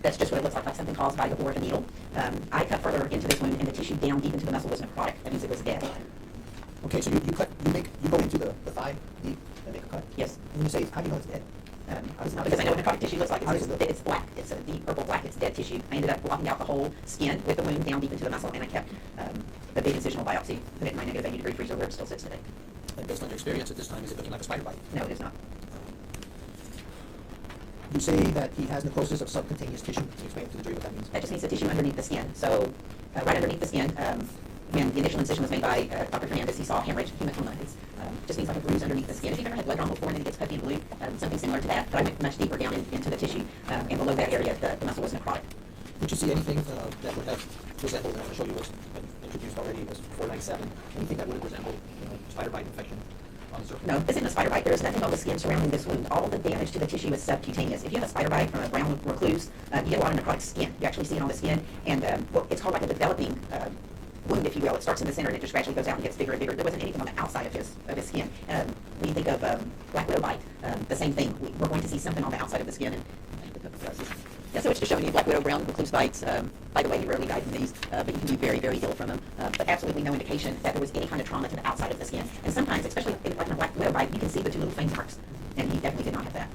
That's just what it looks like something caused by the bore of a needle. I cut further into this wound, and the tissue down deep into the muscle was necrotic. That means it was dead. Okay, so you go into the thigh deep and make a cut? Yes. And you say, how do you know it's dead? Because I know what necrotic tissue looks like. How does it look? It's black. It's a deep purple black. It's dead tissue. I ended up blocking out the whole skin with the wound down deep into the muscle, and I kept the big incisional biopsy, put it in my negative 80-degree freezer where it still sits today. And based on your experience at this time, is it looking like a spider bite? No, it is not. You say that he has necrosis of subcutaneous tissue. Can you explain to the jury what that means? That just means the tissue underneath the skin. So right underneath the skin, when the initial incision was made by Dr. Hernandez, he saw hemorrhage, hematoma. It just means like a bruise underneath the skin. If you've ever had blood drawn before and then it gets cut in blue, something similar to that, but I went much deeper down into the tissue, and below that area, the muscle was necrotic. Did you see anything that would have resembled, and I'm going to show you what's been introduced already, was 497, anything that would have resembled spider bite infection on the surface? No, this isn't a spider bite. There is nothing on the skin surrounding this wound. All of the damage to the tissue is subcutaneous. If you have a spider bite from a brown recluse, you get a lot of necrotic skin. You actually see it on the skin, and it's called like a developing wound, if you will. It starts in the center and it just gradually goes out and gets bigger and bigger. There wasn't anything on the outside of his skin. When you think of black widow bite, the same thing. We're going to see something on the outside of the skin. Yeah, so it's just showing you black widow, brown recluse bites. By the way, he rarely died from these, but you can be very, very ill from them. But absolutely no indication that there was any kind of trauma to the outside of the skin. And sometimes, especially like in a black widow bite, you can see the two little fangs marks. And he definitely did not have that.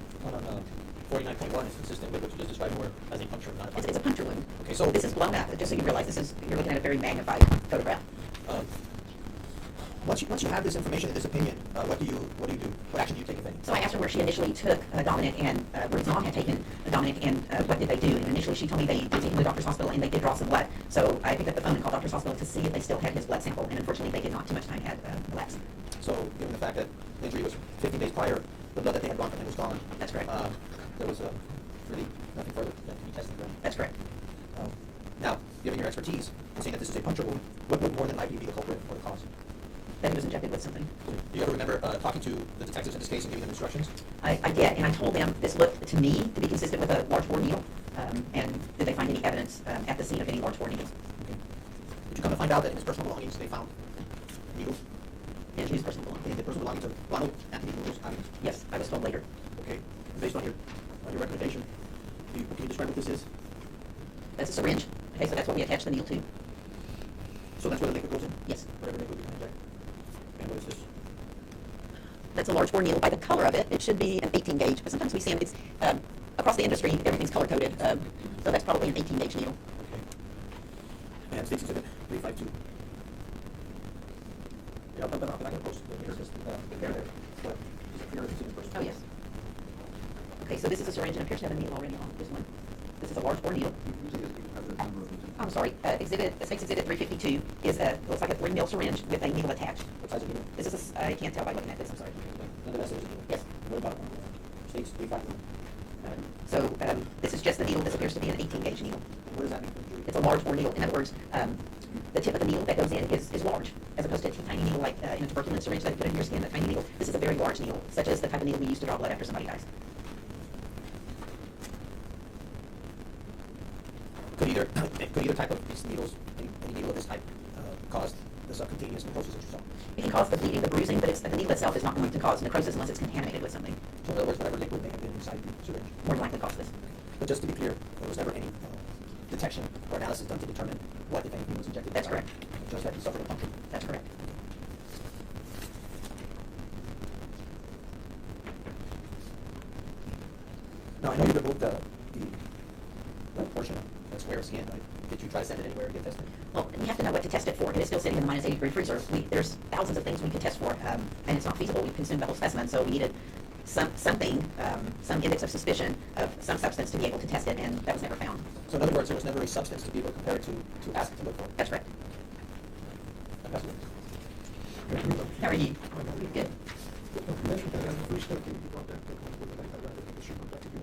49.1 is consistent with what you just described more as a puncture, not a puncture. It's a puncture wound. Okay, so This is blown up, just so you realize you're looking at a very magnified photograph. Once you have this information and this opinion, what do you do? What action do you take, if any? So I asked her where she initially took Dominic and where his mom had taken Dominic, and what did they do? And initially she told me they did take him to the doctor's hospital and they did draw some blood. So I picked up the phone and called doctor's hospital to see if they still had his blood sample, and unfortunately they did not. Too much time had elapsed. So given the fact that the injury was 15 days prior, the blood that they had drawn from him was gone. That's correct. There was really nothing further that can be tested. Right? That's correct. Now, given your expertise in saying that this is a puncture wound, what would more than likely be the culprit or the cause? That he was injected with something. Do you ever remember talking to the detectives in this case and giving them instructions? I did, and I told them this looked to me to be consistent with a large bore needle, and did they find any evidence at the scene of any large bore needles? Okay. Did you come to find out that in his personal belongings they found needles? In his personal belongings. In the personal belongings of Ronald Anthony Burgos-Aviles? Yes, I was told later. Okay. Based on your recommendation, can you describe what this is? That's a syringe. Okay, so that's what we attach the needle to. So that's where the liquid goes in? Yes. Whatever liquid you can inject. And what is this? That's a large bore needle. By the color of it, it should be an 18 gauge, but sometimes we see them, it's across the industry, everything's color coded, so that's probably an 18 gauge needle. Okay. And State's Exhibit 352. Yeah, I'll put that on, but I can post the here, just compare there. What is it for your exhibit first? Oh, yes. Okay, so this is a syringe and appears to have a needle already on this one. This is a large bore needle. I'm sorry, State's Exhibit 352 is looks like a 3 mil syringe with a needle attached. What size of needle? This is I can't tell by looking at this, I'm sorry. Nonetheless, there's a needle. Yes. What about State's 351? This is just the needle. This appears to be an 18-gauge needle. What does that mean? It's a large bore needle. In other words, the tip of the needle that goes in is large, as opposed to a tiny needle like in a tuberculin syringe that you put in your skin, a tiny needle. This is a very large needle, such as the type of needle we use to draw blood after somebody dies. Could either type of these needles, any needle of this type, cause the subcutaneous necrosis that you saw? It can cause the bleeding, the bruising, but the needle itself is not going to cause necrosis unless it's contaminated with something. So in other words, whatever liquid may have been inside the syringe. More than likely cause this. But just to be clear, there was never any detection or analysis done to determine what, if anything, was injected. That's correct. Just that he suffered a puncture. That's correct. Now, I know you removed the portion of the square skin, right? Did you try to send it anywhere to get tested? Well, we have to know what to test it for. It is still sitting in the -80 degree freezer. There's thousands of things we could test for, and it's not feasible. We've consumed the whole specimen, so we needed something, some index of suspicion of some substance to be able to test it, and that was never found. So in other words, there was never a substance to be able to compare it to ask to look for. That's correct. That's what- How are you? Good. You mentioned that as the first step, you brought that to the issue contacted you.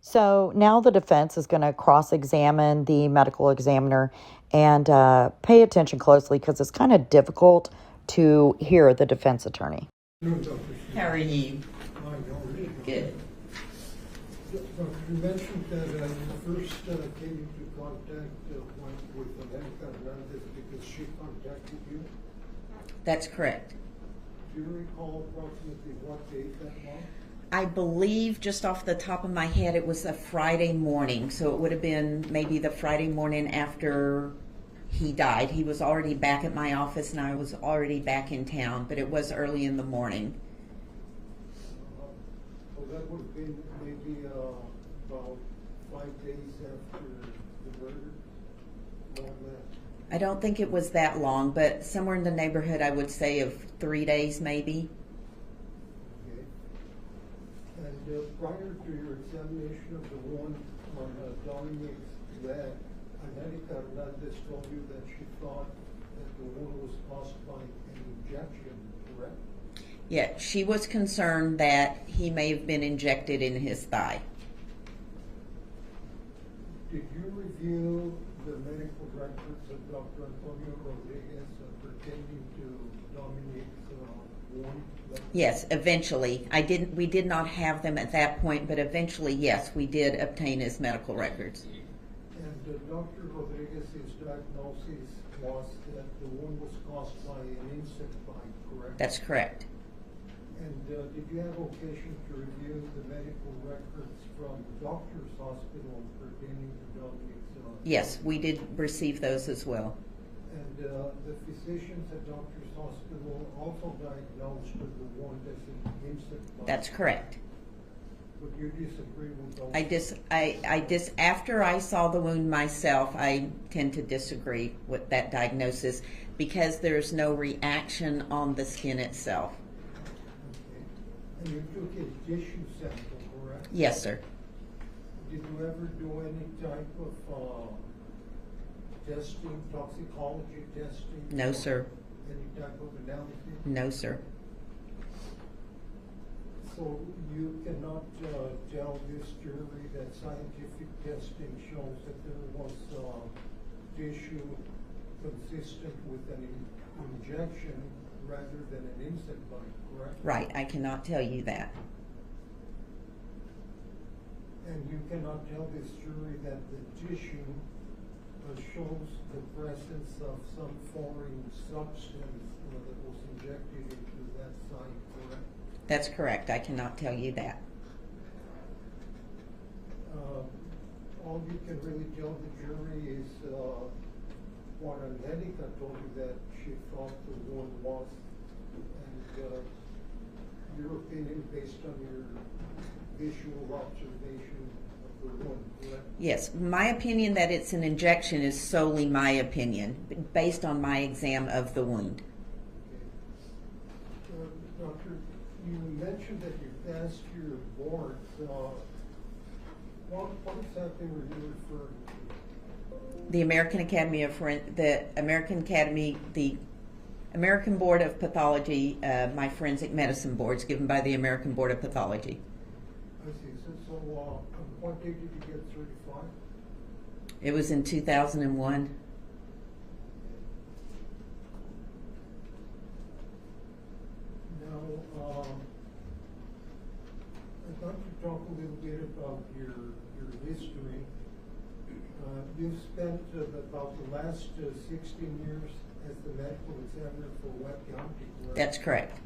So now the defense is going to cross-examine the medical examiner and pay attention closely because it's kind of difficult to hear the defense attorney. How are you? Good. Doctor, you mentioned that you first came into contact with Dominic Alexander because she contacted you. That's correct. Do you recall approximately what date that was? I believe, just off the top of my head, it was a Friday morning, so it would have been maybe the Friday morning after he died. He was already back at my office and I was already back in town, but it was early in the morning. So that would have been maybe about 5 days after the murder, more or less. I don't think it was that long, but somewhere in the neighborhood, I would say, of 3 days maybe. Okay. And prior to your examination of the wound on Dominic's leg, Dominic Hernandez told you that she thought that the wound was caused by an injection, correct? Yeah, she was concerned that he may have been injected in his thigh. Did you review the medical records of Dr. Antonio Rodriguez pertaining to Dominic's wound? Yes, eventually. We did not have them at that point, but eventually, yes, we did obtain his medical records. And Dr. Rodriguez's diagnosis was that the wound was caused by an insect bite, correct? That's correct. And did you have occasion to review the medical records from the doctor's hospital pertaining to Dominic's? Yes, we did receive those as well. And the physicians at doctor's hospital also diagnosed the wound as an insect bite. That's correct. Would you disagree with those? After I saw the wound myself, I tend to disagree with that diagnosis because there's no reaction on the skin itself. And you took a tissue sample, correct? Yes, sir. Did you ever do any type of testing, toxicology testing? No, sir. Any type of analysis? No, sir. So you cannot tell this jury that scientific testing shows that there was tissue consistent with an injection rather than an insect bite, correct? Right, I cannot tell you that. And you cannot tell this jury that the tissue shows the presence of some foreign substance that was injected into that site, correct? That's correct. I cannot tell you that. All you can really tell the jury is what Angelica told you that she thought the wound was, and your opinion based on your visual observation of the wound, correct? Yes, my opinion that it's an injection is solely my opinion, based on my exam of the wound. Okay. Doctor, you mentioned that you passed your boards. What exactly were you referring to? The American Academy the American Board of Pathology, my forensic medicine boards given by the American Board of Pathology. I see. So what date did you get certified? It was in 2001. Now, I'd like to talk a little bit about your history. You've spent about the last 16 years as the medical examiner for Webb County, correct? That's correct.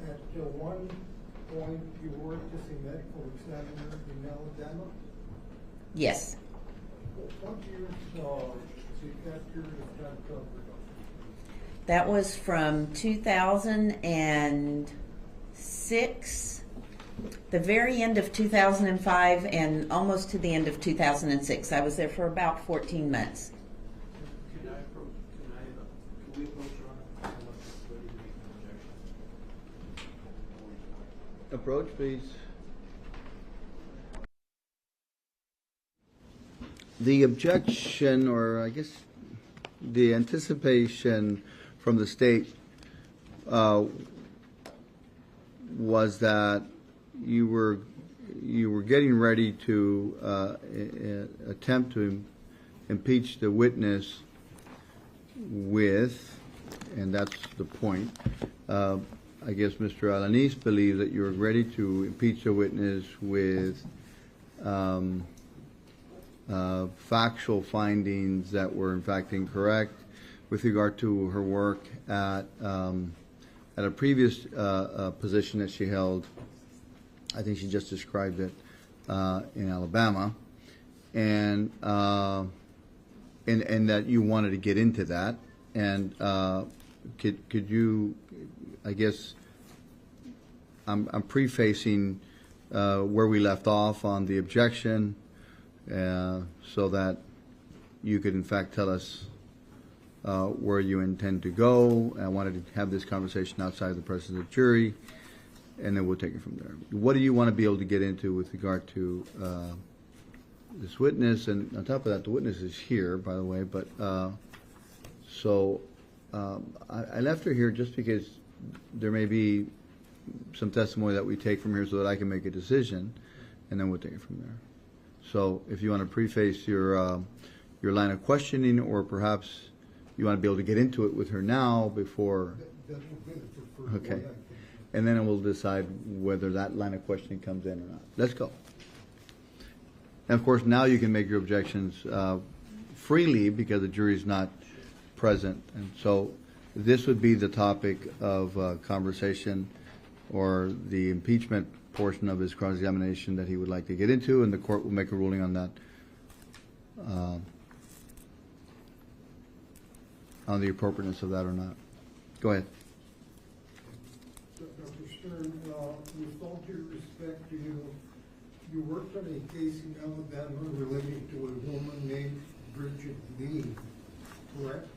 At one point, you worked as a medical examiner in Alabama? Yes. What years did that period of time cover? That was from 2006, the very end of 2005, and almost to the end of 2006. I was there for about 14 months. Can we approach Your Honor? Approach, please. The objection, or I guess the anticipation from the state was that you were you were getting ready to attempt to impeach the witness with, and that's the point. I guess Mr. Alanis believes that you're ready to impeach the witness with factual findings that were in fact incorrect with regard to her work at a previous position that she held. I think she just described it in Alabama, and that you wanted to get into that. And could you, I guess, I'm prefacing where we left off on the objection, so that you could in fact tell us where you intend to go. I wanted to have this conversation outside the presence of the jury, and then we'll take it from there. What do you want to be able to get into with regard to this witness? And on top of that, the witness is here, by the way, but I left her here just because there may be some testimony that we take from here so that I can make a decision, and then we'll take it from there. So if you want to preface your line of questioning, or perhaps you want to be able to get into it with her now before. Okay. And then we'll decide whether that line of questioning comes in or not. Let's go. And of course, now you can make your objections freely because the jury's not present. And so this would be the topic of conversation, or the impeachment portion of his cross-examination that he would like to get into, and the court will make a ruling on that, on the appropriateness of that or not. Go ahead. Dr. Stern, with all due respect to you, you worked on a case in Alabama relating to a woman named Bridget Lee, correct?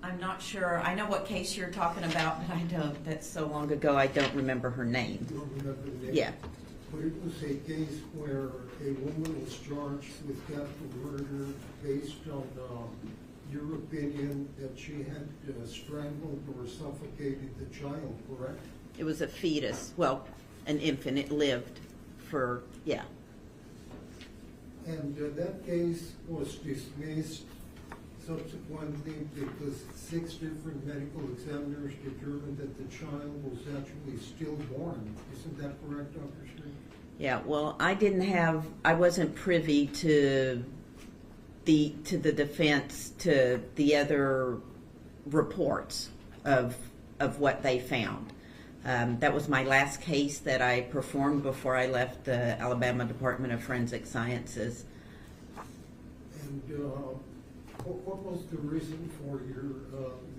I'm not sure. I know what case you're talking about, but I don't. That's so long ago, I don't remember her name. You don't remember the name? Yeah. But it was a case where a woman was charged with capital murder based on your opinion that she had strangled or suffocated the child, correct? It was a fetus. Well, an infant. It lived for, yeah. And that case was dismissed subsequently because 6 different medical examiners determined that the child was actually stillborn. Isn't that correct, Dr. Stern? Yeah, well, I wasn't privy to the defense, to the other reports of what they found. That was my last case that I performed before I left the Alabama Department of Forensic Sciences. And what was the reason for your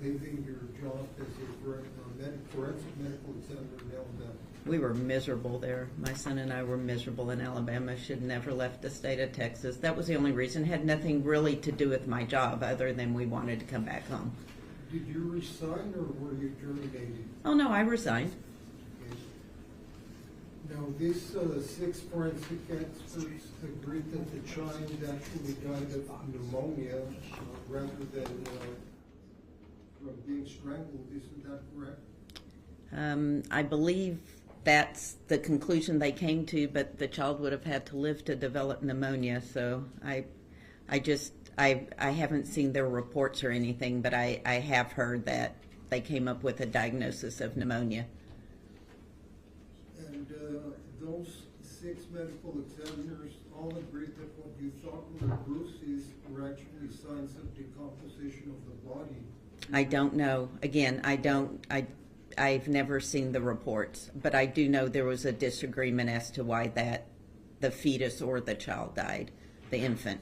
leaving your job as a forensic medical examiner in Alabama? We were miserable there. My son and I were miserable in Alabama. Should never left the state of Texas. That was the only reason. Had nothing really to do with my job other than we wanted to come back home. Did you resign or were you terminated? Oh, no, I resigned. Okay. Now, these 6 forensic experts agreed that the child actually died of pneumonia rather than from being strangled. Isn't that correct? I believe that's the conclusion they came to, but the child would have had to live to develop pneumonia. So I haven't seen their reports or anything, but I have heard that they came up with a diagnosis of pneumonia. And those 6 medical examiners all agreed that what you thought were bruises were actually signs of decomposition of the body. I don't know. Again, I've never seen the reports, but I do know there was a disagreement as to why the fetus or the child died, the infant.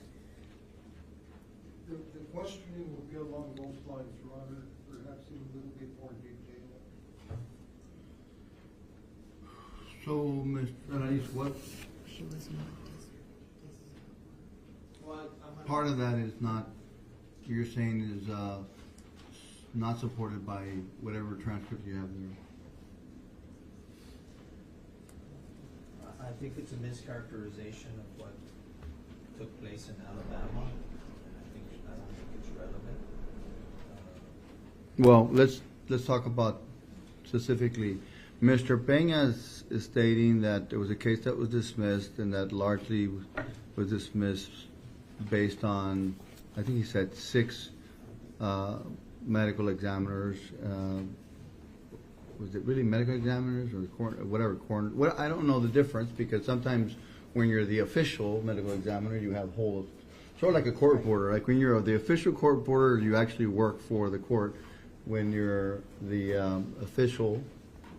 The questioning will be along those lines, Your Honor, perhaps in a little bit more detail. So, Mr. Alanis, what part of that is not, you're saying is not supported by whatever transcript you have there? I think it's a mischaracterization of what took place in Alabama. I don't think it's relevant. Well, let's talk about specifically Mr. Peña's is stating that there was a case that was dismissed, and that largely was dismissed based on, I think he said 6 medical examiners. Was it really medical examiners or whatever? I don't know the difference, because sometimes when you're the official medical examiner, you have whole, sort of like a court reporter. Like when you're the official court reporter, you actually work for the court. When you're the official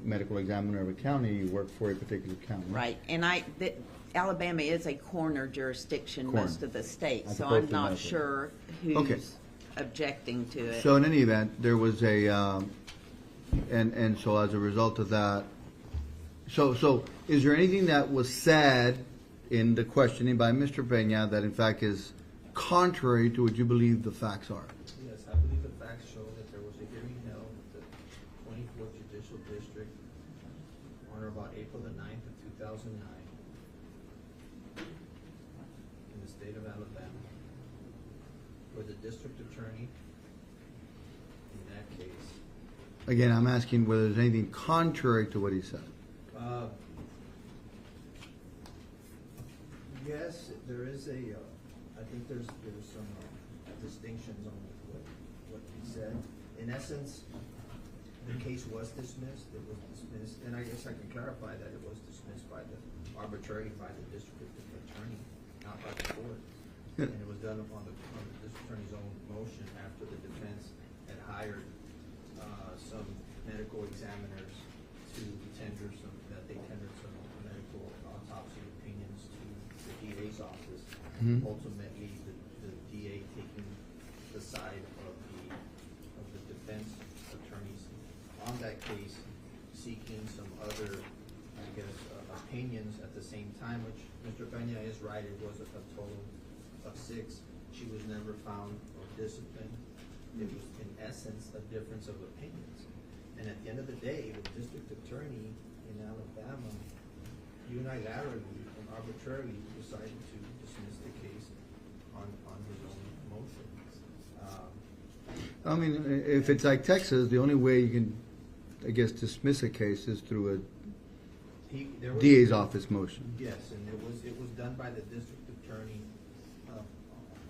medical examiner of a county, you work for a particular county. Right, and Alabama is a coroner jurisdiction most of the state, As so opposed I'm to not medical. sure who's Okay. objecting to it. So in any event, there was a, and so as a result of that, so is there anything that was said in the questioning by Mr. Peña that in fact is contrary to what you believe the facts are? Yes, I believe the facts show that there was a hearing held at the 24th Judicial District on or about April the 9th of 2009 in the state of Alabama, where the district attorney in that case, Again, I'm asking whether there's anything contrary to what he said. yes, there is I think there's some distinctions on what he said. In essence, the case was dismissed. It was dismissed, and I guess I can clarify that it was dismissed arbitrarily by the district attorney, not by the court. And it was done on the district attorney's own motion after the defense had hired some medical examiners to tendered some medical autopsy opinions to the DA's office. Ultimately, the DA taking the side of the defense attorneys on that case, seeking some other, I guess, opinions at the same time, which Mr. Peña is right, it was a total of 6. She was never found or disciplined. It was, in essence, a difference of opinions. And at the end of the day, the district attorney in Alabama unilaterally and arbitrarily decided to dismiss the case on his own motion. I mean, if it's like Texas, the only way you can, I guess, dismiss a case is through There a was- DA's office motion. Yes, and it was done by the district attorney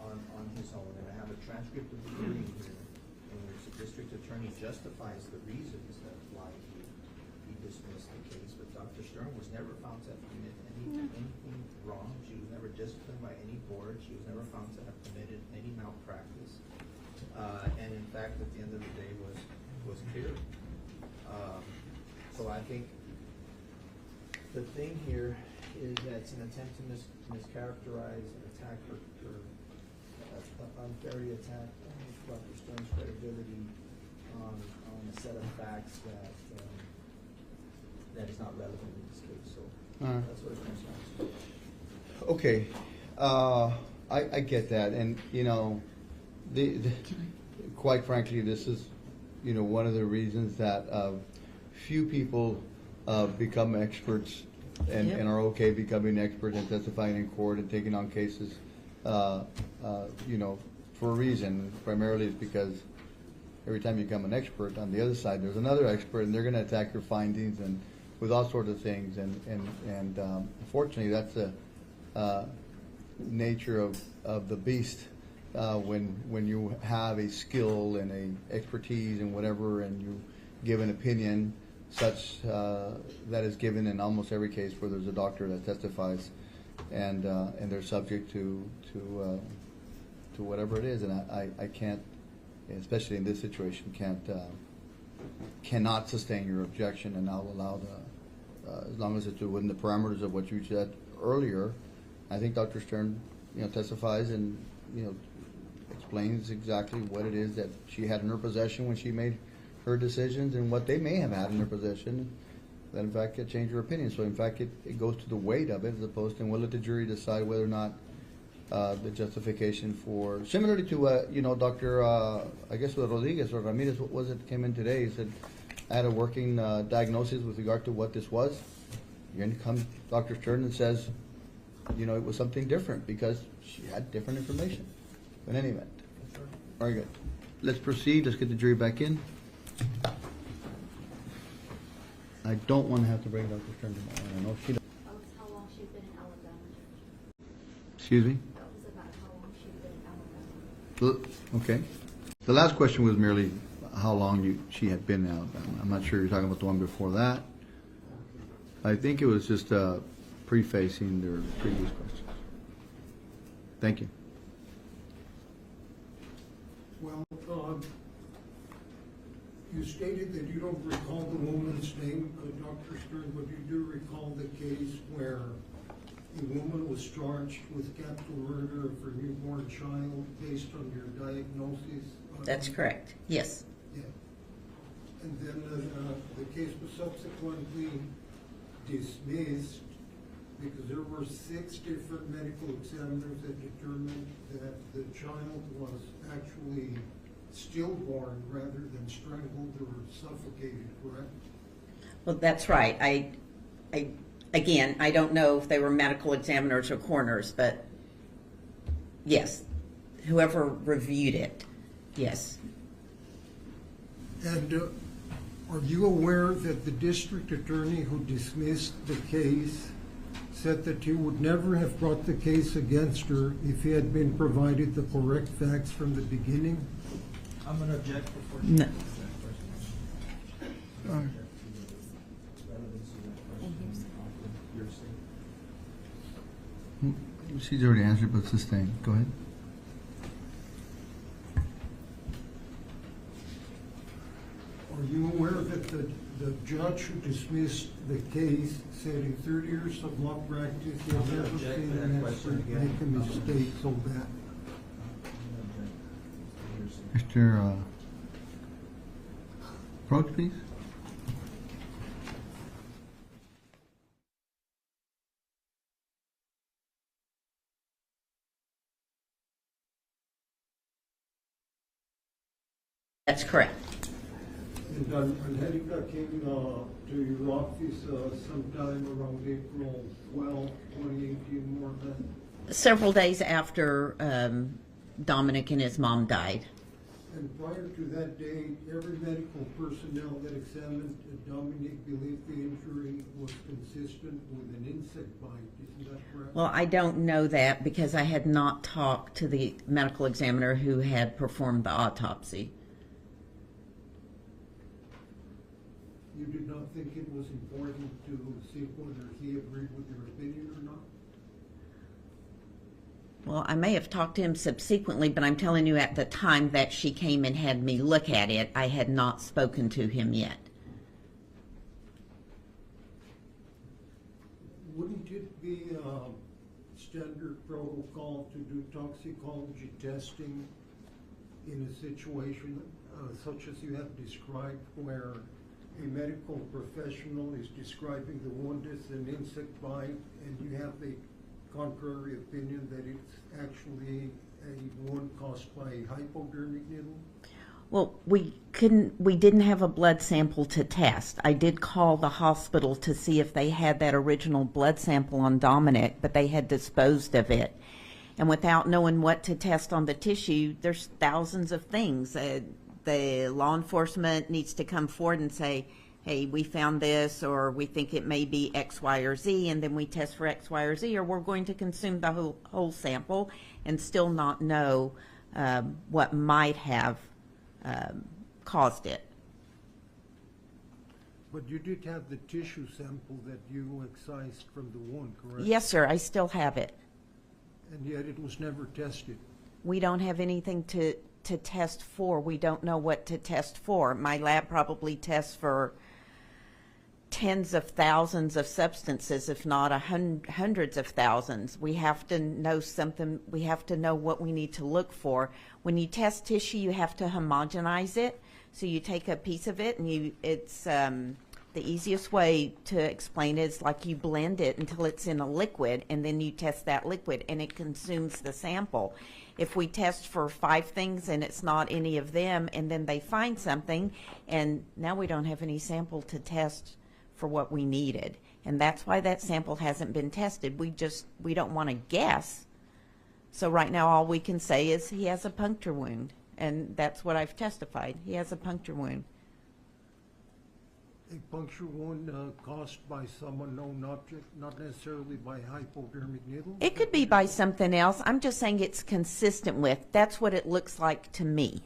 on his own, and I have a transcript of the hearing here, in which the district attorney justifies the reasons that why he dismissed the case, but Dr. Stern was never found to have committed anything wrong. She was never disciplined by any board. She was never found to have committed any malpractice, and in fact, at the end of the day, was cleared. So I think the thing here is that it's an attempt to mischaracterize and attack her unfairly attack Dr. Stern's credibility on a set of facts that is not relevant in this case. So that's what it comes down to. Okay, I get that, and you know, quite frankly, this is, you know, one of the reasons that few people become experts and are okay becoming experts and testifying in court and taking on cases, you know, for a reason. Primarily it's because every time you become an expert, on the other side there's another expert, and they're going to attack your findings and with all sorts of things. And unfortunately, that's the nature of the beast. When you have a skill and a expertise and whatever, and you give an opinion such that is given in almost every case where there's a doctor that testifies, and they're subject to whatever it is, and I can't, especially in this situation, cannot sustain your objection, and I'll allow as long as it's within the parameters of what you said earlier. I think Dr. Stern, you know, testifies and, you know, explains exactly what it is that she had in her possession when she made her decisions, and what they may have had in their possession that in fact could change her opinion. So in fact it goes to the weight of it, as opposed to, and we'll let the jury decide whether or not the justification for, similarly to you know, Dr. I guess it was Rodriguez or Ramirez, what was it, came in today, he said I had a working diagnosis with regard to what this was. Here comes Dr. Stern and says, you know, it was something different because she had different information. In any event, very good. Let's proceed. Let's get the jury back in. I don't want to have to bring Dr. Stern tomorrow. I know she don't. That was how long she'd been in Alabama. Excuse me? That was about how long she'd been in Alabama. Okay. The last question was merely how long she had been in Alabama. I'm not sure you're talking about the one before that. I think it was just prefacing their previous questions. Thank you. Well, you stated that you don't recall the woman's name, Dr. Stern, but you do recall the case where a woman was charged with capital murder of her newborn child based on your diagnosis? That's correct, yes. Yeah. And then the case was subsequently dismissed because there were 6 different medical examiners that determined that the child was actually stillborn rather than strangled or suffocated, correct? Well, that's right. Again, I don't know if they were medical examiners or coroners, but yes, whoever reviewed it, yes. And are you aware that the district attorney who dismissed the case said that he would never have brought the case against her if he had been provided the correct facts from the beginning? I'm going to object before No. answers that question. She's already answered, but sustain. Go ahead. Are you aware that the judge who dismissed the case said in 30 years of law practice he had never seen an expert make a mistake so bad? Mr. Approach, please. That's correct. And Angelica came to your office sometime around April 12, 2018, more or less. Several days after Dominic and his mom died. And prior to that date, every medical personnel that examined Dominic believed the injury was consistent with an insect bite. Isn't that correct? Well, I don't know that because I had not talked to the medical examiner who had performed the autopsy. You did not think it was important to see whether he agreed with your opinion or not? Well, I may have talked to him subsequently, but I'm telling you at the time that she came and had me look at it, I had not spoken to him yet. Wouldn't it be standard protocol to do toxicology testing in a situation such as you have described, where a medical professional is describing the wound as an insect bite and you have a contrary opinion that it's actually a wound caused by a hypodermic needle? Well, we didn't have a blood sample to test. I did call the hospital to see if they had that original blood sample on Dominic, but they had disposed of it. And without knowing what to test on the tissue, there's thousands of things. The law enforcement needs to come forward and say, hey, we found this, or we think it may be X, Y, or Z, and then we test for X, Y, or Z, or we're going to consume the whole sample and still not know what might have caused it. But you did have the tissue sample that you excised from the wound, correct? Yes, sir, I still have it. And yet it was never tested. We don't have anything to test for. We don't know what to test for. My lab probably tests for tens of thousands of substances, if not hundreds of thousands. We have to know something. We have to know what we need to look for. When you test tissue, you have to homogenize it. So you take a piece of it, and it's the easiest way to explain it is like you blend it until it's in a liquid, and then you test that liquid, and it consumes the sample. If we test for 5 things and it's not any of them, and then they find something, and now we don't have any sample to test for what we needed. And that's why that sample hasn't been tested. We don't want to guess. So right now all we can say is he has a puncture wound, and that's what I've testified. He has a puncture wound. a puncture wound caused by some unknown object, not necessarily by hypodermic needle? It could be by something else. I'm just saying it's consistent with. That's what it looks like to me.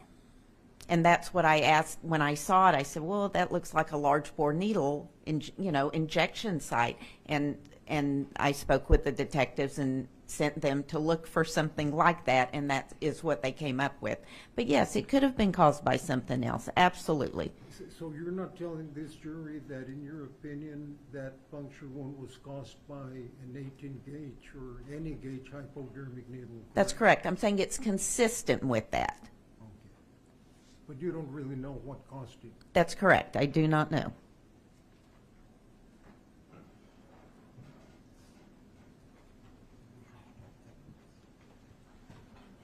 And that's what I asked when I saw it. I said, well, that looks like a large bore needle, injection site. And I spoke with the detectives and sent them to look for something like that, and that is what they came up with. But yes, it could have been caused by something else. Absolutely. So you're not telling this jury that, in your opinion, that puncture wound was caused by an 18 gauge or any gauge hypodermic needle? That's correct. I'm saying it's consistent with that. Okay. But you don't really know what caused it? That's correct. I do not know.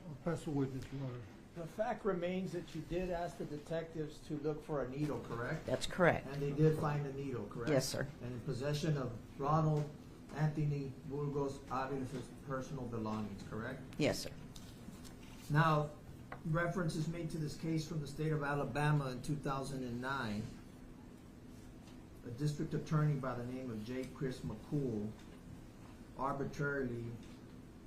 I'll pass the witness, Your Honor. The fact remains that you did ask the detectives to look for a needle, correct? That's correct. And they did find a needle, correct? Yes, sir. And in possession of Ronald Anthony Burgos-Aviles' personal belongings, correct? Yes, sir. Now, reference is made to this case from the state of Alabama in 2009. A district attorney by the name of J. Chris McCool arbitrarily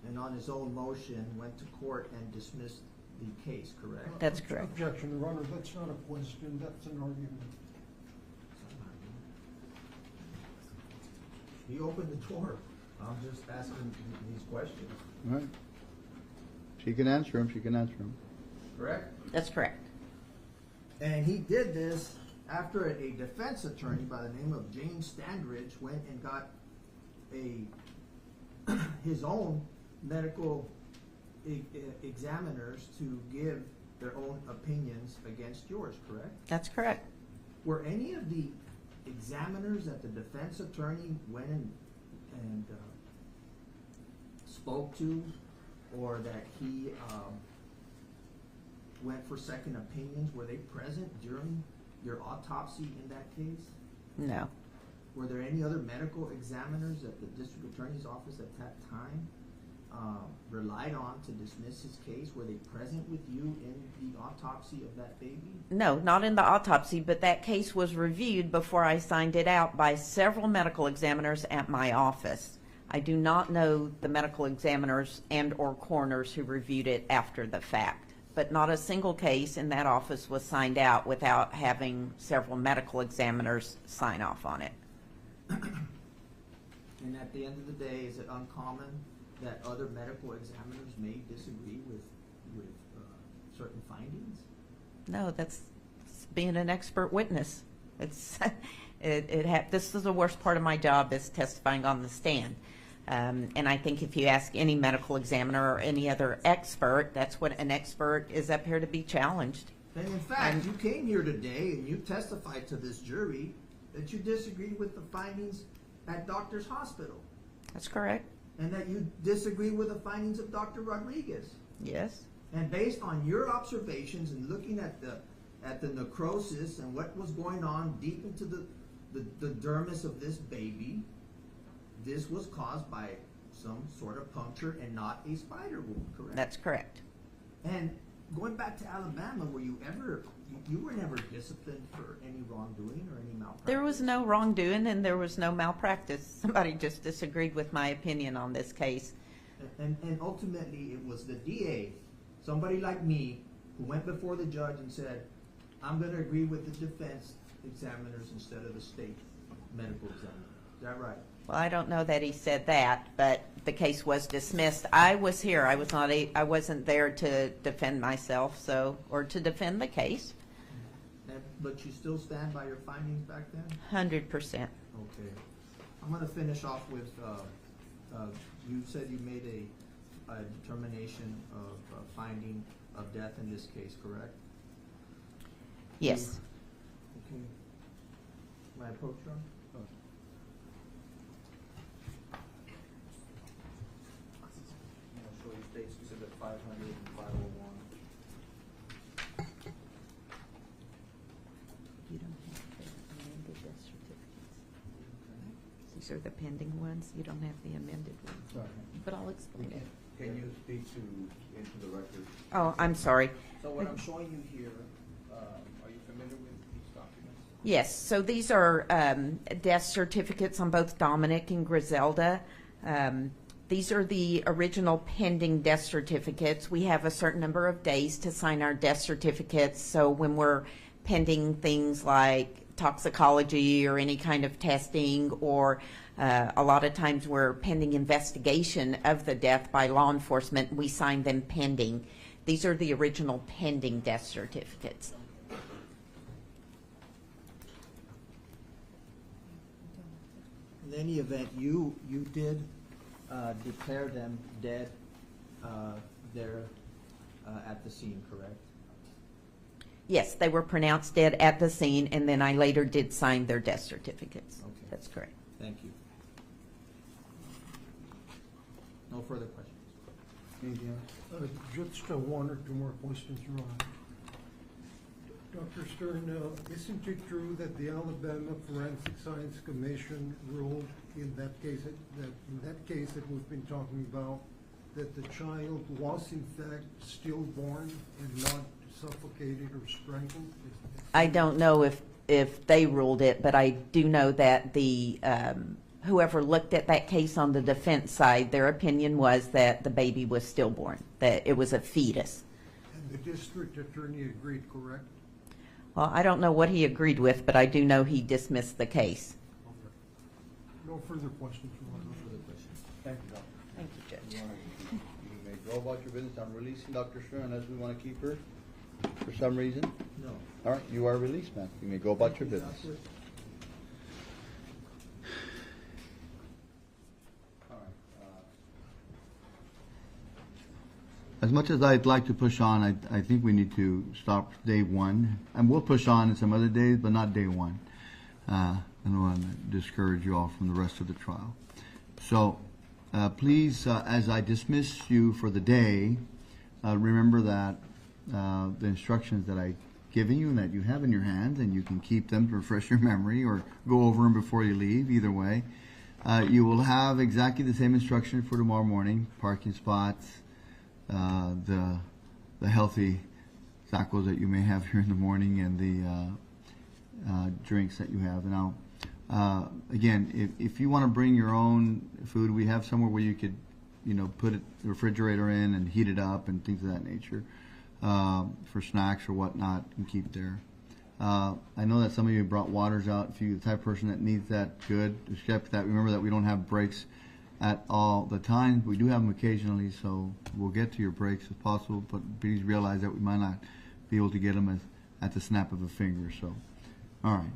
and on his own motion went to court and dismissed the case, correct? That's correct. Objection, Your Honor, that's not a question, that's an argument. He opened the door. I'm just asking these questions, All right. She can answer him, she can answer him. correct? That's correct. And he did this after a defense attorney by the name of James Standridge went and got his own medical examiners to give their own opinions against yours, correct? That's correct. Were any of the examiners that the defense attorney went and spoke to, or that he went for second opinions, were they present during your autopsy in that case? No. Were there any other medical examiners at the district attorney's office at that time relied on to dismiss his case? Were they present with you in the autopsy of that baby? No, not in the autopsy, but that case was reviewed before I signed it out by several medical examiners at my office. I do not know the medical examiners and or coroners who reviewed it after the fact, but not a single case in that office was signed out without having several medical examiners sign off on it. And at the end of the day, is it uncommon that other medical examiners may disagree with certain findings? No, that's being an expert witness. It's this is the worst part of my job, is testifying on the stand. And I think if you ask any medical examiner or any other expert, that's what an expert is up here to be challenged. And in fact, you came here today and you testified to this jury that you disagree with the findings at Doctor's Hospital, That's correct. and that you disagree with the findings of Dr. Rodriguez. Yes. And based on your observations and looking at the necrosis and what was going on deep into the dermis of this baby, this was caused by some sort of puncture and not a spider wound, correct? That's correct. And going back to Alabama, you were never disciplined for any wrongdoing or any malpractice? There was no wrongdoing and there was no malpractice. Somebody just disagreed with my opinion on this case. And ultimately, it was the DA, somebody like me, who went before the judge and said, I'm going to agree with the defense examiners instead of the state medical examiner. Is that right? Well, I don't know that he said that, but the case was dismissed. I was here. I wasn't there to defend myself, or to defend the case. But you still stand by your findings back then? 100%. Okay. I'm going to finish off with, you said you made a determination of finding of death in this case, correct? Yes. Okay. May I approach you? I'll show you State Exhibit 500 and 501. You don't have the amended death certificates. These are the pending ones. You don't have the amended ones. Sorry. But I'll explain it. Can you speak into the record? Oh, I'm sorry. So what I'm showing you here, are you familiar with these documents? Yes, so these are death certificates on both Dominic and Grizelda. These are the original pending death certificates. We have a certain number of days to sign our death certificates, so when we're pending things like toxicology or any kind of testing, or a lot of times we're pending investigation of the death by law enforcement, we sign them pending. These are the original pending death certificates. In any event, you did declare them dead there at the scene, correct? Yes, they were pronounced dead at the scene, and then I later did sign their death certificates. Okay. That's correct. Thank you. No further questions. Anything else? Just one or two more questions, Ron. Dr. Stern, isn't it true that the Alabama Forensic Science Commission ruled in that case that we've been talking about, that the child was in fact stillborn and not suffocated or strangled? I don't know if they ruled it, but I do know that the whoever looked at that case on the defense side, their opinion was that the baby was stillborn, that it was a fetus. And the district attorney agreed, correct? Well, I don't know what he agreed with, but I do know he dismissed the case. Okay. No further questions, Ron. No further questions. Thank you, Doctor. Thank you, Judge. You may go about your business. I'm releasing Dr. Stern unless we want to keep her for some reason. No. All right, you are released, ma'am. You may go about your business. All right. As much as I'd like to push on, I think we need to stop day one. And we'll push on in some other days, but not day one. I don't want to discourage you all from the rest of the trial. So please, as I dismiss you for the day, remember that the instructions that I've given you and that you have in your hands, and you can keep them to refresh your memory or go over them before you leave, either way. You will have exactly the same instruction for tomorrow morning: parking spots, the healthy tacos that you may have here in the morning, and the drinks that you have. Now, again, if you want to bring your own food, we have somewhere where you could, put it the refrigerator in and heat it up and things of that nature, for snacks or whatnot, and keep there. I know that some of you brought waters out. If you're the type of person that needs that, good. Except that, remember that we don't have breaks at all the time. We do have them occasionally, so we'll get to your breaks as possible, but please realize that we might not be able to get them at the snap of a finger. So, all right.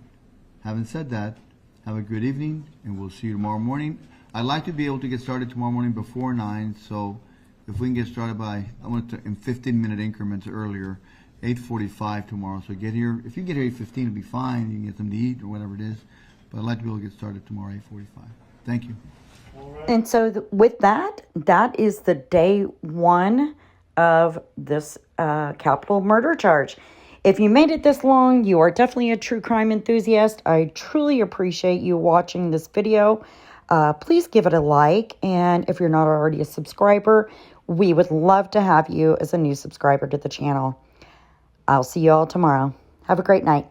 Having said that, have a good evening, and we'll see you tomorrow morning. I'd like to be able to get started tomorrow morning before 9, so if we can get started by, I want to in 15-minute increments earlier, 8:45 tomorrow. So get here. If you get here 8:15, it'll be fine. You can get them to eat or whatever it is. But I'd like to be able to get started tomorrow 8:45. Thank you. And so with that is the day one of this capital murder charge. If you made it this long, you are definitely a true crime enthusiast. I truly appreciate you watching this video. Please give it a like. And if you're not already a subscriber, we would love to have you as a new subscriber to the channel. I'll see you all tomorrow. Have a great night.